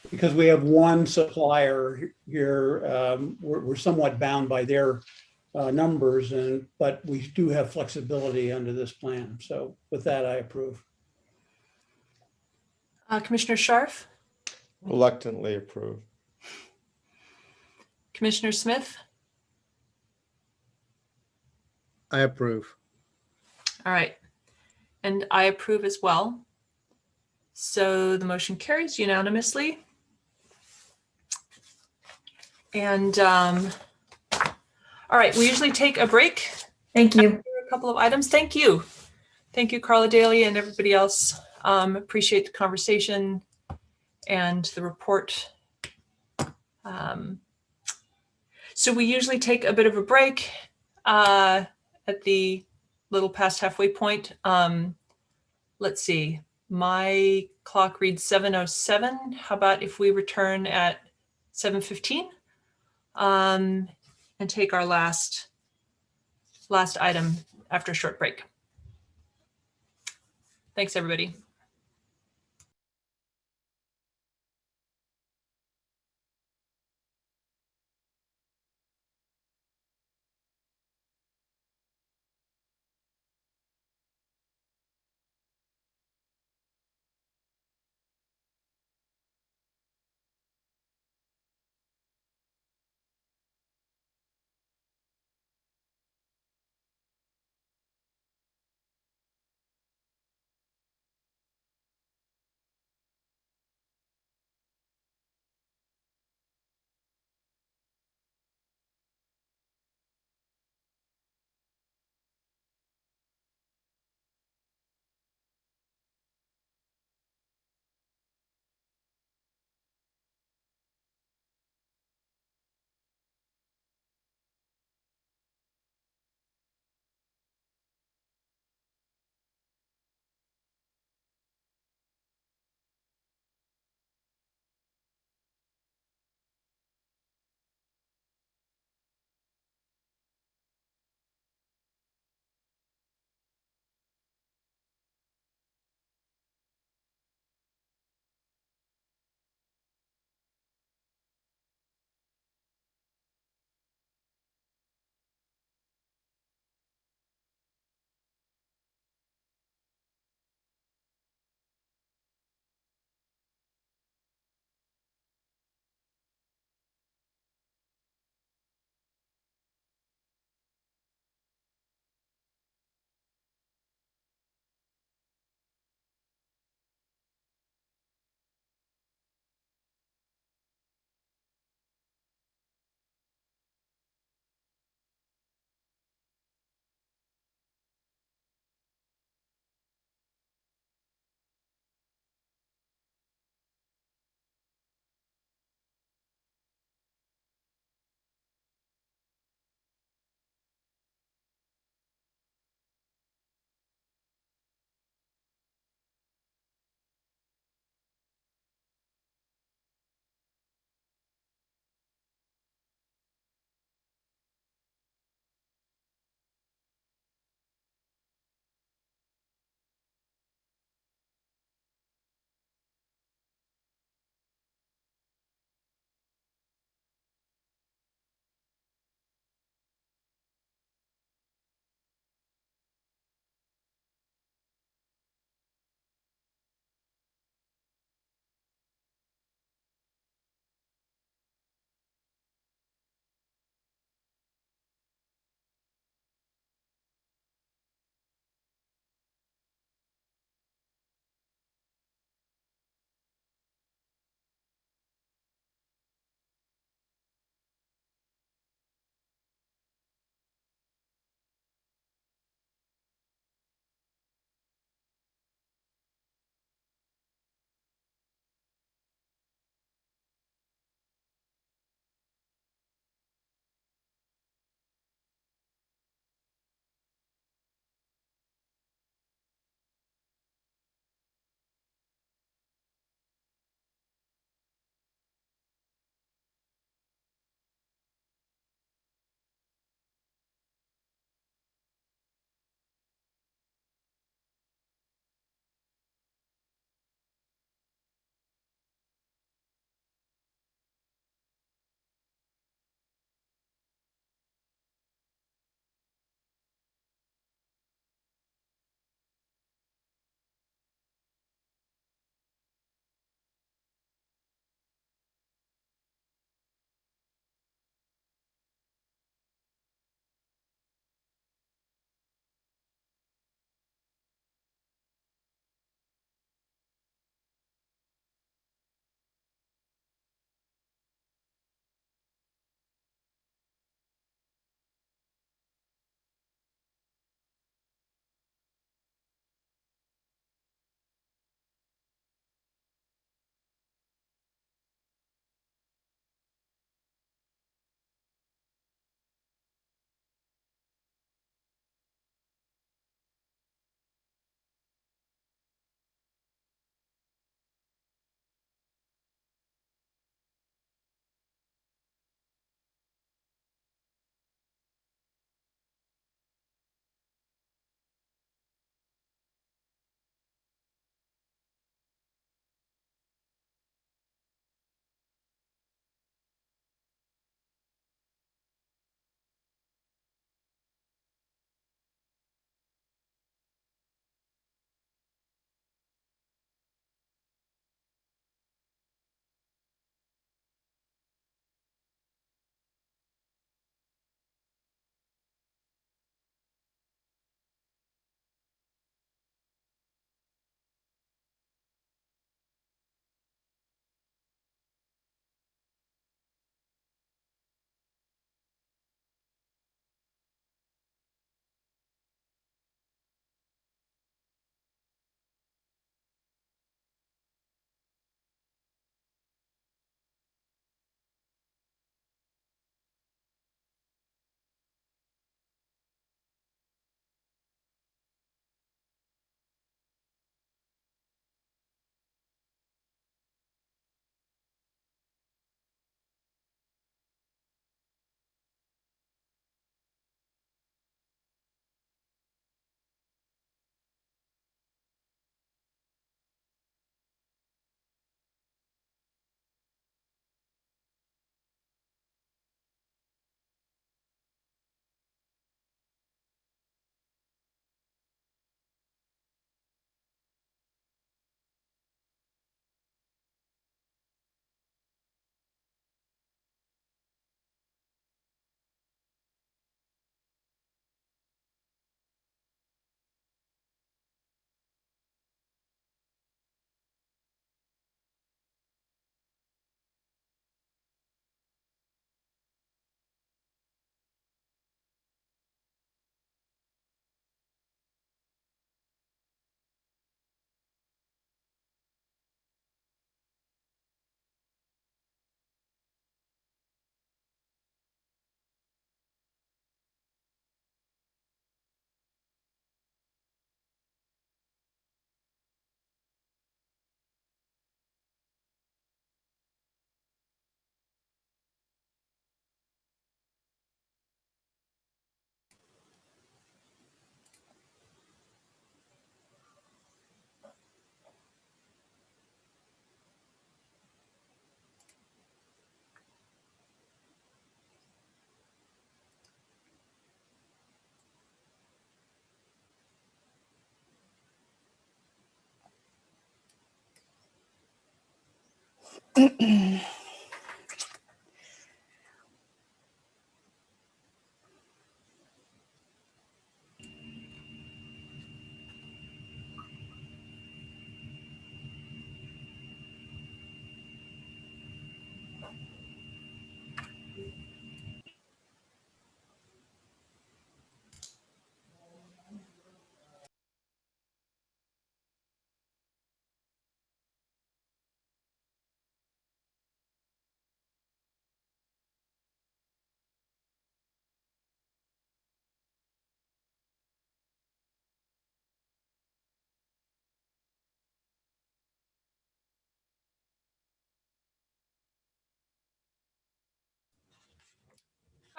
because we have one supplier here, we're somewhat bound by their numbers, but we do have flexibility under this plan. So with that, I approve. Commissioner Scharf, Reluctantly approved. Commissioner Smith. I approve. All right, and I approve as well. So the motion carries unanimously. And all right, we usually take a break. Thank you. After a couple of items. Thank you. Thank you, Carla Daly and everybody else. Appreciate the conversation and the report. So we usually take a bit of a break at the little past halfway point. Let's see, my clock reads 7:07. How about if we return at 7:15 and take our last item after a short break. Thanks, everybody. All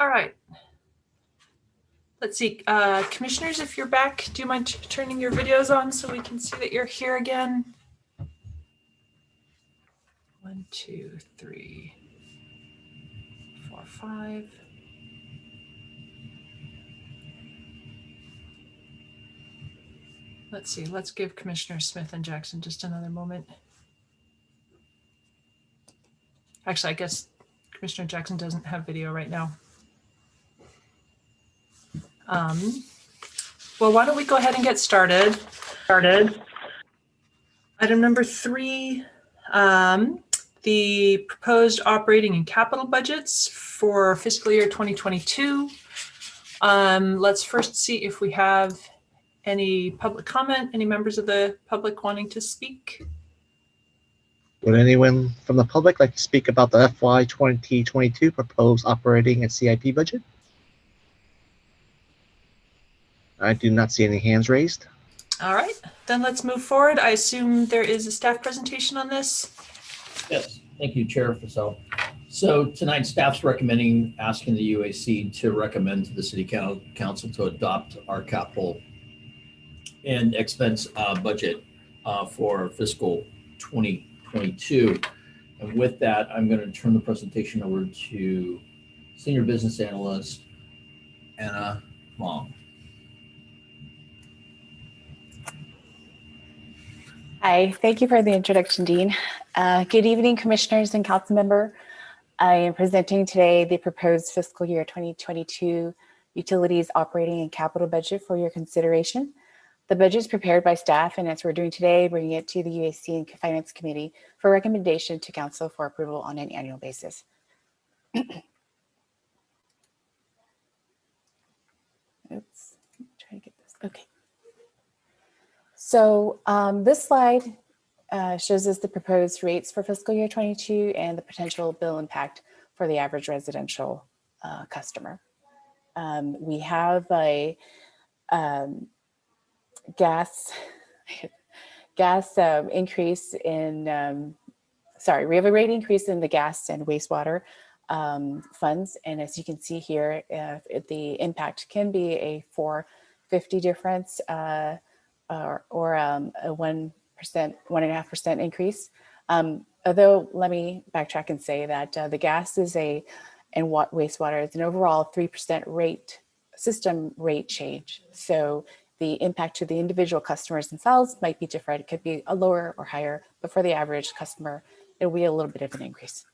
right. Let's see, commissioners, if you're back, do you mind turning your videos on so we can see that you're here again? 1, 2, 3, 4, 5. Let's see, let's give Commissioner Smith and Jackson just another moment. Actually, I guess Commissioner Jackson doesn't have video right now. Well, why don't we go ahead and get started? Item number 3, the proposed operating and capital budgets for fiscal year 2022. Let's first see if we have any public comment, any members of the public wanting to speak. Would anyone from the public like to speak about the FY 2022 proposed operating and CIP budget? I do not see any hands raised. All right, then let's move forward. I assume there is a staff presentation on this. Yes, thank you, Chair Fasel. So tonight, staff's recommending asking the UAC to recommend to the City Council to adopt our capital and expense budget for fiscal 2022. And with that, I'm going to turn the presentation over to Senior Business Analyst Anna Long. Hi, thank you for the introduction, Dean. Good evening, commissioners and council member. I am presenting today the proposed fiscal year 2022 utilities operating and capital budget for your consideration. The budget is prepared by staff, and as we're doing today, bringing it to the UAC and Finance Committee for recommendation to council for approval on an annual basis. Oops, try to get this. Okay. So this slide shows us the proposed rates for fiscal year 22 and the potential bill impact for the average residential customer. We have a gas increase in, we have a rate increase in the gas and wastewater funds. And as you can see here, the impact can be a $4.50 difference or a 1.5% increase. Although let me backtrack and say that the gas is and wastewater is an overall 3% system rate change. So the impact to the individual customers themselves might be different. It could be a lower or higher, but for the average customer, it'll be a little bit of an increase.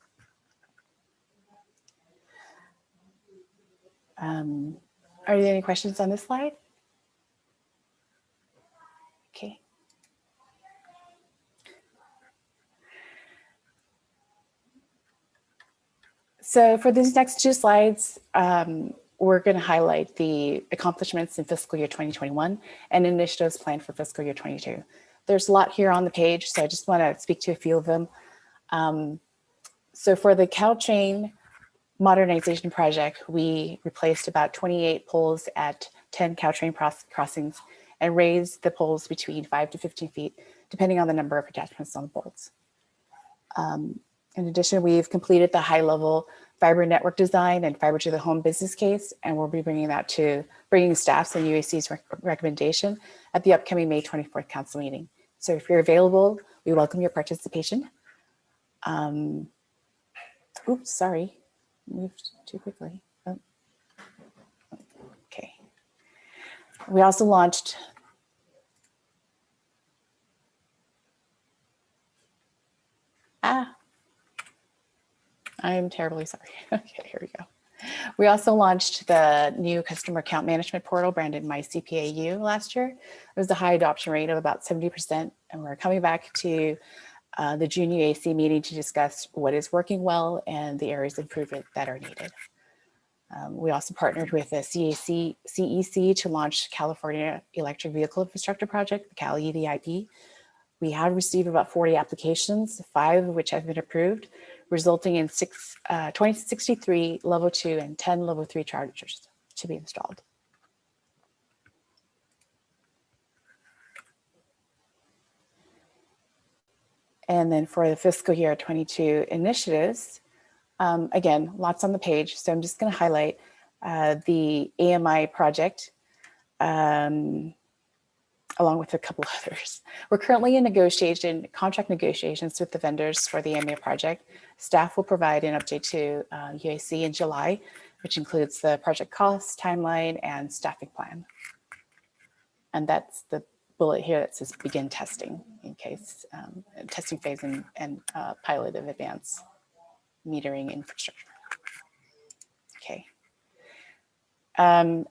Are there any questions on this slide? Okay. So for these next 2 slides, we're going to highlight the accomplishments in fiscal year 2021 and initiatives planned for fiscal year 22. There's a lot here on the page, so I just want to speak to a few of them. So for the Caltrain modernization project, we replaced about 28 poles at 10 Caltrain crossings and raised the poles between 5 to 15 feet, depending on the number of attachments on the poles. In addition, we've completed the high-level fiber network design and fiber to the home business case, and we'll be bringing staff's and UAC's recommendation at the upcoming May 24th council meeting. So if you're available, we welcome your participation. Oops, sorry, moved too quickly. Oh. Okay. We also launched I'm terribly sorry. Okay, here we go. We also launched the new customer account management portal branded MyCPAU last year. It was a high adoption rate of about 70%, and we're coming back to the June UAC meeting to discuss what is working well and the areas of improvement that are needed. We also partnered with the CEC to launch California Electric Vehicle Infrastructure Project, the Cal EVIP. We have received about 40 applications, 5 of which have been approved, resulting in 2063 level 2 and 10 level 3 chargers to be installed. And then for the fiscal year 22 initiatives, again, lots on the page. So I'm just going to highlight the AMI project, along with a couple others. We're currently in contract negotiations with the vendors for the AMI project. Staff will provide an update to UAC in July, which includes the project cost, timeline, and staffing plan. And that's the bullet here that says begin testing in case testing phase and pilot of advanced metering infrastructure. Okay. And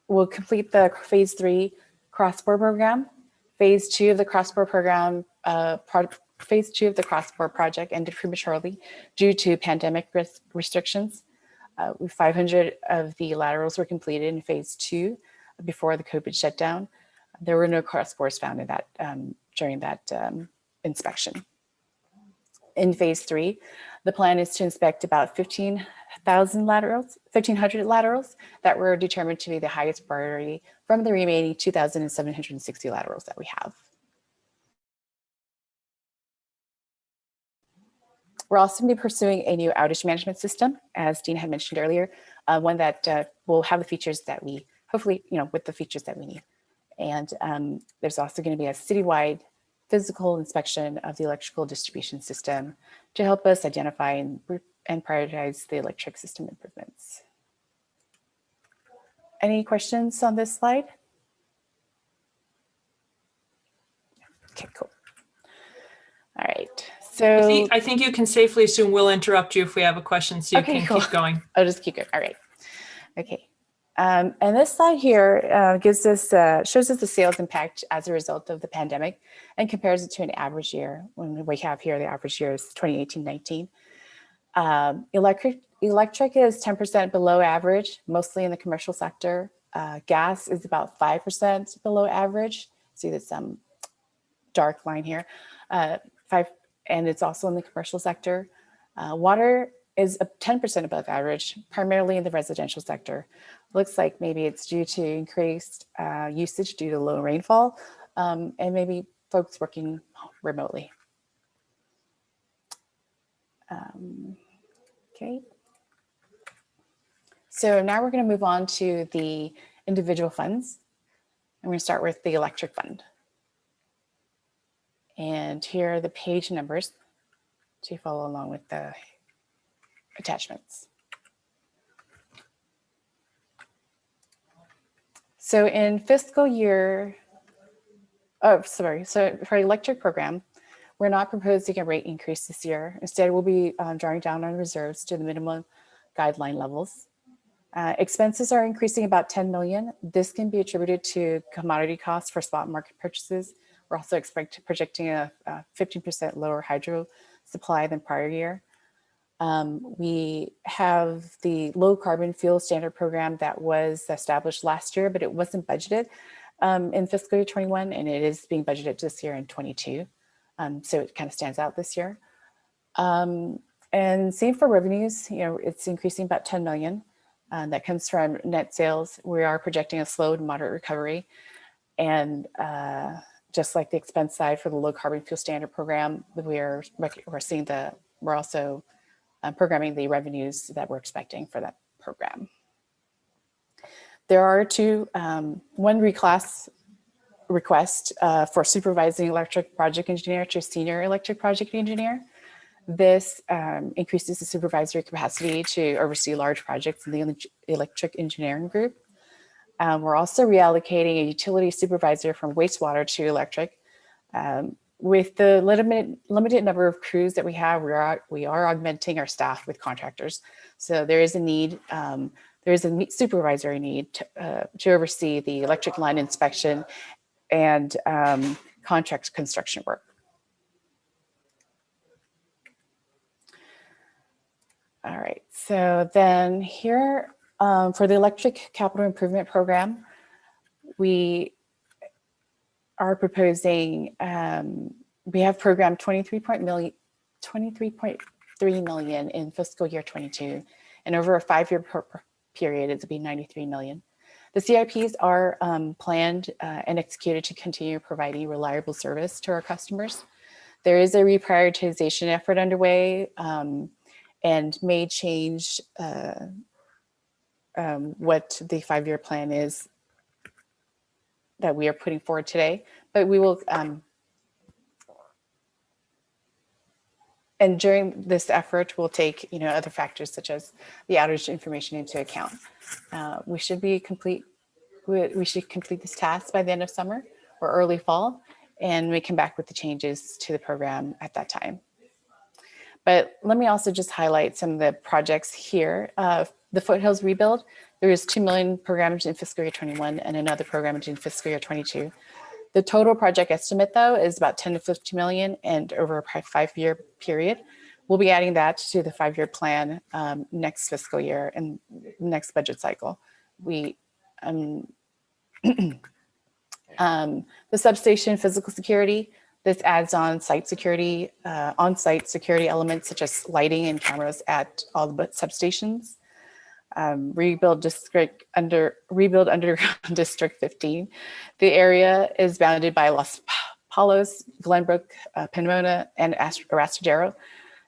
we'll complete the phase 3 cross-border program. Phase 2 of the cross-border program, phase 2 of the cross-border project ended prematurely due to pandemic restrictions. 500 of the laterals were completed in phase 2 before the COVID shutdown. There were no cross-bores found in that during that inspection. In phase 3, the plan is to inspect about 1,500 laterals that were determined to be the highest priority from the remaining 2,760 laterals that we have. We're also going to be pursuing a new outage management system, as Dean had mentioned earlier, one that will have the features that we, hopefully, with the features that we need. And there's also going to be a citywide physical inspection of the electrical distribution system to help us identify and prioritize the electric system improvements. Any questions on this slide? Okay, cool. All right. So I think you can safely assume we'll interrupt you if we have a question, so you okay, can cool. keep going. I'll just keep going. All right. Okay. And this slide here shows us the sales impact as a result of the pandemic and compares it to an average year. When we have here, the average year is 2018-19. Electric is 10% below average, mostly in the commercial sector. Gas is about 5% below average. See this dark line here, and it's also in the commercial sector. Water is 10% above average, primarily in the residential sector. Looks like maybe it's due to increased usage due to low rainfall, and maybe folks working remotely. Okay. So now we're going to move on to the individual funds. I'm going to start with the electric fund. And here are the page numbers to follow along with the attachments. So in fiscal year, so for electric program, we're not proposing a rate increase this year. Instead, we'll be drawing down on reserves to the minimum guideline levels. Expenses are increasing about 10 million. This can be attributed to commodity costs for spot market purchases. We're also projecting a 15% lower hydro supply than prior year. We have the low carbon fuel standard program that was established last year, but it wasn't budgeted in fiscal year 21, and it is being budgeted this year in 22. So it kind of stands out this year. And same for revenues, it's increasing about 10 million. That comes from net sales. We are projecting a slow to moderate recovery. And just like the expense side for the low carbon fuel standard program, we're also programming the revenues that we're expecting for that program. There are one reclass request for supervising electric project engineer to senior electric project engineer. This increases the supervisory capacity to oversee large projects in the electric engineering group. We're also reallocating a utility supervisor from wastewater to electric. With the limited number of crews that we have, we are augmenting our staff with contractors. So there is a need, there is a supervisory need to oversee the electric line inspection and contract construction work. All right, so then here for the electric capital improvement program, we are proposing, we have programmed 23.3 million in fiscal year 22, and over a 5-year period, it'll be 93 million. The CIPs are planned and executed to continue providing reliable service to our customers. There is a reprioritization effort underway and may change what the 5-year plan is that we are putting forward today, but we will, and during this effort, we'll take, other factors such as the outage information into account. We should complete this task by the end of summer or early fall, and we come back with the changes to the program at that time. But let me also just highlight some of the projects here. The Foothills rebuild, there is 2 million programmed in fiscal year 21 and another programmed in fiscal year 22. The total project estimate, though, is about 10 to 50 million, and over a 5-year period. We'll be adding that to the 5-year plan next fiscal year and next budget cycle. The substation physical security, this adds on-site security elements such as lighting and cameras at all the substations. Rebuild underground District 15. The area is bounded by Los Palos, Glenbrook, Pomona, and Arastadero.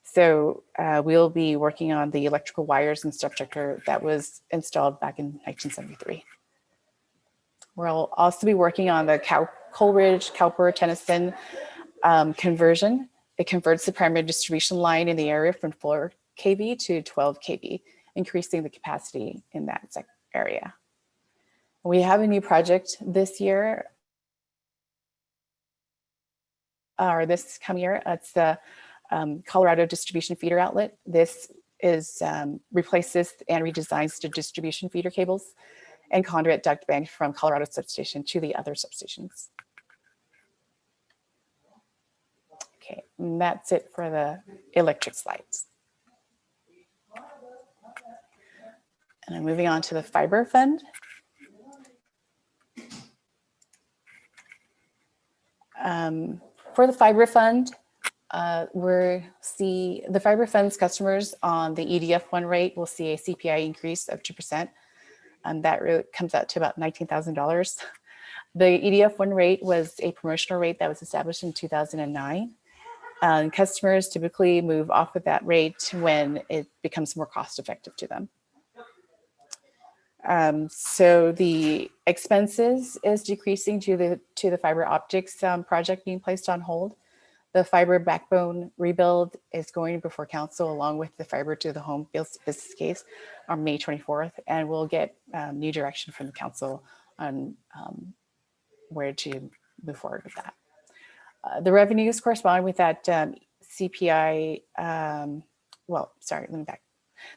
So we'll be working on the electrical wires and substructure that was installed back in 1973. We'll also be working on the Coleridge, Cowper, Tennyson conversion. It converts the primary distribution line in the area from 4 kV to 12 kV, increasing the capacity in that area. We have a new project this year, or this coming year. It's the Colorado Distribution Feeder Outlet. This is replaces and redesigns the distribution feeder cables and conduit duct bank from Colorado substation to the other substations. Okay, and that's it for the electric slides. And I'm moving on to the fiber fund. For the fiber fund, the fiber fund's customers on the EDF1 rate will see a CPI increase of 2%. That really comes out to about $19,000. The EDF1 rate was a promotional rate that was established in 2009. Customers typically move off of that rate when it becomes more cost effective to them. So the expenses is decreasing to the fiber optics project being placed on hold. The fiber backbone rebuild is going before council along with the fiber to the home business case on May 24th, and we'll get new direction from the council on where to move forward with that. The revenues correspond with that CPI, well, sorry, let me back.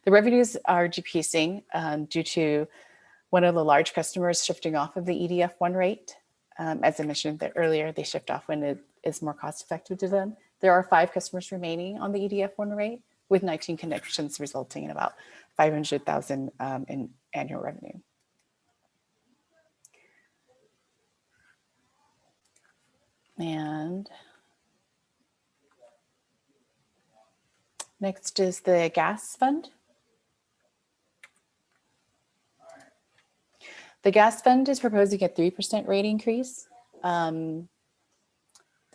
The revenues are decreasing due to one of the large customers shifting off of the EDF1 rate. As I mentioned earlier, they shift off when it is more cost effective to them. There are 5 customers remaining on the EDF1 rate, with 19 connections resulting in about $500,000 in annual revenue. And next is the gas fund. The gas fund is proposing a 3% rate increase.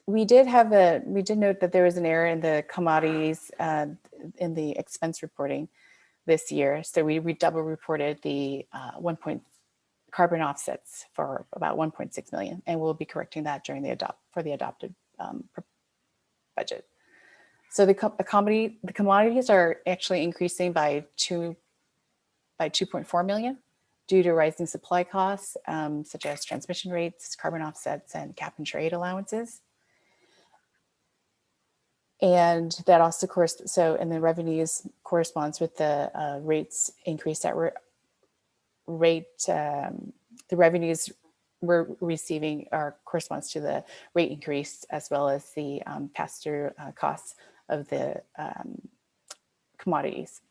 We did note that there was an error in the commodities in the expense reporting this year. So we double reported the carbon offsets for about 1.6 million, and we'll be correcting that during the adopted budget. So the commodities are actually increasing by 2.4 million due to rising supply costs, such as transmission rates, carbon offsets, and cap and trade allowances. And that also and the revenues corresponds with the rates increase that the revenues we're receiving corresponds to the rate increase, as well as the pass-through costs of the commodities.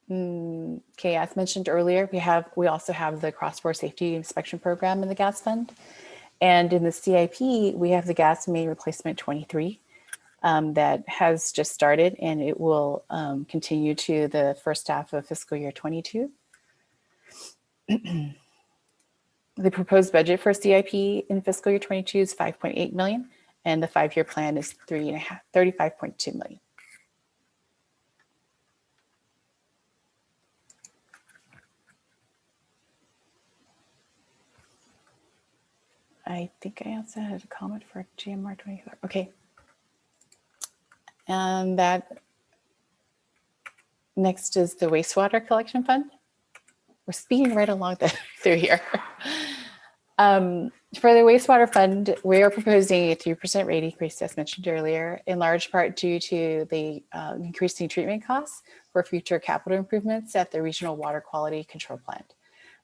Okay, as mentioned earlier, we also have the cross-border safety inspection program in the gas fund. And in the CIP, we have the gas main replacement 23 that has just started, and it will continue to the first half of fiscal year 22. The proposed budget for CIP in fiscal year 22 is 5.8 million, and the 5-year plan is 35.2 million. I think I also had a comment for GMR 24. Okay. And that next is the wastewater collection fund. We're speeding right along through here. For the wastewater fund, we are proposing a 3% rate increase, as mentioned earlier, in large part due to the increasing treatment costs for future capital improvements at the Regional Water Quality Control Plant.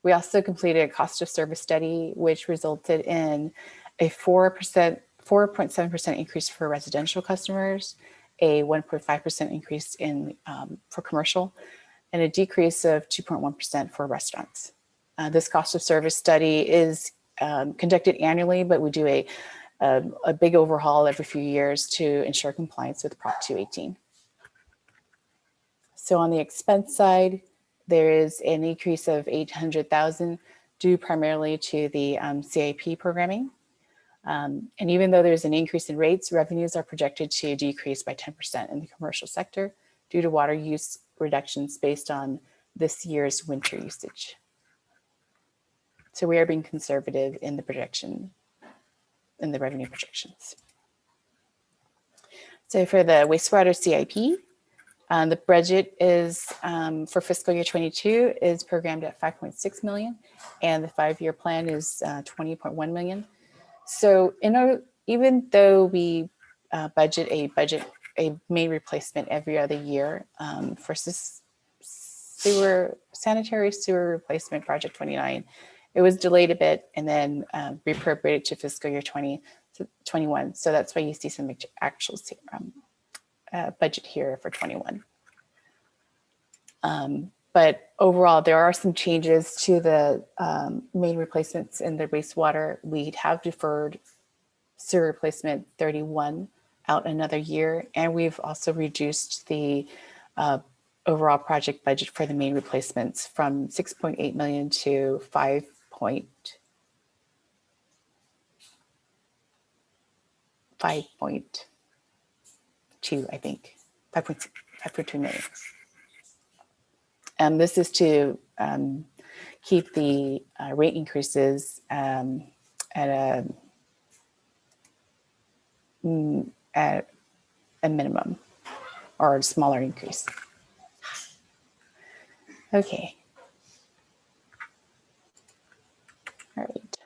We also completed a cost of service study, which resulted in a 4.7% increase for residential customers, a 1.5% increase for commercial, and a decrease of 2.1% for restaurants. This cost of service study is conducted annually, but we do a big overhaul every few years to ensure compliance with Prop 218. So on the expense side, there is an increase of 800,000 due primarily to the CIP programming. And even though there's an increase in rates, revenues are projected to decrease by 10% in the commercial sector due to water use reductions based on this year's winter usage. So we are being conservative in the projection, in the revenue projections. So for the wastewater CIP, the budget is for fiscal year 22 is programmed at 5.6 million, and the 5-year plan is 20.1 million. So even though we budget a main replacement every other year for sanitary sewer replacement project 29, it was delayed a bit and then reappropriated to fiscal year 2021. So that's why you see some actual budget here for 21. But overall, there are some changes to the main replacements in the wastewater. We have deferred sewer replacement 31 out another year, and we've also reduced the overall project budget for the main replacements from 6.8 million to 5.2, I think, 5.2 million. This is to keep the rate increases at a minimum or a smaller increase. Okay. All right.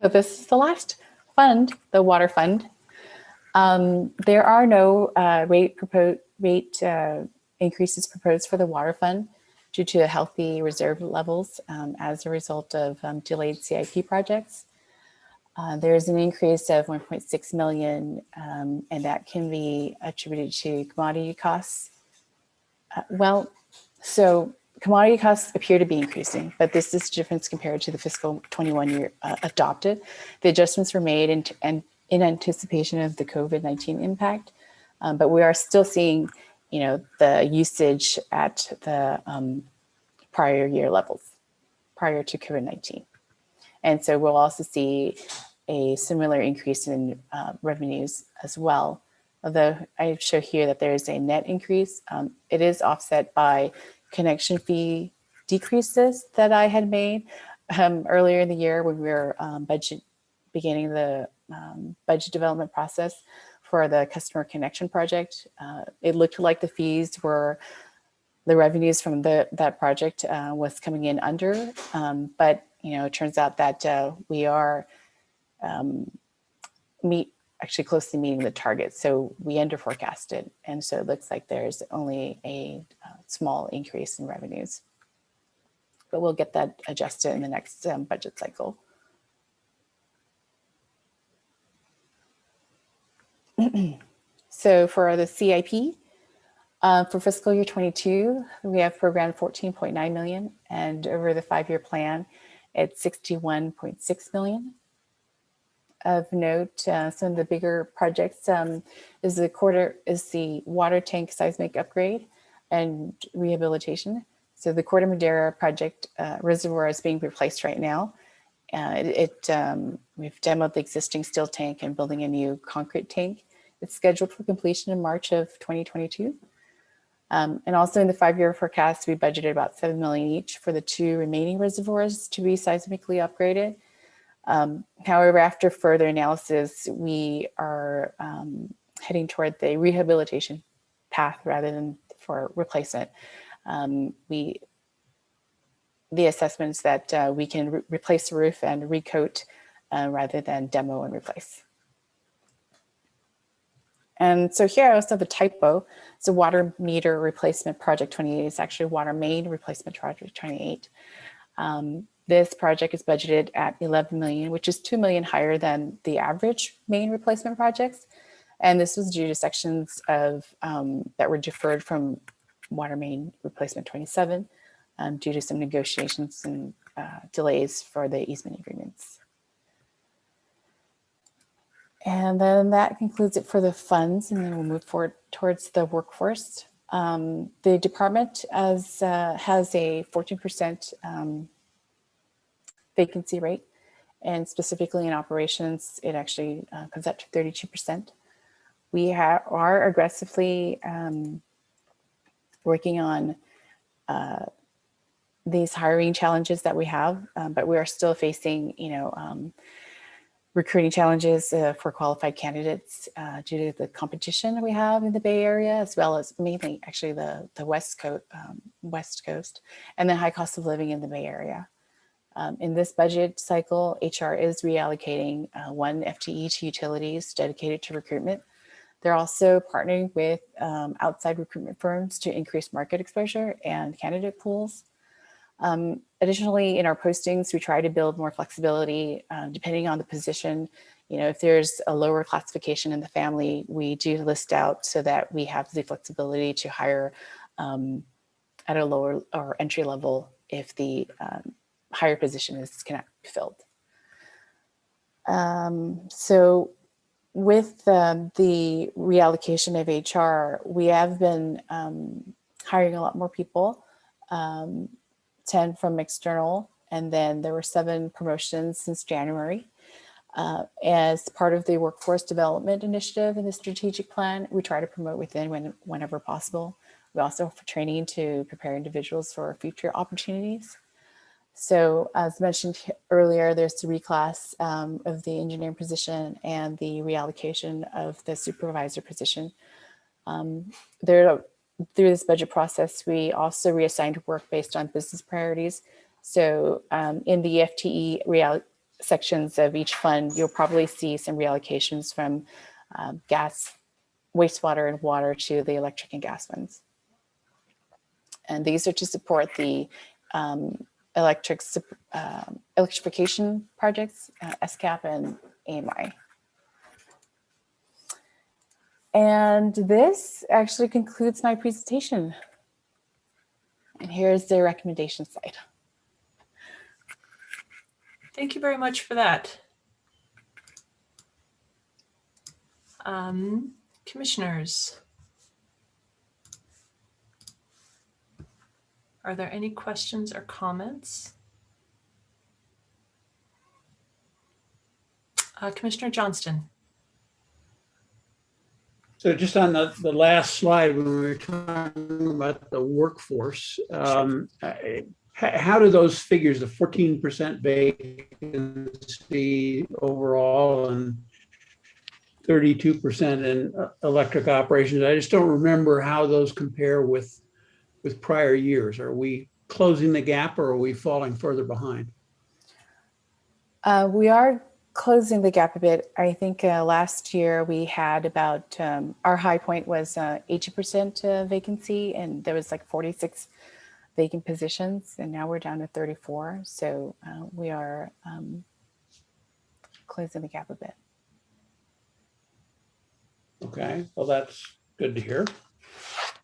So this is the last fund, the water fund. There are no rate increases proposed for the water fund due to healthy reserve levels as a result of delayed CIP projects. There is an increase of 1.6 million, and that can be attributed to commodity costs. So commodity costs appear to be increasing, but this is difference compared to the fiscal 21 year adopted. The adjustments were made in anticipation of the COVID-19 impact, but we are still seeing the usage at the prior year levels prior to COVID-19. And so we'll also see a similar increase in revenues as well. Although I show here that there is a net increase, it is offset by connection fee decreases that I had made earlier in the year when we were beginning the budget development process for the customer connection project. It looked like the fees were, the revenues from that project was coming in under, but it turns out that we are meet actually closely meeting the target. So we under forecasted. And so it looks like there's only a small increase in revenues. But we'll get that adjusted in the next budget cycle. So for the CIP, for fiscal year 22, we have programmed 14.9 million, and over the 5-year plan, it's 61.6 million. Of note, some of the bigger projects is the water tank seismic upgrade and rehabilitation. So the Corte Madera project reservoir is being replaced right now. We've demoed the existing steel tank and building a new concrete tank. It's scheduled for completion in March of 2022. And also in the 5-year forecast, we budgeted about 7 million each for the 2 remaining reservoirs to be seismically upgraded. However, after further analysis, we are heading toward the rehabilitation path rather than for replacement. The assessments that we can replace the roof and recoat rather than demo and replace. And so here I also have a typo. It's a water meter replacement project 28. It's actually water main replacement project 28. This project is budgeted at 11 million, which is 2 million higher than the average main replacement projects. And this was due to sections of that were deferred from water main replacement 27 due to some negotiations and delays for the easement agreements. And then that concludes it for the funds, and then we'll move forward towards the workforce. The department has a 14% vacancy rate, and specifically in operations, it actually comes up to 32%. We are aggressively working on these hiring challenges that we have, but we are still facing, recruiting challenges for qualified candidates due to the competition we have in the Bay Area, as well as mainly actually the West Coast, and the high cost of living in the Bay Area. In this budget cycle, HR is reallocating 1 FTE to utilities dedicated to recruitment. They're also partnering with outside recruitment firms to increase market exposure and candidate pools. Additionally, in our postings, we try to build more flexibility depending on the position. If there's a lower classification in the family, we do list out so that we have the flexibility to hire at a lower or entry level if the higher position cannot be filled. So with the reallocation of HR, we have been hiring a lot more people. 10 from external, and then there were 7 promotions since January. As part of the workforce development initiative in the strategic plan, we try to promote within whenever possible. We also offer training to prepare individuals for future opportunities. So as mentioned earlier, there's the reclass of the engineering position and the reallocation of the supervisor position. Through this budget process, we also reassigned work based on business priorities. So in the FTE sections of each fund, you'll probably see some reallocations from gas, wastewater, and water to the electric and gas funds. And these are to support the electrification projects, SCAP and AMI. And this actually concludes my presentation. And here's the recommendation slide. Thank you very much for that. Commissioners, are there any questions or comments? Commissioner Johnston. So just on the last slide, when we were talking about the workforce, how do those figures, the 14% vacancy overall and 32% in electric operations, I just don't remember how those compare with prior years. Are we closing the gap or are we falling further behind? We are closing the gap a bit, I think last year we had about, our high point was 80% vacancy, and there was like 46 vacant positions, and now we're down to 34. So we are closing the gap a bit. Okay, well, that's good to hear.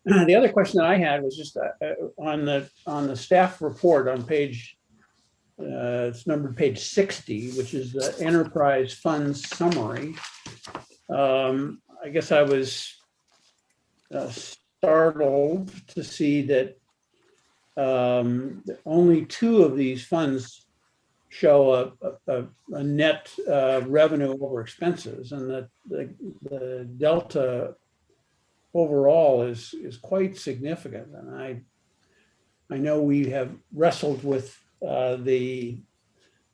The other question that I had was just on the staff report on page, it's numbered page 60, which is the enterprise funds summary. I guess I was startled to see that only 2 of these funds show a net revenue over expenses, and that the delta overall is quite significant. And I know we have wrestled with the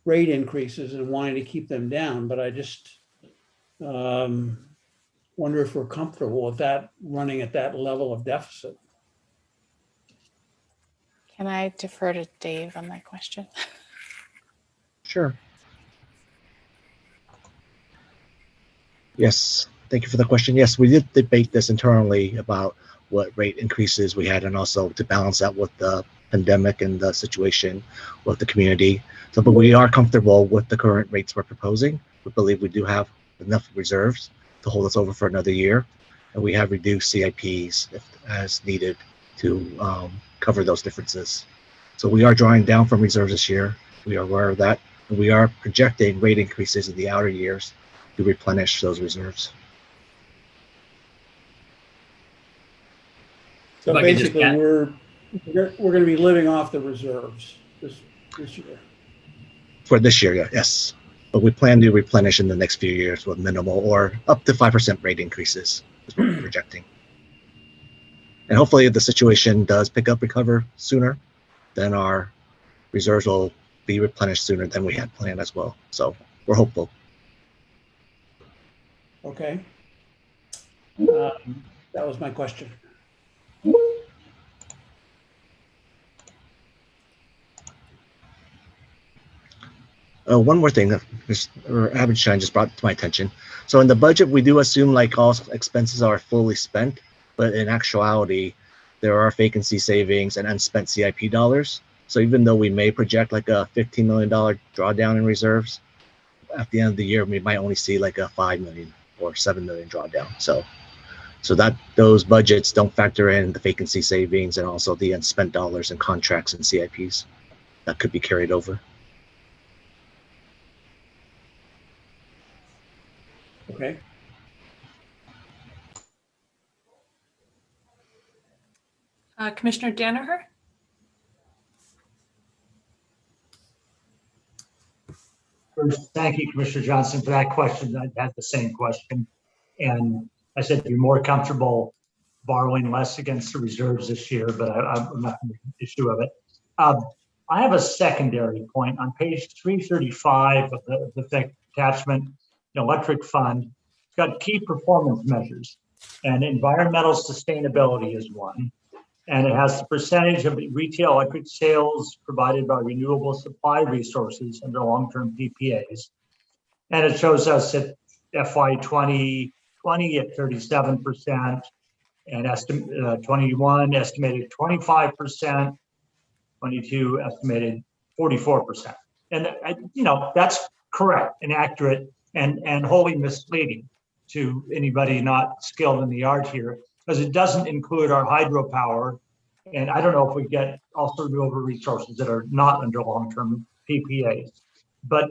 rate increases and wanting to keep them down, but I just wonder if we're comfortable with that running at that level of deficit. Can I defer to Dave on that question? Sure. Yes, thank you for the question. Yes, we did debate this internally about what rate increases we had, and also to balance out with the pandemic and the situation with the community. So, but we are comfortable with the current rates we're proposing. We believe we do have enough reserves to hold us over for another year, and we have reduced CIPs as needed to cover those differences. So we are drawing down from reserves this year. We are aware of that. And we are projecting rate increases in the outer years to replenish those reserves. So basically, we're going to be living off the reserves this year. For this year, yes. But we plan to replenish in the next few years with minimal or up to 5% rate increases is what we're projecting. And hopefully if the situation does recover sooner, then our reserves will be replenished sooner than we had planned as well. So we're hopeful. Okay. That was my question. One more thing that Abendschein just brought to my attention. So in the budget, we do assume like all expenses are fully spent, but in actuality, there are vacancy savings and unspent CIP dollars. So even though we may project like a $15 million drawdown in reserves, at the end of the year, we might only see like a $5 million or $7 million drawdown. So that those budgets don't factor in the vacancy savings and also the unspent dollars and contracts and CIPs that could be carried over. Okay. Commissioner Danaher? First, thank you, Commissioner Johnson, for that question. I had the same question. And I said to be more comfortable borrowing less against the reserves this year, but I'm not going to make an issue of it. I have a secondary point on page 335 of the attachment, the electric fund. It's got key performance measures, and environmental sustainability is one. And it has the percentage of retail electric sales provided by renewable supply resources under long-term PPAs. And it shows us at FY 2020 at 37%, and 21 estimated 25%, 22 estimated 44%. And that's correct and accurate and wholly misleading to anybody not skilled in the art here, because it doesn't include our hydropower. And I don't know if we get also renewable resources that are not under long-term PPAs. But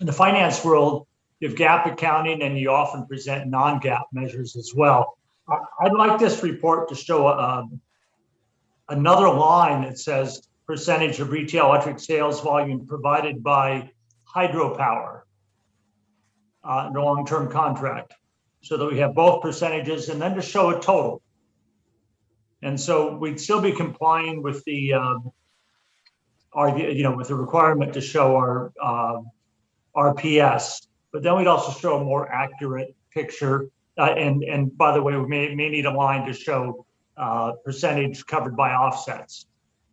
in the finance world, you have GAAP accounting, and you often present non-GAAP measures as well. I'd like this report to show another line that says percentage of retail electric sales volume provided by hydropower in a long-term contract, so that we have both percentages, and then to show a total. And so we'd still be complying with the with the requirement to show our RPS, but then we'd also show a more accurate picture. And by the way, we may need a line to show percentage covered by offsets.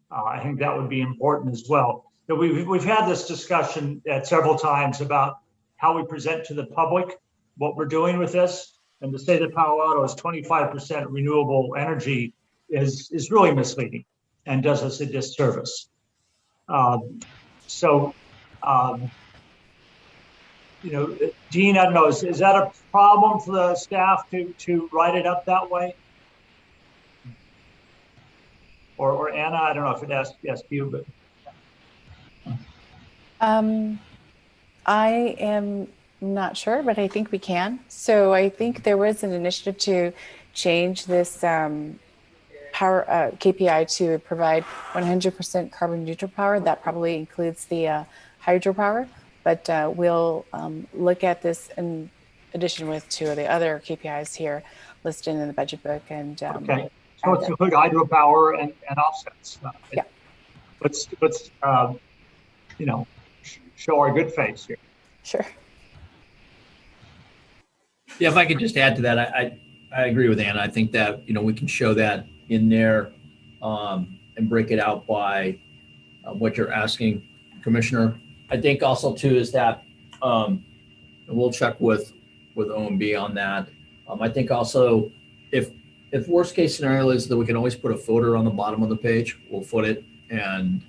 I think that would be important as well. that we've had this discussion at several times about how we present to the public what we're doing with this, and to say that Palo Alto is 25% renewable energy is really misleading and does us a disservice. You know, Dean, I don't know, is that a problem for the staff to write it up that way? Or Anna, I don't know if it asked you, but. I am not sure, but I think we can. So I think there was an initiative to change this power KPI to provide 100% carbon neutral power. That probably includes the hydropower, but we'll look at this in addition with two of the other KPIs here listed in the budget book. And okay, so let's include hydropower and offsets. Yeah. Let's you know, show our good face here. Sure. Yeah, if I could just add to that, I agree with Anna. I think that, you know, we can show that in there and break it out by what you're asking, Commissioner. I think also too is that, and we'll check with OMB on that. I think also if worst case scenario is that we can always put a footer on the bottom of the page, we'll foot it. And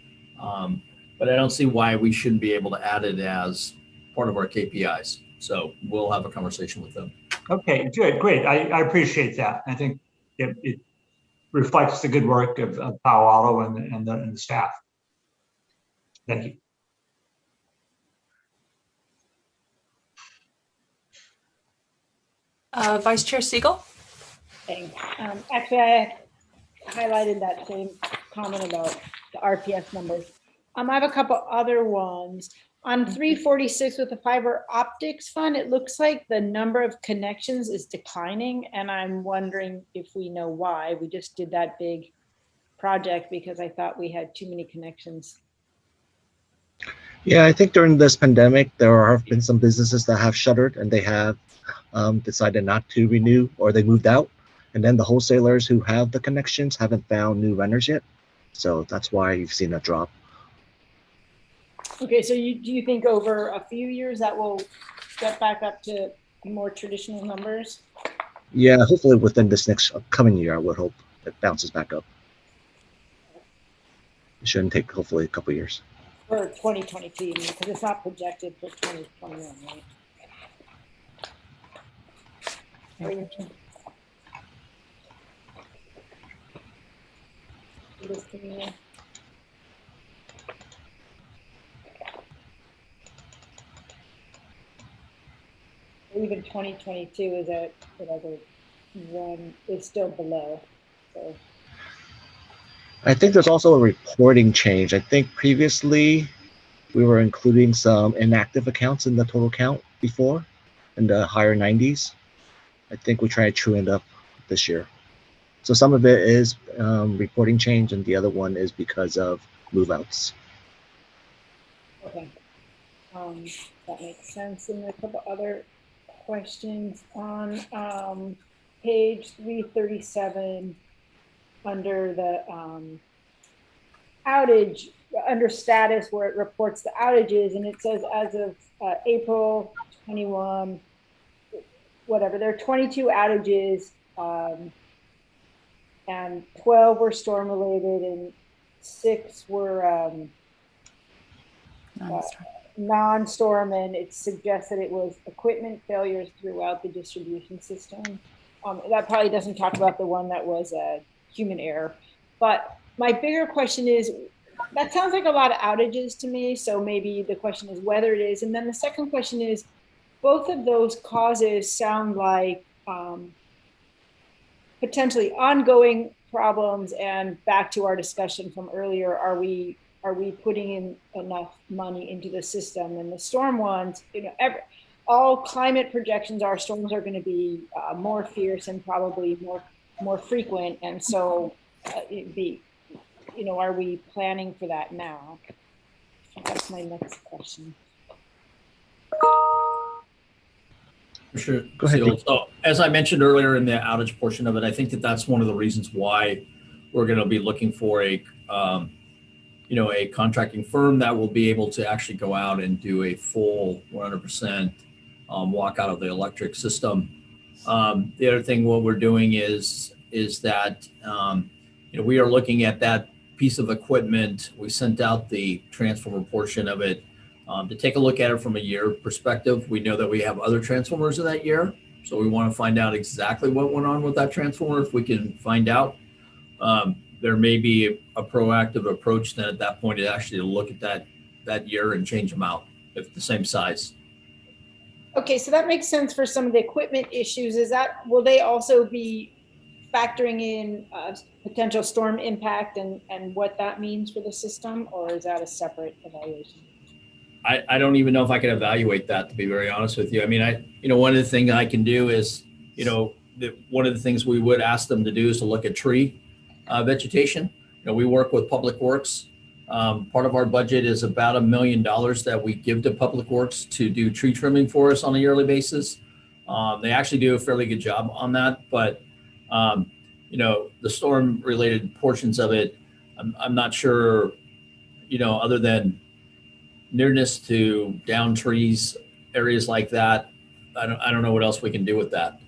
but I don't see why we shouldn't be able to add it as part of our KPIs. So we'll have a conversation with them. Okay, good, great. I appreciate that. I think it reflects the good work of Palo Alto and the staff. Thank you. Vice Chair Siegel. Thanks. Actually, I highlighted that same comment about the RPS numbers. I have a couple other ones. On 346 with the fiber optics fund, it looks like the number of connections is declining, and I'm wondering if we know why. We just did that big project because I thought we had too many connections. Yeah, I think during this pandemic, there have been some businesses that have shuttered and they have decided not to renew, or they moved out. And then the wholesalers who have the connections haven't found new renters yet. So that's why you've seen a drop. Okay, so do you think over a few years that will get back up to more traditional numbers? Yeah, hopefully within this next coming year, I would hope it bounces back up. It shouldn't take hopefully a couple of years. For 2022, you mean, because it's not projected for 2021, right? Even 2022 is at whatever one is still below. So I think there's also a reporting change. I think previously we were including some inactive accounts in the total count before in the higher 90s. I think we try to true it up this year. So some of it is reporting change and the other one is because of move outs. okay, that makes sense. And a couple other questions on page 337 under the outage, under status where it reports the outages, and it says as of April 21, whatever, there are 22 outages and 12 were storm related and 6 were non-storm, and it suggests that it was equipment failures throughout the distribution system. That probably doesn't talk about the one that was a human error. But my bigger question is, that sounds like a lot of outages to me. So maybe the question is whether it is. And then the second question is, both of those causes sound like potentially ongoing problems. And back to our discussion from earlier, are we putting in enough money into the system? And the storm ones, you know, all climate projections are storms are going to be more fierce and probably more frequent. And so it'd be, you know, are we planning for that now? That's my next question. Sure. Go ahead. So as I mentioned earlier in the outage portion of it, I think that that's one of the reasons why we're going to be looking for a a contracting firm that will be able to actually go out and do a full 100% walk out of the electric system. The other thing, what we're doing is that we are looking at that piece of equipment. We sent out the transformer portion of it to take a look at it from a year perspective. We know that we have other transformers in that year, so we want to find out exactly what went on with that transformer. If we can find out, there may be a proactive approach then at that point to actually look at that year and change them out if the same size. Okay, so that makes sense for some of the equipment issues. Will they also be factoring in potential storm impact and what that means for the system, or is that a separate evaluation? I don't even know if I can evaluate that, to be very honest with you. I mean, one of the things I can do is, one of the things we would ask them to do is to look at tree vegetation. We work with Public Works. Part of our budget is about $1 million that we give to Public Works to do tree trimming for us on a yearly basis. They actually do a fairly good job on that, but the storm related portions of it, I'm not sure, other than nearness to down trees, areas like that, I don't know what else we can do with that.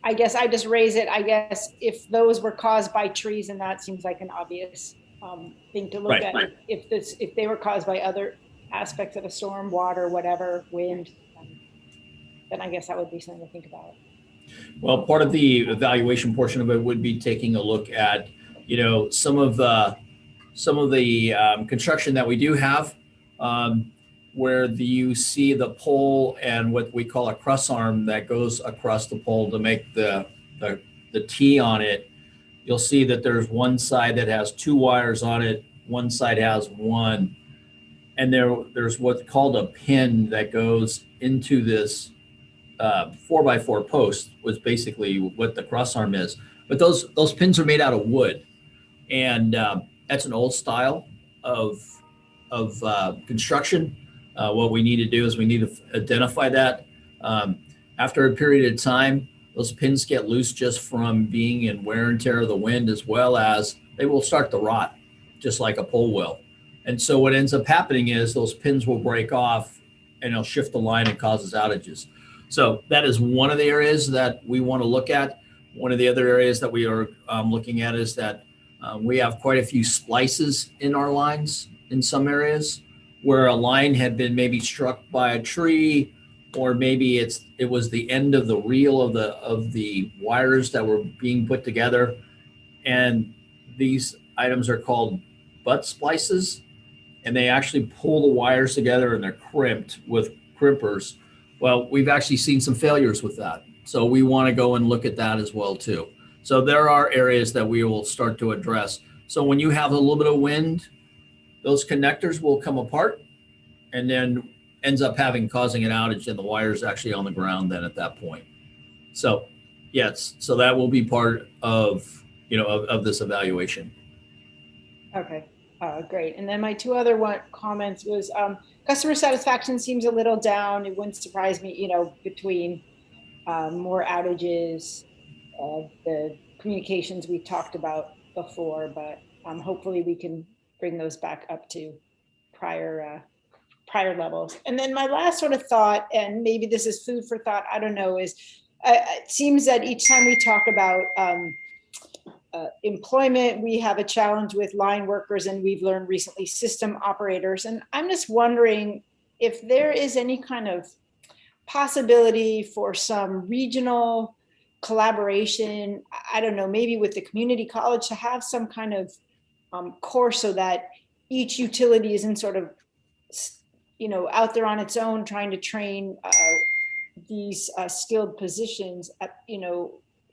I guess I just raise it. I guess if those were caused by trees, and that seems like an obvious thing to look Right. at. If they were caused by other aspects of a storm, water, whatever, wind, then I guess that would be something to think about. Well, part of the evaluation portion of it would be taking a look at, some of the construction that we do have, where you see the pole and what we call a cross arm that goes across the pole to make the T on it. You'll see that there's one side that has 2 wires on it, one side has 1, and there's what's called a pin that goes into this 4x4 post, was basically what the cross arm is. But those pins are made out of wood, and that's an old style of construction. What we need to do is we need to identify that. After a period of time, those pins get loose just from being in wear and tear of the wind, as well as they will start to rot, just like a pole will. And so what ends up happening is those pins will break off and it'll shift the line and causes outages. So that is one of the areas that we want to look at. One of the other areas that we are looking at is that we have quite a few splices in our lines in some areas where a line had been maybe struck by a tree, or maybe it was the end of the reel of the wires that were being put together. And these items are called butt splices, and they actually pull the wires together and they're crimped with crimpers. Well, we've actually seen some failures with that. So we want to go and look at that as well too. So there are areas that we will start to address. So when you have a little bit of wind, those connectors will come apart and then ends up causing an outage, and the wire's actually on the ground then at that point. So yes, so that will be part of, of this evaluation. Okay, great. And then my 2 other comments was customer satisfaction seems a little down. It wouldn't surprise me, between more outages, the communications we talked about before, but hopefully we can bring those back up to prior levels. And then my last sort of thought, and maybe this is food for thought, I don't know, is it seems that each time we talk about employment, we have a challenge with line workers, and we've learned recently system operators. And I'm just wondering if there is any kind of possibility for some regional collaboration, I don't know, maybe with the community college, to have some kind of course so that each utility isn't sort of, out there on its own trying to train these skilled positions at,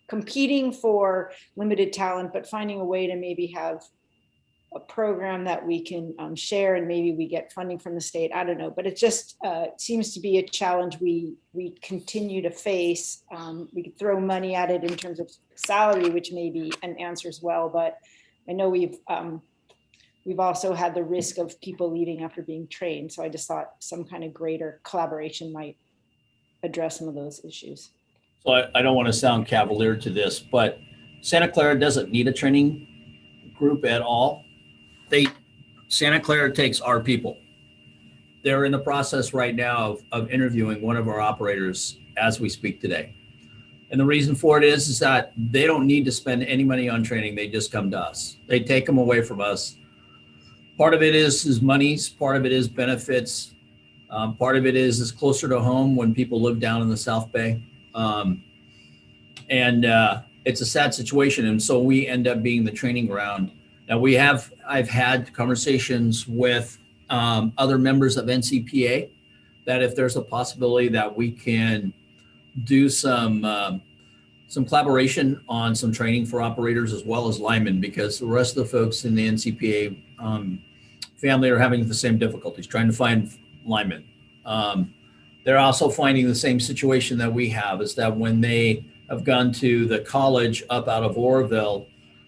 competing for limited talent, but finding a way to maybe have a program that we can share, and maybe we get funding from the state. I don't know, but it just seems to be a challenge we continue to face. We could throw money at it in terms of salary, which may be an answer as well, but I know we've also had the risk of people leaving after being trained. So I just thought some kind of greater collaboration might address some of those issues. So I don't want to sound cavalier to this, but Santa Clara doesn't need a training group at all. Santa Clara takes our people. They're in the process right now of interviewing one of our operators as we speak today. And the reason for it is that they don't need to spend any money on training. They just come to us. They take them away from us. Part of it is monies. Part of it is benefits. Part of it is closer to home when people live down in the South Bay. It's a sad situation. And so we end up being the training ground. Now I've had conversations with other members of NCPA that if there's a possibility that we can do some collaboration on some training for operators as well as linemen, because the rest of the folks in the NCPA family are having the same difficulties trying to find linemen. They're also finding the same situation that we have, is that when they have gone to the college up out of Oroville,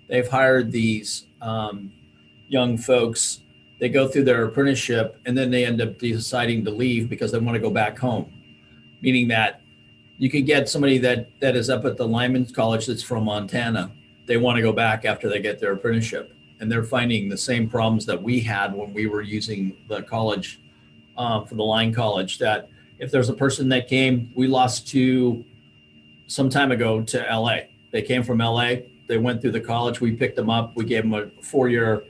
they've hired these young folks. They go through their apprenticeship and then they end up deciding to leave because they want to go back home, meaning that you could get somebody that is up at the lineman's college that's from Montana. They want to go back after they get their apprenticeship. And they're finding the same problems that we had when we were using the college for the line college, that if there's a person that came, we lost to some time ago to LA. They came from LA, they went through the college, we picked them up, we gave them a 4-year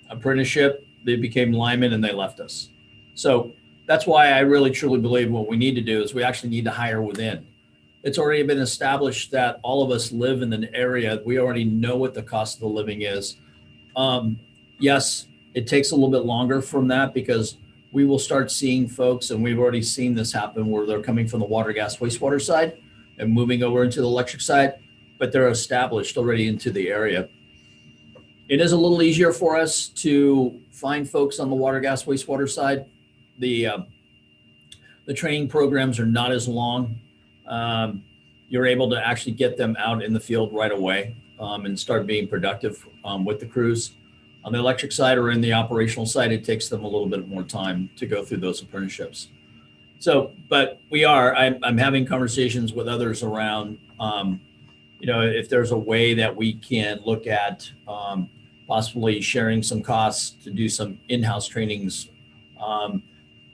apprenticeship, they became linemen and they left us. So that's why I really truly believe what we need to do is we actually need to hire within. It's already been established that all of us live in an area, we already know what the cost of the living is. Yes, it takes a little bit longer from that because we will start seeing folks, and we've already seen this happen, where they're coming from the water, gas, wastewater side and moving over into the electric side, but they're established already into the area. It is a little easier for us to find folks on the water, gas, wastewater side. The training programs are not as long. You're able to actually get them out in the field right away and start being productive with the crews. On the electric side or in the operational side, it takes them a little bit more time to go through those apprenticeships. So, but I'm having conversations with others around, if there's a way that we can look at possibly sharing some costs to do some in-house trainings.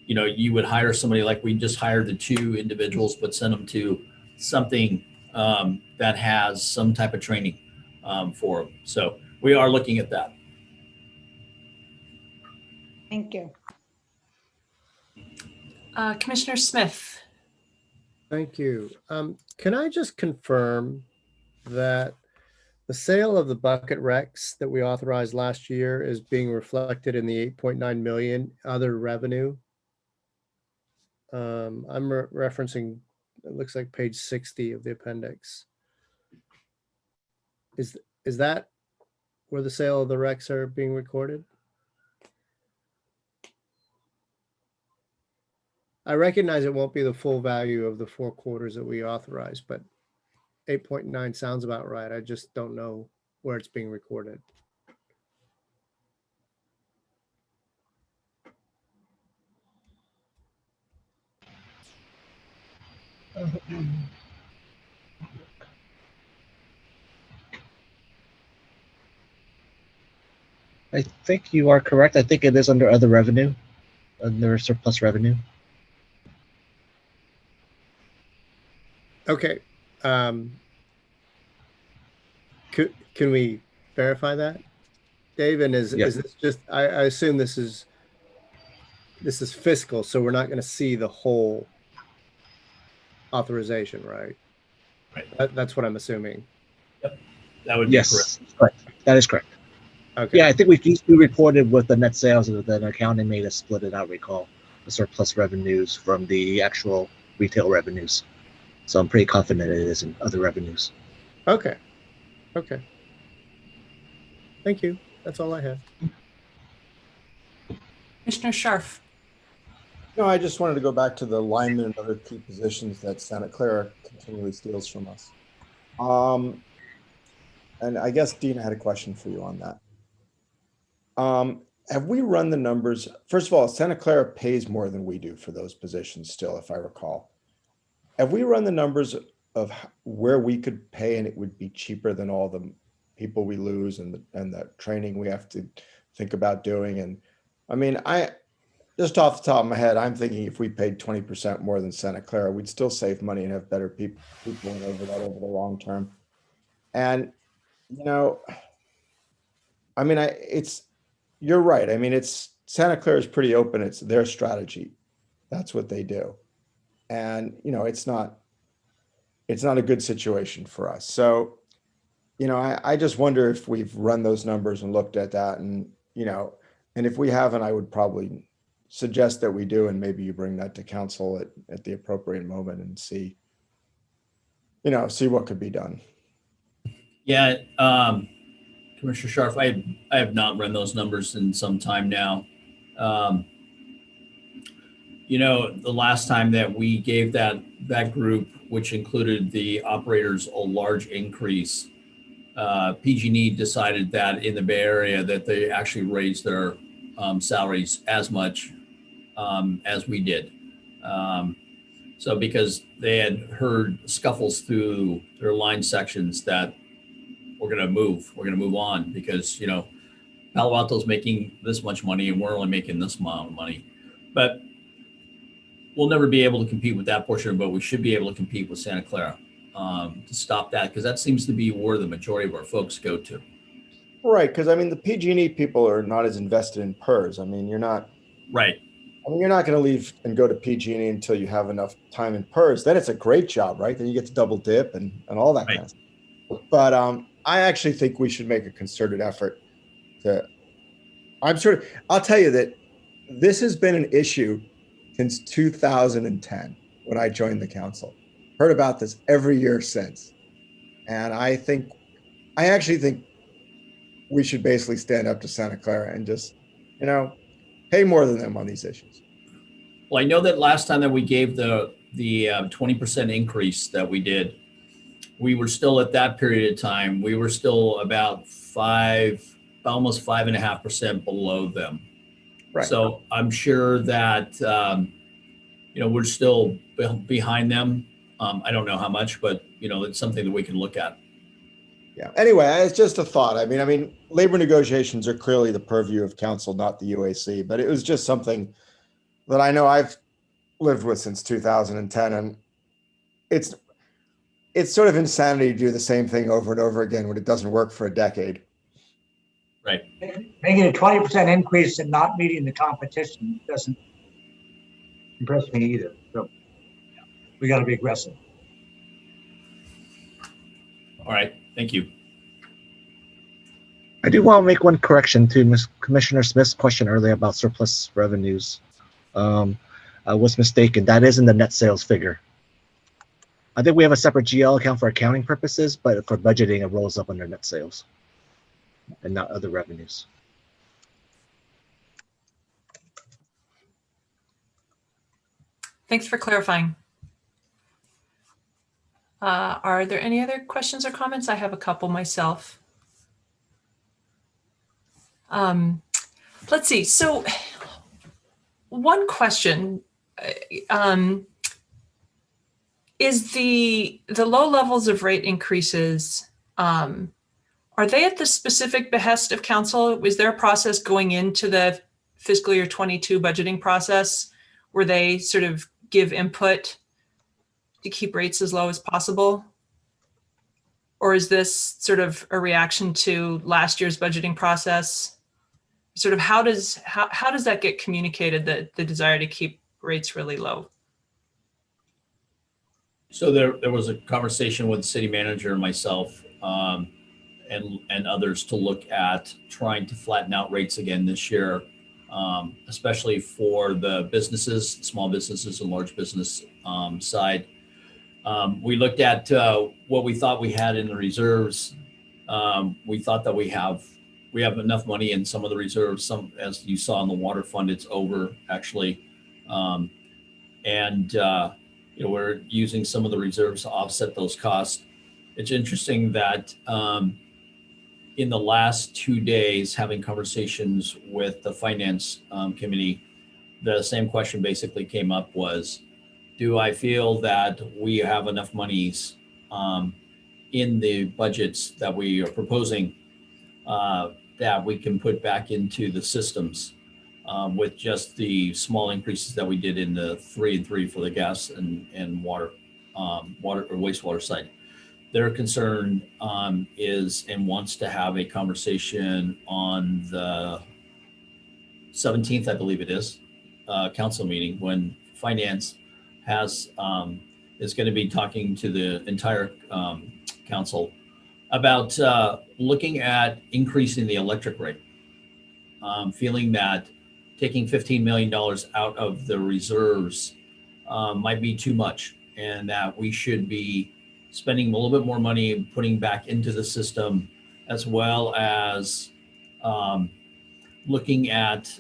You would hire somebody, like we just hired the 2 individuals, but send them to something that has some type of training for them. So we are looking at that. Thank you. Commissioner Smith. Thank you. Can I just confirm that the sale of the bucket wrecks that we authorized last year is being reflected in the 8.9 million other revenue? I'm referencing, it looks like page 60 of the appendix. Is that where the sale of the wrecks are being recorded? I recognize it won't be the full value of the 4 quarters that we authorized, but 8.9 sounds about right. I just don't know where it's being recorded. I think you are correct. I think it is under other revenue, under surplus revenue. Okay. Can we verify that, Dave? And is this just? I assume this is fiscal, so we're not going to see the whole authorization, right? Right. That's what I'm assuming. Yep, that would be correct. That is correct. Okay. Yeah, I think we reported with the net sales, and then accounting made us split it out. Recall the surplus revenues from the actual retail revenues. So I'm pretty confident it is in other revenues. Okay. Okay. Thank you. That's all I have. Commissioner Scharf. No, I just wanted to go back to the linemen and other key positions that Santa Clara continually steals from us. And I guess Dean had a question for you on that. Have we run the numbers? First of all, Santa Clara pays more than we do for those positions still, if I recall. Have we run the numbers of where we could pay and it would be cheaper than all the people we lose and the training we have to think about doing. And I mean, just off the top of my head, I'm thinking if we paid 20% more than Santa Clara, we'd still save money and have better people in over that over the long term. And, you know, I mean, you're right. I mean, Santa Clara is pretty open. It's their strategy. That's what they do. And, you know, it's not a good situation for us. So, you know, I just wonder if we've run those numbers and looked at that, and, you know, and if we haven't, I would probably suggest that we do, and maybe you bring that to council at the appropriate moment and see what could be done. Yeah, Commissioner Scharf, I have not run those numbers in some time now. You know, the last time that we gave that group, which included the operators, a large increase, PG&E decided that in the Bay Area that they actually raised their salaries as much as we did. So because they had heard scuffles through their line sections that we're going to move on because, you know, Palo Alto's making this much money and we're only making this amount of money. But we'll never be able to compete with that portion, but we should be able to compete with Santa Clara to stop that, because that seems to be where the majority of our folks go to. Right, because I mean, the PG&E people are not as invested in PERS. I mean, you're not. Right. I mean, you're not going to leave and go to PG&E until you have enough time in PERS. Then it's a great job, right? Then you get to double dip and all that kind of stuff. But I actually think we should make a concerted effort to. I'll tell you that this has been an issue since 2010 when I joined the council. Heard about this every year since. And I actually think we should basically stand up to Santa Clara and just, you know, pay more than them on these issues. Well, I know that last time that we gave the 20% increase that we did, we were still at that period of time, we were still about almost 5.5% below them. Right. So I'm sure that, you know, we're still behind them. I don't know how much, but, you know, it's something that we can look at. Yeah. Anyway, it's just a thought. I mean, labor negotiations are clearly the purview of council, not the UAC, but it was just something that I know I've lived with since 2010. And it's sort of insanity to do the same thing over and over again when it doesn't work for a decade. Right. Making a 20% increase and not meeting the competition doesn't impress me either. So we got to be aggressive. All right. Thank you. I do want to make one correction to Commissioner Smith's question earlier about surplus revenues. I was mistaken. That isn't the net sales figure. I think we have a separate GL account for accounting purposes, but for budgeting, it rolls up under net sales and not other revenues. Thanks for clarifying. Are there any other questions or comments? I have a couple myself. Let's see. So one question is the low levels of rate increases, are they at the specific behest of council? Was there a process going into the fiscal year 22 budgeting process where they sort of give input to keep rates as low as possible? Or is this sort of a reaction to last year's budgeting process? Sort of how does that get communicated, the desire to keep rates really low? So there was a conversation with the city manager and myself and others to look at trying to flatten out rates again this year, especially for the businesses, small businesses and large business side. We looked at what we thought we had in the reserves. We thought that we have enough money in some of the reserves. Some, as you saw in the water fund, it's over actually. You know, we're using some of the reserves to offset those costs. It's interesting that in the last 2 days, having conversations with the finance committee, the same question basically came up was, do I feel that we have enough monies in the budgets that we are proposing that we can put back into the systems with just the small increases that we did in the 3 and 3 for the gas and water or wastewater side. Their concern is and wants to have a conversation on the 17th, I believe it is, council meeting, when finance has is going to be talking to the entire council about looking at increasing the electric rate, feeling that taking $15 million out of the reserves might be too much, and that we should be spending a little bit more money and putting back into the system, as well as looking at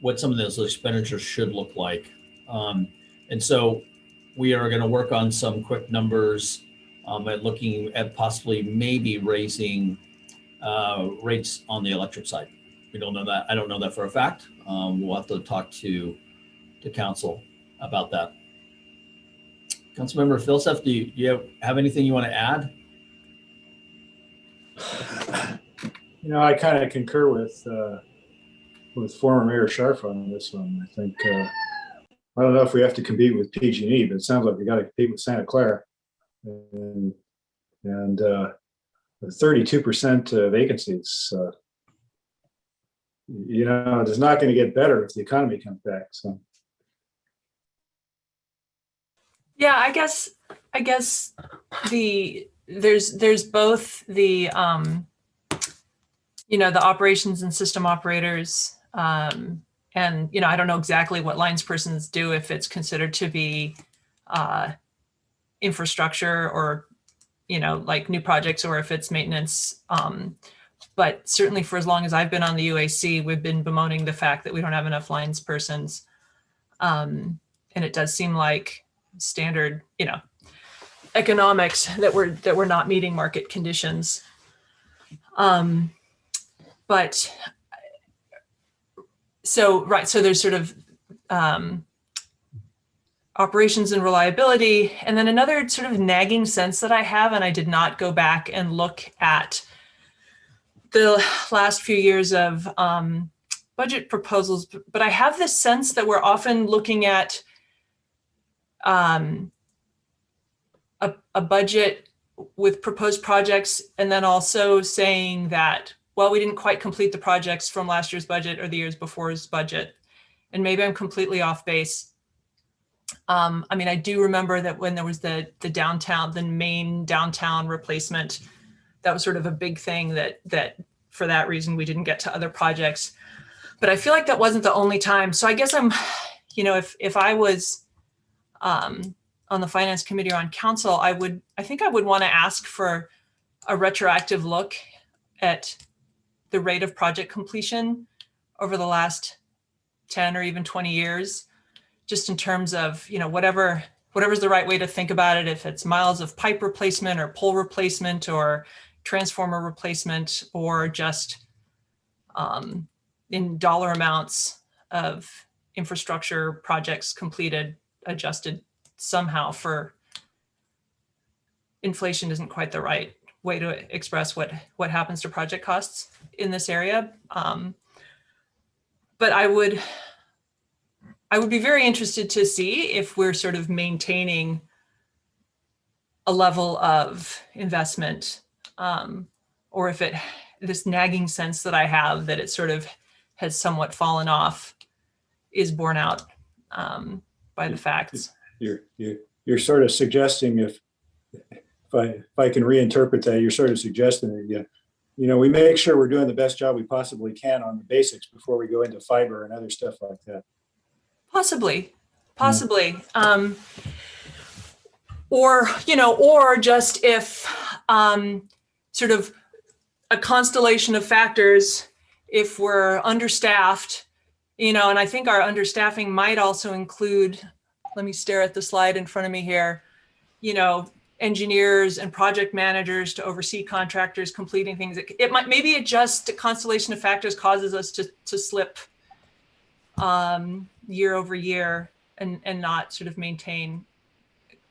what some of those expenditures should look like. And so we are going to work on some quick numbers at looking at possibly maybe raising rates on the electric side. We don't know that. I don't know that for a fact. We'll have to talk to council about that. Councilmember Philseff, do you have anything you want to add? You know, I kind of concur with former Mayor Scharf on this one. I think I don't know if we have to compete with PG&E, but it sounds like we got to compete with Santa Clara, and 32% vacancies. You know, it's not going to get better if the economy comes back. So. Yeah, I guess there's both the the operations and system operators, and I don't know exactly what lines persons do, if it's considered to be infrastructure or like new projects, or if it's maintenance. But certainly for as long as I've been on the UAC, we've been bemoaning the fact that we don't have enough lines persons, and it does seem like standard economics that we're not meeting market conditions. But so there's sort of operations and reliability, and then another sort of nagging sense that I have, and I did not go back and look at the last few years of budget proposals, but I have this sense that we're often looking at a budget with proposed projects, and then also saying that, well, we didn't quite complete the projects from last year's budget or the years before's budget. And maybe I'm completely off base. I mean, I do remember that when there was the main downtown replacement, that was sort of a big thing that for that reason, we didn't get to other projects. But I feel like that wasn't the only time. So I guess I'm, if I was on the finance committee or on council, I think I would want to ask for a retroactive look at the rate of project completion over the last 10 or even 20 years, just in terms of, whatever's the right way to think about it, if it's miles of pipe replacement or pole replacement or transformer replacement, or just in dollar amounts of infrastructure projects completed, adjusted somehow for inflation isn't quite the right way to express what happens to project costs in this area. But I would be very interested to see if we're sort of maintaining a level of investment, or if this nagging sense that I have that it sort of has somewhat fallen off is borne out by the facts. You're sort of suggesting, if I can reinterpret that, you're sort of suggesting that we make sure we're doing the best job we possibly can on the basics before we go into fiber and other stuff like that. Possibly. Or just if sort of a constellation of factors, if we're understaffed, and I think our understaffing might also include, let me stare at the slide in front of me here, engineers and project managers to oversee contractors completing things. Maybe just a constellation of factors causes us to slip year over year and not sort of maintain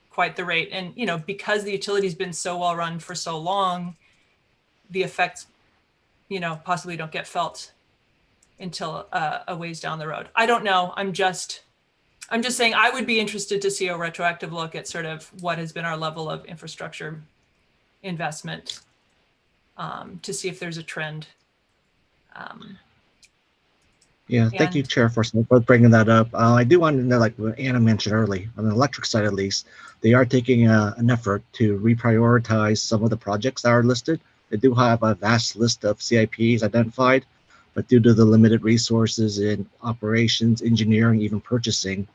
quite the rate. And, because the utility's been so well run for so long, the effects possibly don't get felt until a ways down the road. I don't know. I'm just saying I would be interested to see a retroactive look at sort of what has been our level of infrastructure investment, to see if there's a trend. Yeah, thank you, Chair, for bringing that up. I do want to know, like what Anna mentioned early, on the electric side at least, they are taking an effort to reprioritize some of the projects that are listed. They do have a vast list of CIPs identified, but due to the limited resources in operations, engineering, even purchasing,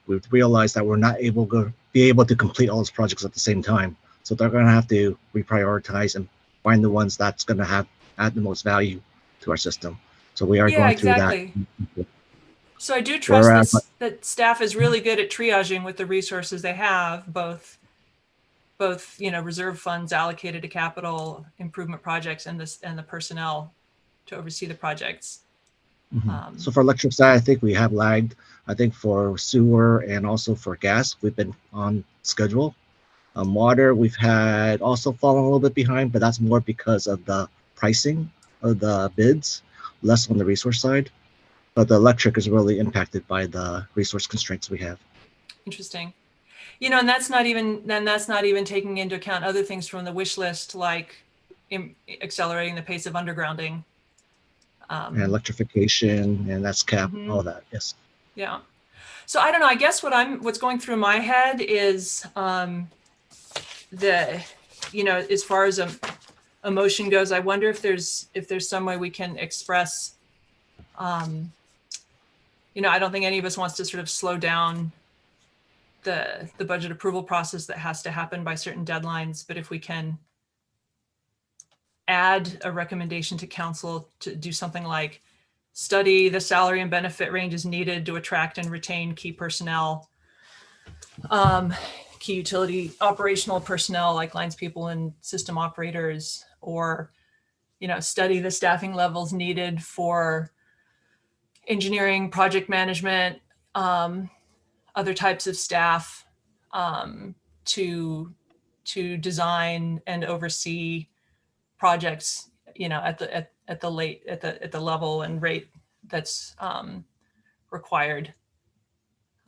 we've realized that we're not able to be able to complete all those projects at the same time. So they're going to have to reprioritize and find the ones that's going to add the most value to our system. So we are going through that. So I do trust that staff is really good at triaging with the resources they have, both reserve funds allocated to capital improvement projects and the personnel to oversee the projects. So for electric side, I think we have lagged. I think for sewer and also for gas, we've been on schedule. Water, we've had also fallen a little bit behind, but that's more because of the pricing of the bids, less on the resource side. But the electric is really impacted by the resource constraints we have. Interesting. And that's not even taking into account other things from the wish list, like accelerating the pace of undergrounding. And electrification and that's cap, all that, yes. Yeah. So I don't know, I guess what's going through my head is as far as a motion goes, I wonder if there's some way we can express, I don't think any of us wants to sort of slow down the budget approval process that has to happen by certain deadlines, but if we can add a recommendation to council to do something like study the salary and benefit ranges needed to attract and retain key personnel, key utility operational personnel like lines people and system operators, or, study the staffing levels needed for engineering, project management, other types of staff, to design and oversee projects, at the level and rate that's required.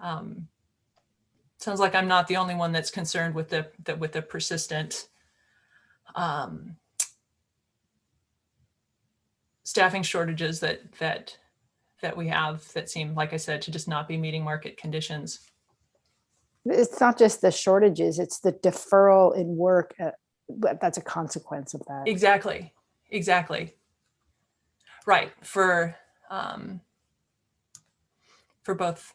Sounds like I'm not the only one that's concerned with the persistent staffing shortages that we have that seem, like I said, to just not be meeting market conditions. It's not just the shortages, it's the deferral in work. That's a consequence of that. Exactly. Right. For both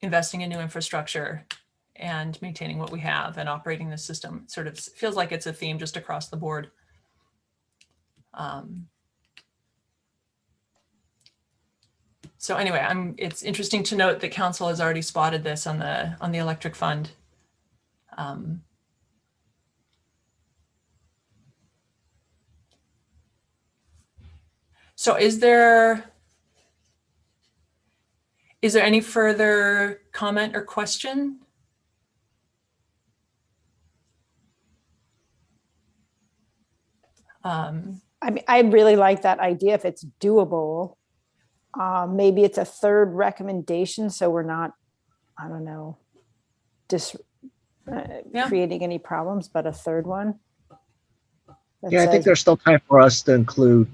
investing in new infrastructure and maintaining what we have and operating the system. Sort of feels like it's a theme just across the board. So anyway, it's interesting to note that council has already spotted this on the electric fund. So is there any further comment or question? I really like that idea if it's doable. Maybe it's a third recommendation, so we're not, I don't know, creating any problems, but a third one. Yeah, I think there's still time for us to include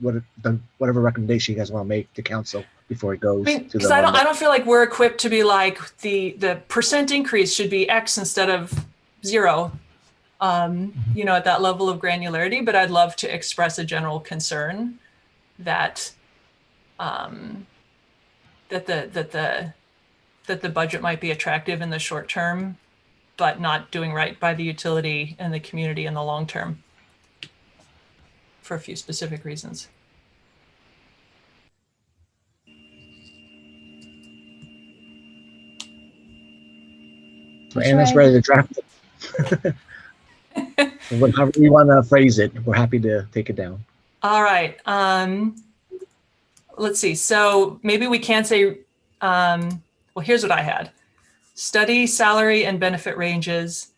whatever recommendation you guys want to make to council before it goes to the. Because I don't feel like we're equipped to be like the percent increase should be X instead of 0. At that level of granularity, but I'd love to express a general concern that that the budget might be attractive in the short term, but not doing right by the utility and the community in the long term for a few specific reasons. So Anna's ready to draft it. However you want to phrase it, we're happy to take it down. All right. Let's see. So maybe we can say, well, here's what I had. Study salary and benefit ranges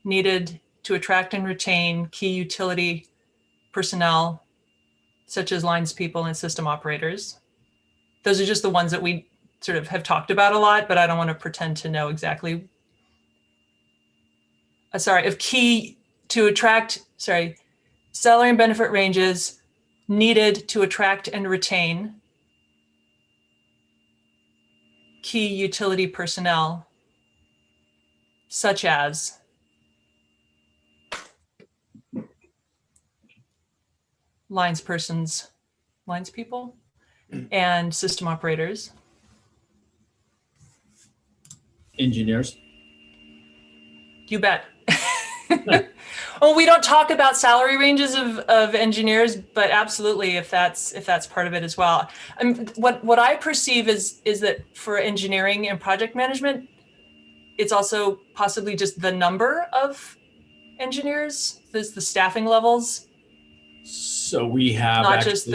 needed to attract and retain key utility personnel, such as lines people and system operators. Those are just the ones that we sort of have talked about a lot, but I don't want to pretend to know exactly. Salary and benefit ranges needed to attract and retain key utility personnel, such as lines people, and system operators. Engineers. You bet. Well, we don't talk about salary ranges of engineers, but absolutely, if that's part of it as well. What I perceive is that for engineering and project management, it's also possibly just the number of engineers, the staffing levels. So we have Not just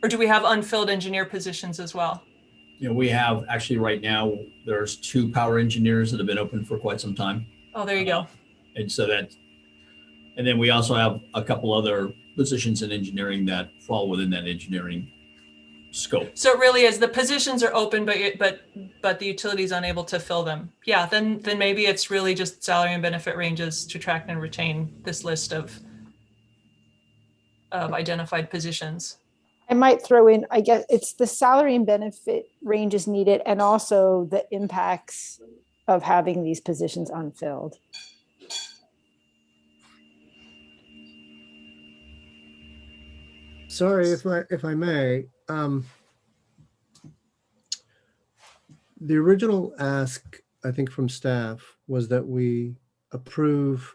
or do we have unfilled engineer positions as well? We have actually right now, there's 2 power engineers that have been open for quite some time. Oh, there you go. And then we also have a couple other positions in engineering that fall within that engineering scope. So it really is, the positions are open, but the utility is unable to fill them. Yeah, then maybe it's really just salary and benefit ranges to attract and retain this list of identified positions. I might throw in, I guess it's the salary and benefit ranges needed and also the impacts of having these positions unfilled. Sorry, if I may, the original ask, I think from staff, was that we approve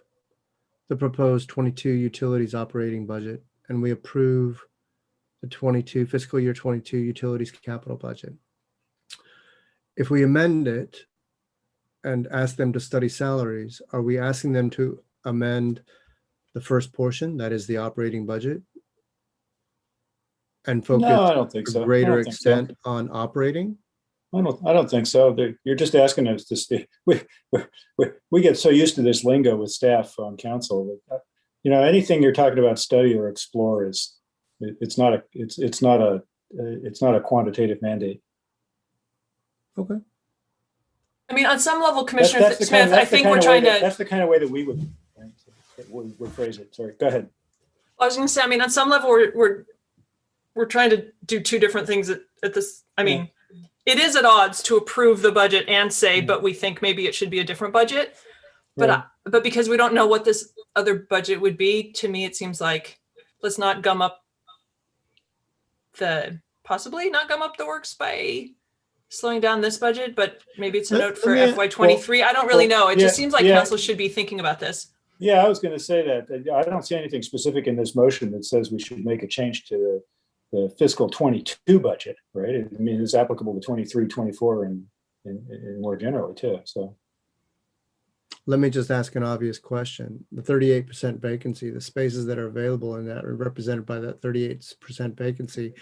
the proposed 22 utilities operating budget, and we approve the 22 fiscal year 22 utilities capital budget. If we amend it and ask them to study salaries, are we asking them to amend the first portion, that is the operating budget, and focus No, I don't think to so. a greater I don't think so. extent on operating? I don't think so. You're just asking us to stay. We get so used to this lingo with staff on council that, anything you're talking about study or explore it's not a quantitative mandate. Okay. I mean, on some level, Commissioner Smith, I think we're trying to. That's the kind of way that we would phrase it. Sorry, go ahead. I was going to say, I mean, on some level, we're trying to do 2 different things at this. I mean, it is at odds to approve the budget and say, but we think maybe it should be a different budget. But but because we don't know what this other budget would be, to me, it seems like let's not gum up possibly not gum up the works by slowing down this budget, but maybe it's a note for FY23. I don't really know. It just seems like council should be thinking about this. Yeah, I was going to say that. I don't see anything specific in this motion that says we should make a change to the fiscal 22 budget, right? I mean, it's applicable to 23, 24, and more generally too. So Let me just ask an obvious question. The 38% vacancy, the spaces that are available in that are represented by that 38% vacancy,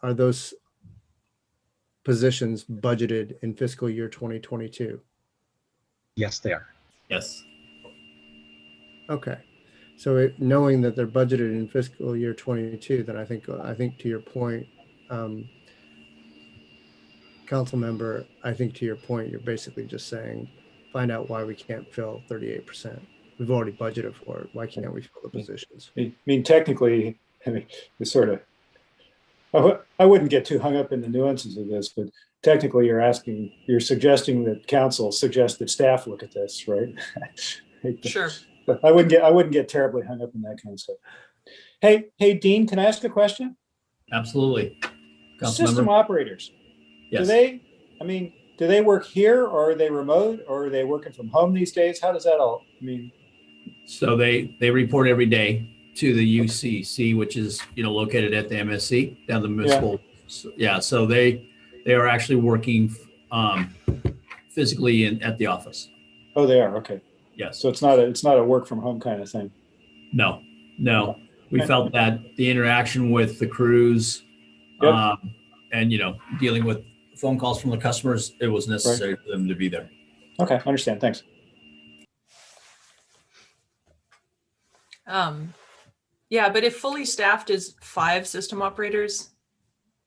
are those positions budgeted in fiscal year 2022? Yes, they are. Yes. Okay. So knowing that they're budgeted in fiscal year 22, then I think to your point, council member, I think to your point, you're basically just saying, find out why we can't fill 38%. We've already budgeted for it. Why can't we fill the positions? I mean, technically, it's sort of, I wouldn't get too hung up in the nuances of this, but technically you're suggesting that council suggests that staff look at this, right? Sure. But I wouldn't get terribly hung up in that kind of stuff. Hey, Dean, can I ask a question? Absolutely. System operators. Yes. Do they work here, or are they remote, or are they working from home these days? How does that all mean? So they report every day to the UCC, which is located at the MSC down the municipal. So they are actually working physically at the office. Oh, they are. Okay. Yes. So it's not a work from home kind of thing. No. We felt that the interaction with the crews, and dealing with phone calls from the customers, it was necessary for them to be there. Okay, understand. Thanks. Yeah, but if fully staffed is 5 system operators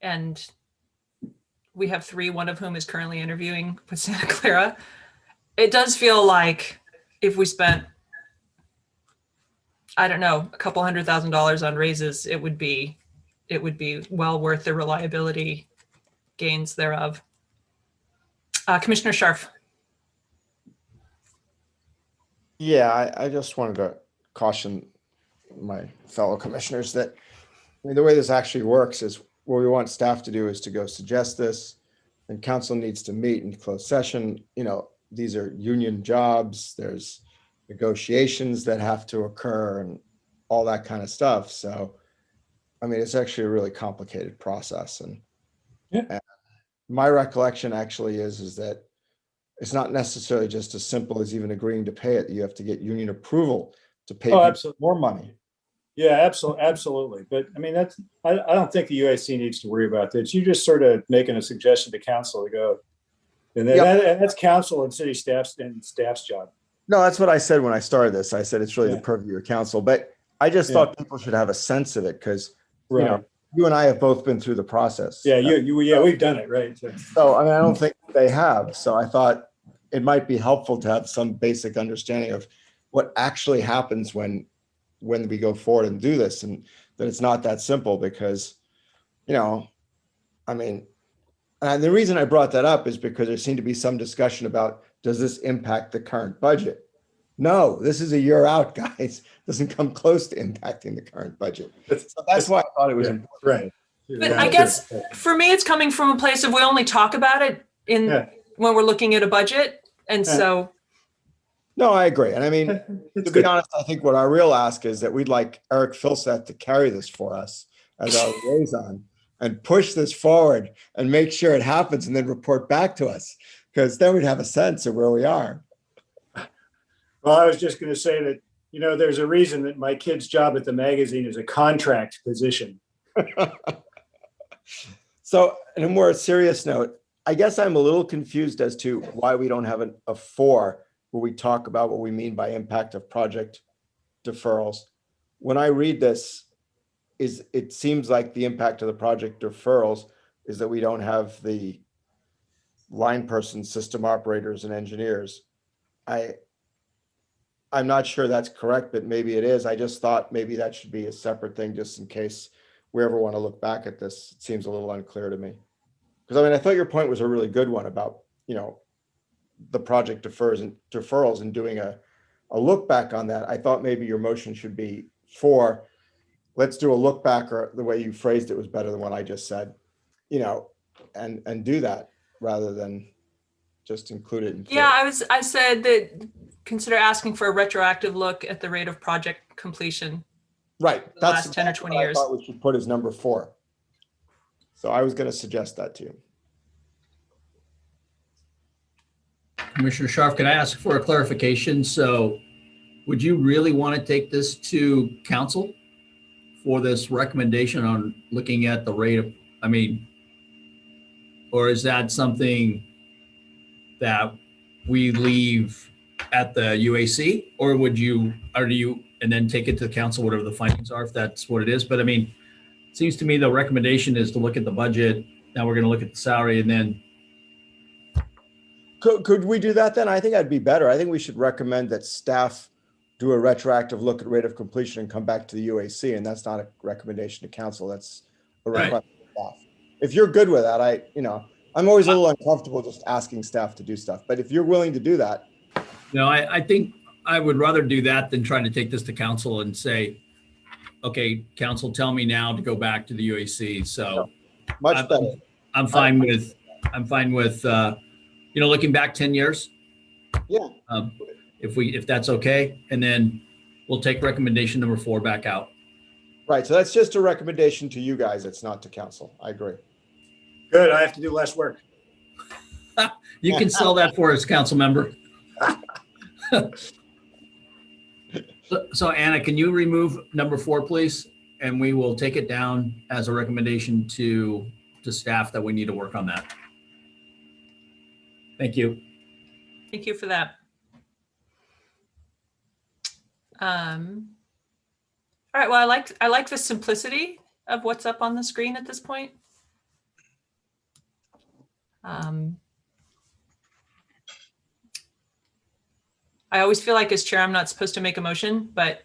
and we have 3, one of whom is currently interviewing with Santa Clara, it does feel like if we spent, I don't know, a couple $100,000 on raises, it would be well worth the reliability gains thereof. Commissioner Scharf. Yeah, I just wanted to caution my fellow commissioners that, I mean, the way this actually works is what we want staff to do is to go suggest this, and council needs to meet in closed session. You know, these are union jobs, there's negotiations that have to occur and all that kind of stuff. So, I mean, it's actually a really complicated process. And my recollection actually is that it's not necessarily just as simple as even agreeing to pay it. You have to get union approval to pay Oh, people absolutely. more money. Yeah, absolutely. But I mean, that's, I don't think the UAC needs to worry about this. You just sort of making a suggestion to council to go. And then and that's council and city staff's job. No, that's what I said when I started this. I said it's really the purview of council, but I just thought people should have a sense of it because you know, you and I have both been through the process. Yeah, we've done it, right? So I mean, I don't think they have. So I thought it might be helpful to have some basic understanding of what actually happens when we go forward and do this, and that it's not that simple because, you know, I mean, and the reason I brought that up is because there seemed to be some discussion about, does this impact the current budget? No, this is a year out, guys. Doesn't come close to impacting the current budget. So that's why I thought it was important. Right. But I guess for me, it's coming from a place of we only talk about it when we're looking at a budget. And so. No, I agree. And I mean, to be honest, I think what our real ask is that we'd like Eric Filseth to carry this for us as our liaison and push this forward and make sure it happens and then report back to us, because then we'd have a sense of where we are. Well, I was just going to say that, you know, there's a reason that my kid's job at the magazine is a contract position. So, on a more serious note, I guess I'm a little confused as to why we don't have a 4 where we talk about what we mean by impact of project deferrals. When I read this, it seems like the impact of the project deferrals is that we don't have the line person, system operators, and engineers. I'm not sure that's correct, but maybe it is. I just thought maybe that should be a separate thing just in case we ever want to look back at this. It seems a little unclear to me. Because I mean, I thought your point was a really good one about, you know, the project deferrals and doing a look back on that. I thought maybe your motion should be 4, let's do a look back, or the way you phrased it was better than what I just said, you know, and do that rather than just include it in 3. Yeah, I said that consider asking for a retroactive look at the rate of project completion. Right. The last 10 or 20 years. I thought we should put as number 4. So I was going to suggest that to you. Commissioner Scharf, can I ask for a clarification? So would you really want to take this to council for this recommendation on looking at the rate of, I mean, or is that something that we leave at the UAC, or do you, and then take it to the council, whatever the findings are, if that's what it is? But I mean, it seems to me the recommendation is to look at the budget. Now we're going to look at the salary and then. Could we do that then? I think that'd be better. I think we should recommend that staff do a retroactive look at rate of completion and come back to the UAC. And that's not a recommendation to council. That's a request to staff. If you're good with that, I'm always a little uncomfortable just asking staff to do stuff. But if you're willing to do that. No, I think I would rather do that than trying to take this to council and say, okay, council, tell me now to go back to the UAC. So much better. I'm fine with, looking back 10 years. Yeah. If that's okay, and then we'll take recommendation number 4 back out. Right. So that's just a recommendation to you guys. It's not to council. I agree. Good. I have to do less work. You can sell that for us, council member. So Anna, can you remove number 4, please? And we will take it down as a recommendation to staff that we need to work on that. Thank you. Thank you for that. All right, well, I like the simplicity of what's up on the screen at this point. I always feel like as chair, I'm not supposed to make a motion, but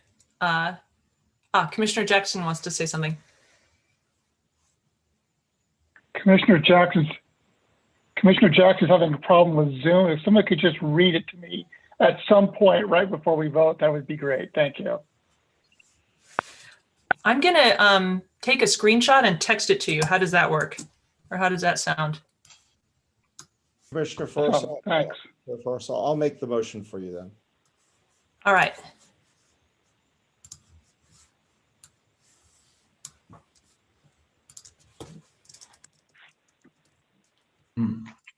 Commissioner Jackson wants to say something. Commissioner Jackson's having a problem with Zoom. If someone could just read it to me at some point right before we vote, that would be great. Thank you. I'm gonna take a screenshot and text it to you. How does that work? Or how does that sound? Commissioner Forrestal, thanks. Forrestal, I'll make the motion for you then. All right.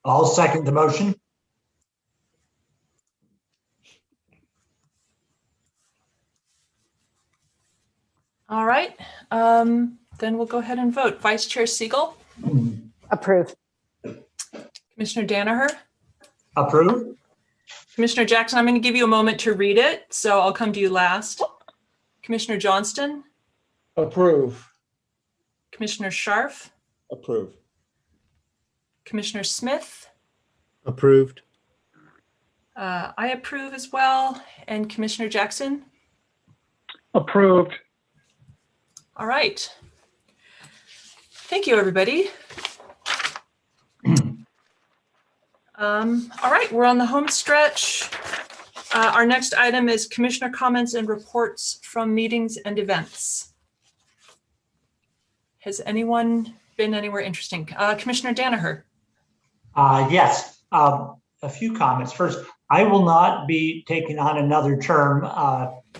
I'll second the motion. All right. Then we'll go ahead and vote. Vice Chair Siegel. Approve. Commissioner Danaher. Approve. Commissioner Jackson, I'm going to give you a moment to read it, so I'll come to you last. Commissioner Johnston. Approve. Commissioner Scharf. Approve. Commissioner Smith. Approved. I approve as well. And Commissioner Jackson. Approved. All right. Thank you, everybody. All right, we're on the home stretch. Our next item is commissioner comments and reports from meetings and events. Has anyone been anywhere interesting? Commissioner Danaher. Yes, a few comments. First, I will not be taking on another term.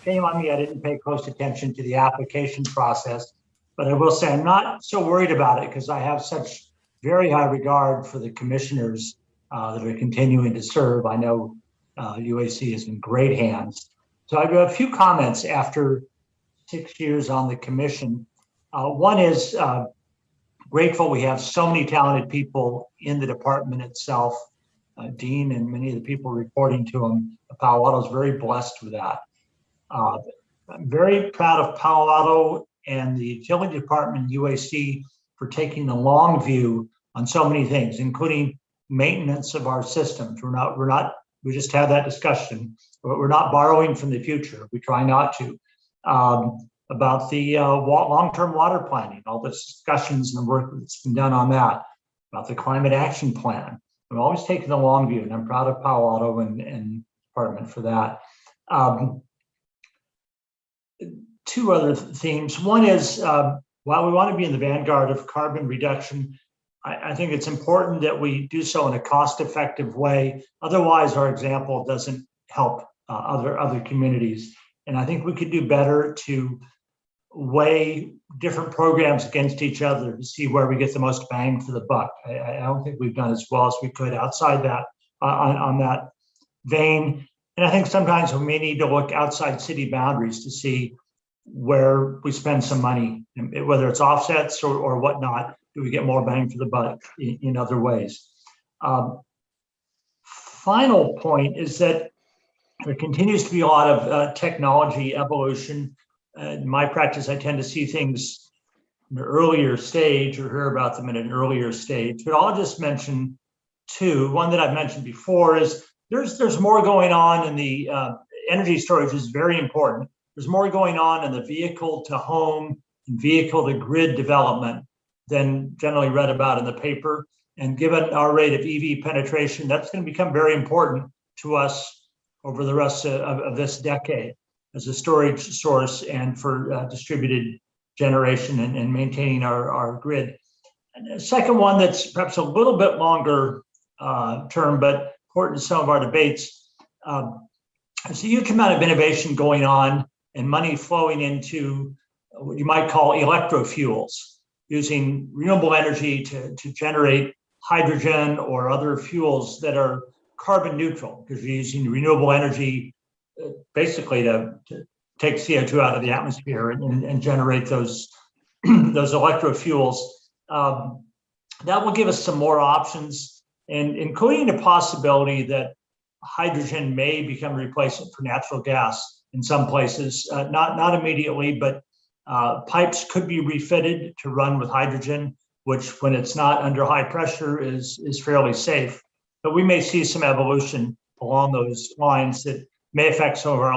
Shame on me, I didn't pay close attention to the application process, but I will say I'm not so worried about it because I have such very high regard for the commissioners that are continuing to serve. I know UAC is in great hands. So I've got a few comments after 6 years on the commission. One is grateful we have so many talented people in the department itself. Dean and many of the people reporting to him, Palo Alto is very blessed with that. I'm very proud of Palo Alto and the utility department UAC for taking the long view on so many things, including maintenance of our systems. We just had that discussion, but we're not borrowing from the future. We try not to. About the long-term water planning, all the discussions and the work that's been done on that, about the climate action plan. We've always taken the long view, and I'm proud of Palo Alto and department for that. Two other themes. One is, while we want to be in the vanguard of carbon reduction, I think it's important that we do so in a cost-effective way. Otherwise, our example doesn't help other communities. And I think we could do better to weigh different programs against each other to see where we get the most bang for the buck. I don't think we've done as well as we could outside that, on that vein. And I think sometimes we may need to look outside city boundaries to see where we spend some money, whether it's offsets or whatnot. Do we get more bang for the buck in other ways? Final point is that there continues to be a lot of technology evolution. In my practice, I tend to see things in an earlier stage or hear about them in an earlier stage. But I'll just mention two. One that I've mentioned before is there's more going on in the energy storage is very important. There's more going on in the vehicle to home and vehicle to grid development than generally read about in the paper. And given our rate of EV penetration, that's going to become very important to us over the rest of this decade as a storage source and for distributed generation and maintaining our grid. And the second one that's perhaps a little bit longer term, but important to some of our debates. There's a huge amount of innovation going on and money flowing into what you might call electrofuels, using renewable energy to generate hydrogen or other fuels that are carbon neutral, because you're using renewable energy basically to take CO2 out of the atmosphere and generate those electrofuels. That will give us some more options, and including the possibility that hydrogen may become a replacement for natural gas in some places, not immediately, but Pipes could be refitted to run with hydrogen, which when it's not under high pressure is fairly safe. But we may see some evolution along those lines that may affect some of our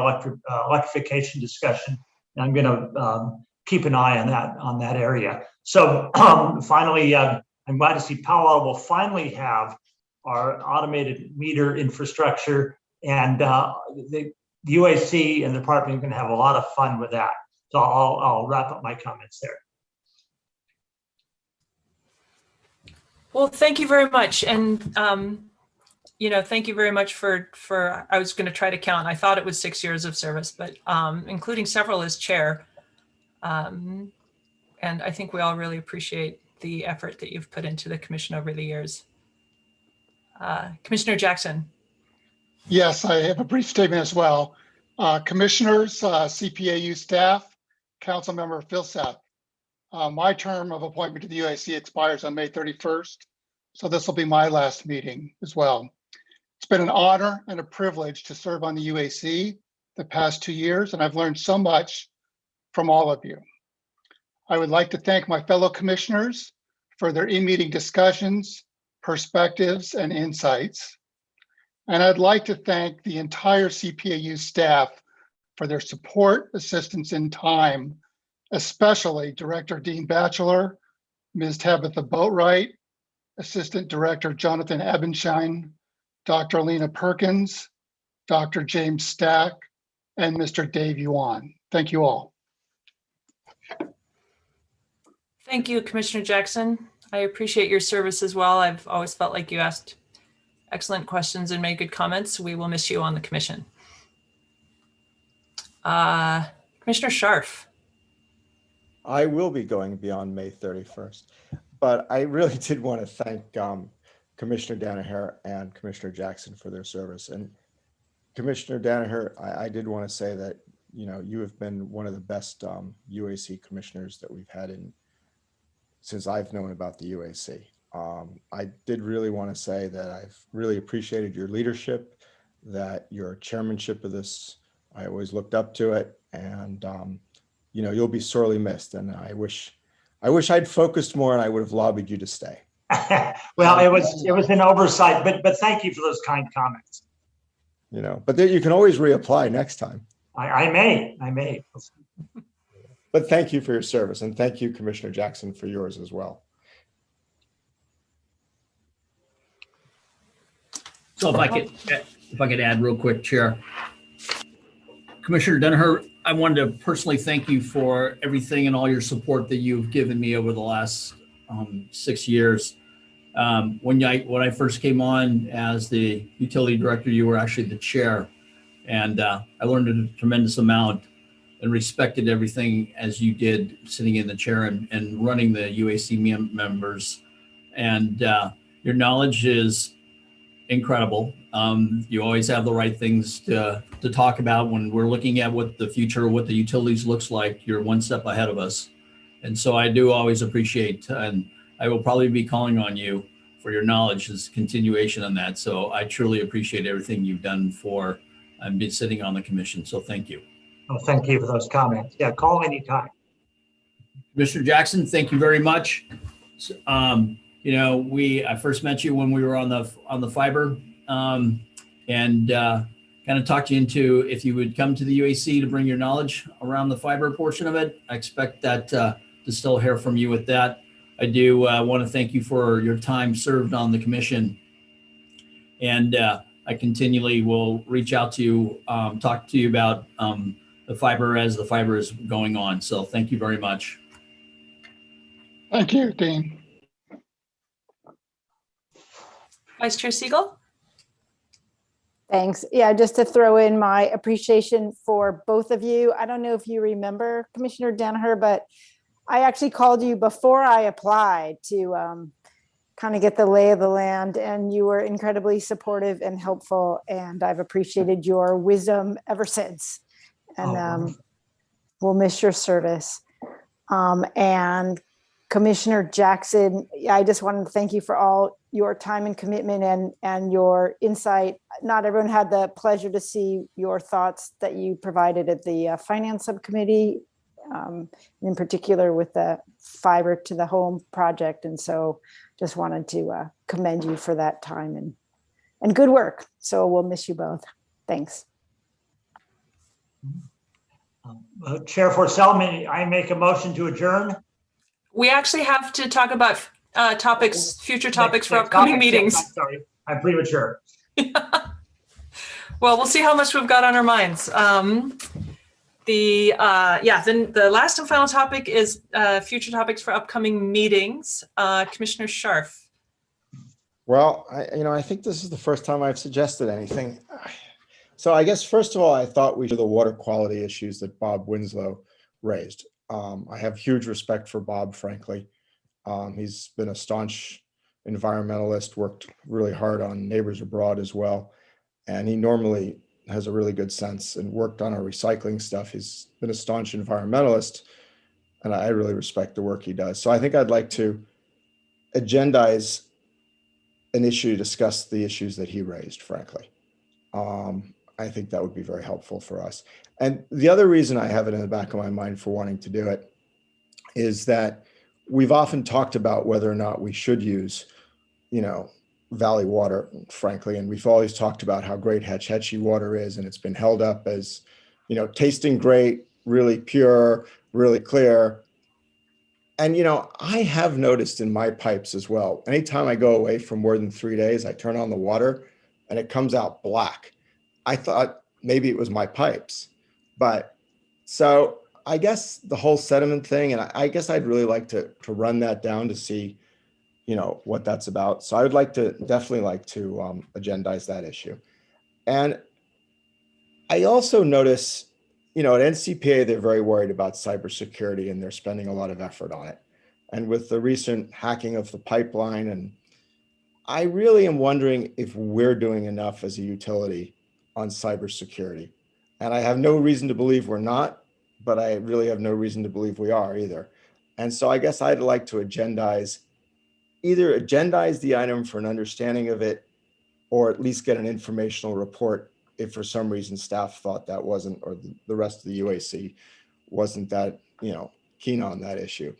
electrification discussion. And I'm going to keep an eye on that area. So finally, I'm glad to see Palo Alto will finally have our automated meter infrastructure, and the UAC and the department are going to have a lot of fun with that. So I'll wrap up my comments there. Well, thank you very much. And, thank you very much for, I was going to try to count. I thought it was 6 years of service, but including several as chair. And I think we all really appreciate the effort that you've put into the commission over the years. Commissioner Jackson. Yes, I have a brief statement as well. Commissioners, CPAU staff, Council Member Filsath. My term of appointment to the UAC expires on May 31st, so this will be my last meeting as well. It's been an honor and a privilege to serve on the UAC the past 2 years, and I've learned so much from all of you. I would like to thank my fellow commissioners for their in-meeting discussions, perspectives, and insights. And I'd like to thank the entire CPAU staff for their support, assistance, and time, especially Director Dean Batchelor, Ms. Tabitha Boatwright, Assistant Director Jonathan Ebenschein, Dr. Lena Perkins, Dr. James Stack, and Mr. Dave Yuan. Thank you all. Thank you, Commissioner Jackson. I appreciate your service as well. I've always felt like you asked excellent questions and made good comments. We will miss you on the commission. Commissioner Scharf. I will be going beyond May 31st, but I really did want to thank Commissioner Danaher and Commissioner Jackson for their service. And Commissioner Danaher, I did want to say that, you have been one of the best UAC commissioners that we've had since I've known about the UAC. I did really want to say that I've really appreciated your leadership, that your chairmanship of this, I always looked up to it, and you'll be sorely missed. And I wish I'd focused more, and I would have lobbied you to stay. Well, it was an oversight, but thank you for those kind comments. But then you can always reapply next time. I may. But thank you for your service, and thank you, Commissioner Jackson, for yours as well. So if I could add real quick, Chair. Commissioner Danaher, I wanted to personally thank you for everything and all your support that you've given me over the last 6 years. When I first came on as the utility director, you were actually the chair, and I learned a tremendous amount and respected everything as you did sitting in the chair and running the UAC members. And your knowledge is incredible. You always have the right things to talk about when we're looking at what the future, what the utilities looks like. You're one step ahead of us. And so I do always appreciate, and I will probably be calling on you for your knowledge as continuation on that. So I truly appreciate everything you've done for and been sitting on the commission. So thank you. Well, thank you for those comments. Yeah, call anytime. Commissioner Jackson, thank you very much. I first met you when we were on the fiber, and kind of talked you into if you would come to the UAC to bring your knowledge around the fiber portion of it. I expect that to still hear from you with that. I do want to thank you for your time served on the commission, and I continually will reach out to you, talk to you about the fiber as the fiber is going on. So thank you very much. Thank you, Dean. Vice Chair Siegel. Thanks. Yeah, just to throw in my appreciation for both of you. I don't know if you remember, Commissioner Danaher, but I actually called you before I applied to kind of get the lay of the land, and you were incredibly supportive and helpful, and I've appreciated your wisdom ever since. And we'll miss your service. And Commissioner Jackson, I just wanted to thank you for all your time and commitment and your insight. Not everyone had the pleasure to see your thoughts that you provided at the Finance Subcommittee in particular with the fiber to the home project. And so just wanted to commend you for that time and good work. So we'll miss you both. Thanks. Chair Forcell, may I make a motion to adjourn? We actually have to talk about future topics for Next upcoming topic. meetings. I'm sorry, I'm premature. Well, we'll see how much we've got on our minds. Then the last and final topic is future topics for upcoming meetings. Commissioner Scharf. Well, I think this is the first time I've suggested anything. So I guess, first of all, I thought we should the water quality issues that Bob Winslow raised. I have huge respect for Bob, frankly. He's been a staunch environmentalist, worked really hard on Neighbors Abroad as well. And he normally has a really good sense and worked on our recycling stuff. He's been a staunch environmentalist, and I really respect the work he does. So I think I'd like to agendize an issue to discuss the issues that he raised, frankly. I think that would be very helpful for us. And the other reason I have it in the back of my mind for wanting to do it is that we've often talked about whether or not we should use, Valley water, frankly, and we've always talked about how great Hetch Hetchy water is, and it's been held up as, tasting great, really pure, really clear. And, I have noticed in my pipes as well, anytime I go away for more than 3 days, I turn on the water and it comes out black. I thought maybe it was my pipes, but so I guess the whole sediment thing, and I guess I'd really like to run that down to see, what that's about. So I would definitely like to agendize that issue. And I also notice, at NCPA, they're very worried about cybersecurity and they're spending a lot of effort on it. And with the recent hacking of the pipeline, and I really am wondering if we're doing enough as a utility on cybersecurity. And I have no reason to believe we're not, but I really have no reason to believe we are either. And so I guess I'd like to agendize the item for an understanding of it, or at least get an informational report if for some reason staff thought that wasn't, or the rest of the UAC wasn't that, keen on that issue.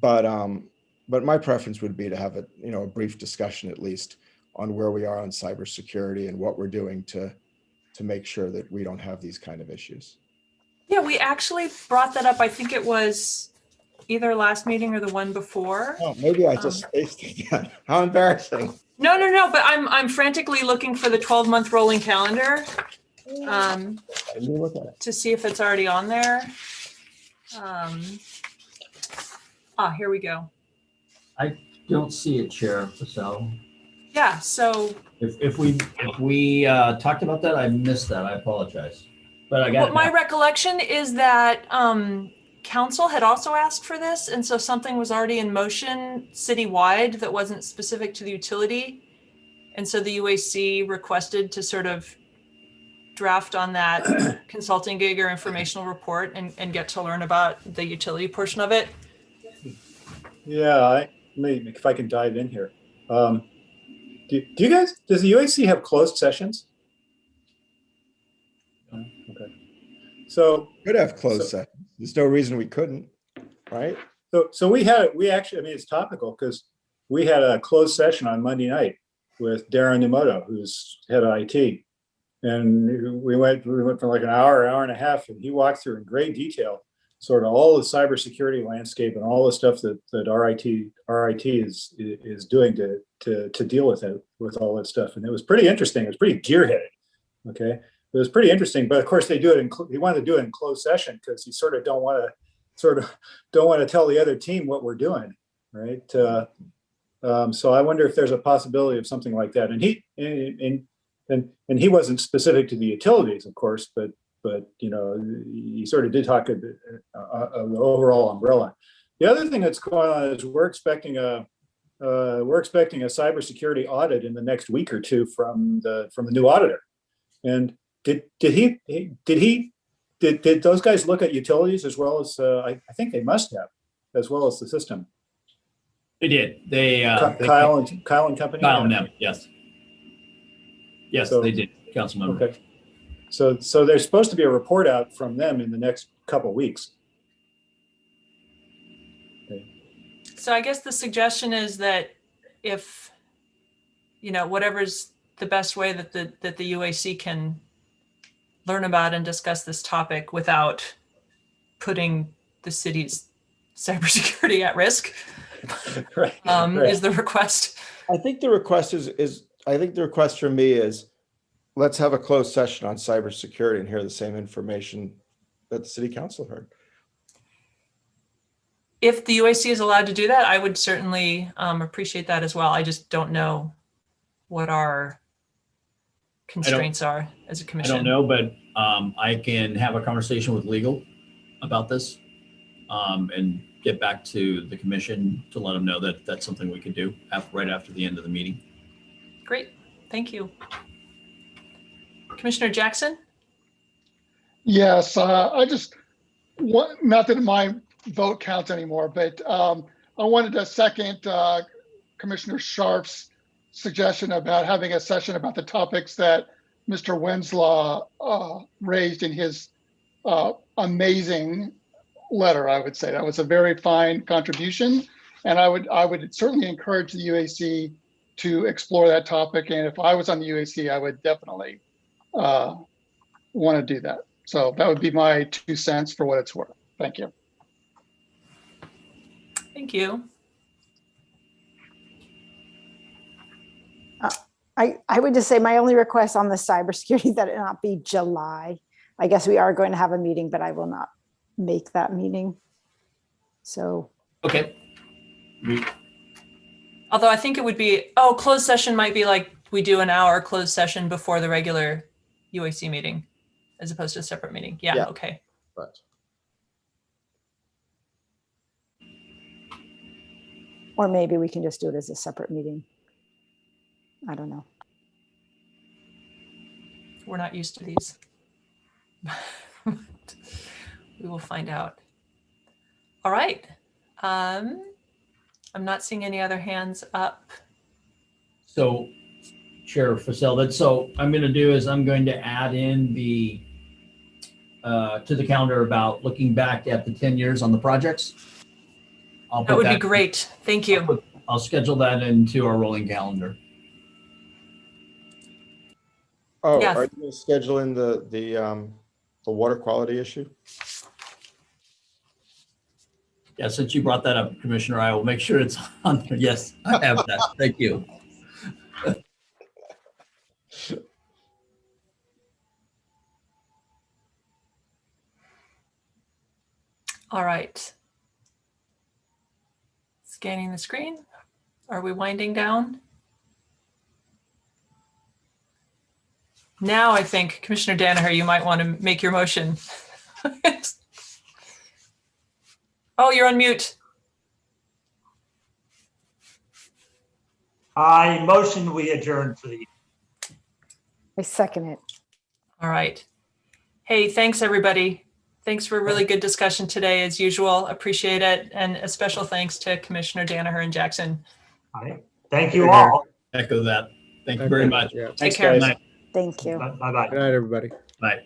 But my preference would be to have a brief discussion at least on where we are on cybersecurity and what we're doing to make sure that we don't have these kind of issues. Yeah, we actually brought that up. I think it was either last meeting or the one before. Oh, maybe I just spaced again. How embarrassing. No, but I'm frantically looking for the 12-month rolling calendar to see if it's already on there. Here we go. I don't see it, Chair Purcell. Yeah, so If we talked about that, I missed that. I apologize. But I got what it my now. recollection is that council had also asked for this, and so something was already in motion citywide that wasn't specific to the utility. And so the UAC requested to sort of draft on that consulting gig or informational report and get to learn about the utility portion of it. Yeah, maybe if I can dive in here. Do you guys, does the UAC have closed sessions? Okay. So could have closed sessions. There's no reason we couldn't, right? So we actually, I mean, it's topical because we had a closed session on Monday night with Darren Numoto, who's head of IT. And we went for like an hour and a half, and he walked through in great detail sort of all the cybersecurity landscape and all the stuff that our IT is doing to deal with it, with all that stuff. And it was pretty interesting. It was pretty gearheaded. Okay. It was pretty interesting, but of course they do it he wanted to do it in closed session because you sort of don't want to tell the other team what we're doing. Right. So I wonder if there's a possibility of something like that. And he wasn't specific to the utilities, of course, but he sort of did talk of the overall umbrella. The other thing that's going on is we're expecting a cybersecurity audit in the next week or two from the new auditor. And did those guys look at utilities as well as I think they must have, as well as the system? They did. Kyle and company. Kyle and them, yes. Yes, So- they did, council member. Okay. So there's supposed to be a report out from them in the next couple of weeks. So I guess the suggestion is that if, whatever's the best way that the UAC can learn about and discuss this topic without putting the city's cybersecurity at risk, is the request. I think the request I think the request from me is, let's have a closed session on cybersecurity and hear the same information that the city council heard. If the UAC is allowed to do that, I would certainly appreciate that as well. I just don't know what our constraints are as a commission. I don't know, but I can have a conversation with legal about this and get back to the commission to let them know that that's something we could do right after the end of the meeting. Great, thank you. Commissioner Jackson? Yes, I just want, not that my vote counts anymore, but I wanted to second Commissioner Sharp's suggestion about having a session about the topics that Mr. Wenslaw raised in his amazing letter. I would say that was a very fine contribution, and I would certainly encourage the UAC to explore that topic. And if I was on the UAC, I would definitely want to do that. So that would be my 2 cents for what it's worth. Thank you. Thank you. I would just say my only request on the cybersecurity that it not be July. I guess we are going to have a meeting, but I will not make that meeting. So. Okay. Although I think it would be, closed session might be like we do an hour closed session before the regular UAC meeting as opposed to a separate meeting. Yeah. Okay. Right. Or maybe we can just do it as a separate meeting. I don't know. We're not used to these. We will find out. All right. I'm not seeing any other hands up. So Chair Fasel, so I'm going to do is I'm going to add in the to the calendar about looking back at the 10 years on the projects. That would be great. Thank you. I'll schedule that into our rolling calendar. Oh, Yes. are you going to schedule in the water quality issue? Yeah, since you brought that up, Commissioner, I will make sure it's on there. Yes, I have that. Thank you. All right. Scanning the screen. Are we winding down? Now I think, Commissioner Danaher, you might want to make your motion. Oh, you're on mute. I motion we adjourn for the. I second it. All right. Hey, thanks everybody. Thanks for a really good discussion today as usual. Appreciate it. And a special thanks to Commissioner Danaher and Jackson. All right. Thank you all. Echo that. Thank you very much. Yeah. Take Thanks, care. guys. Thank you. Bye-bye. Good night, everybody. Bye.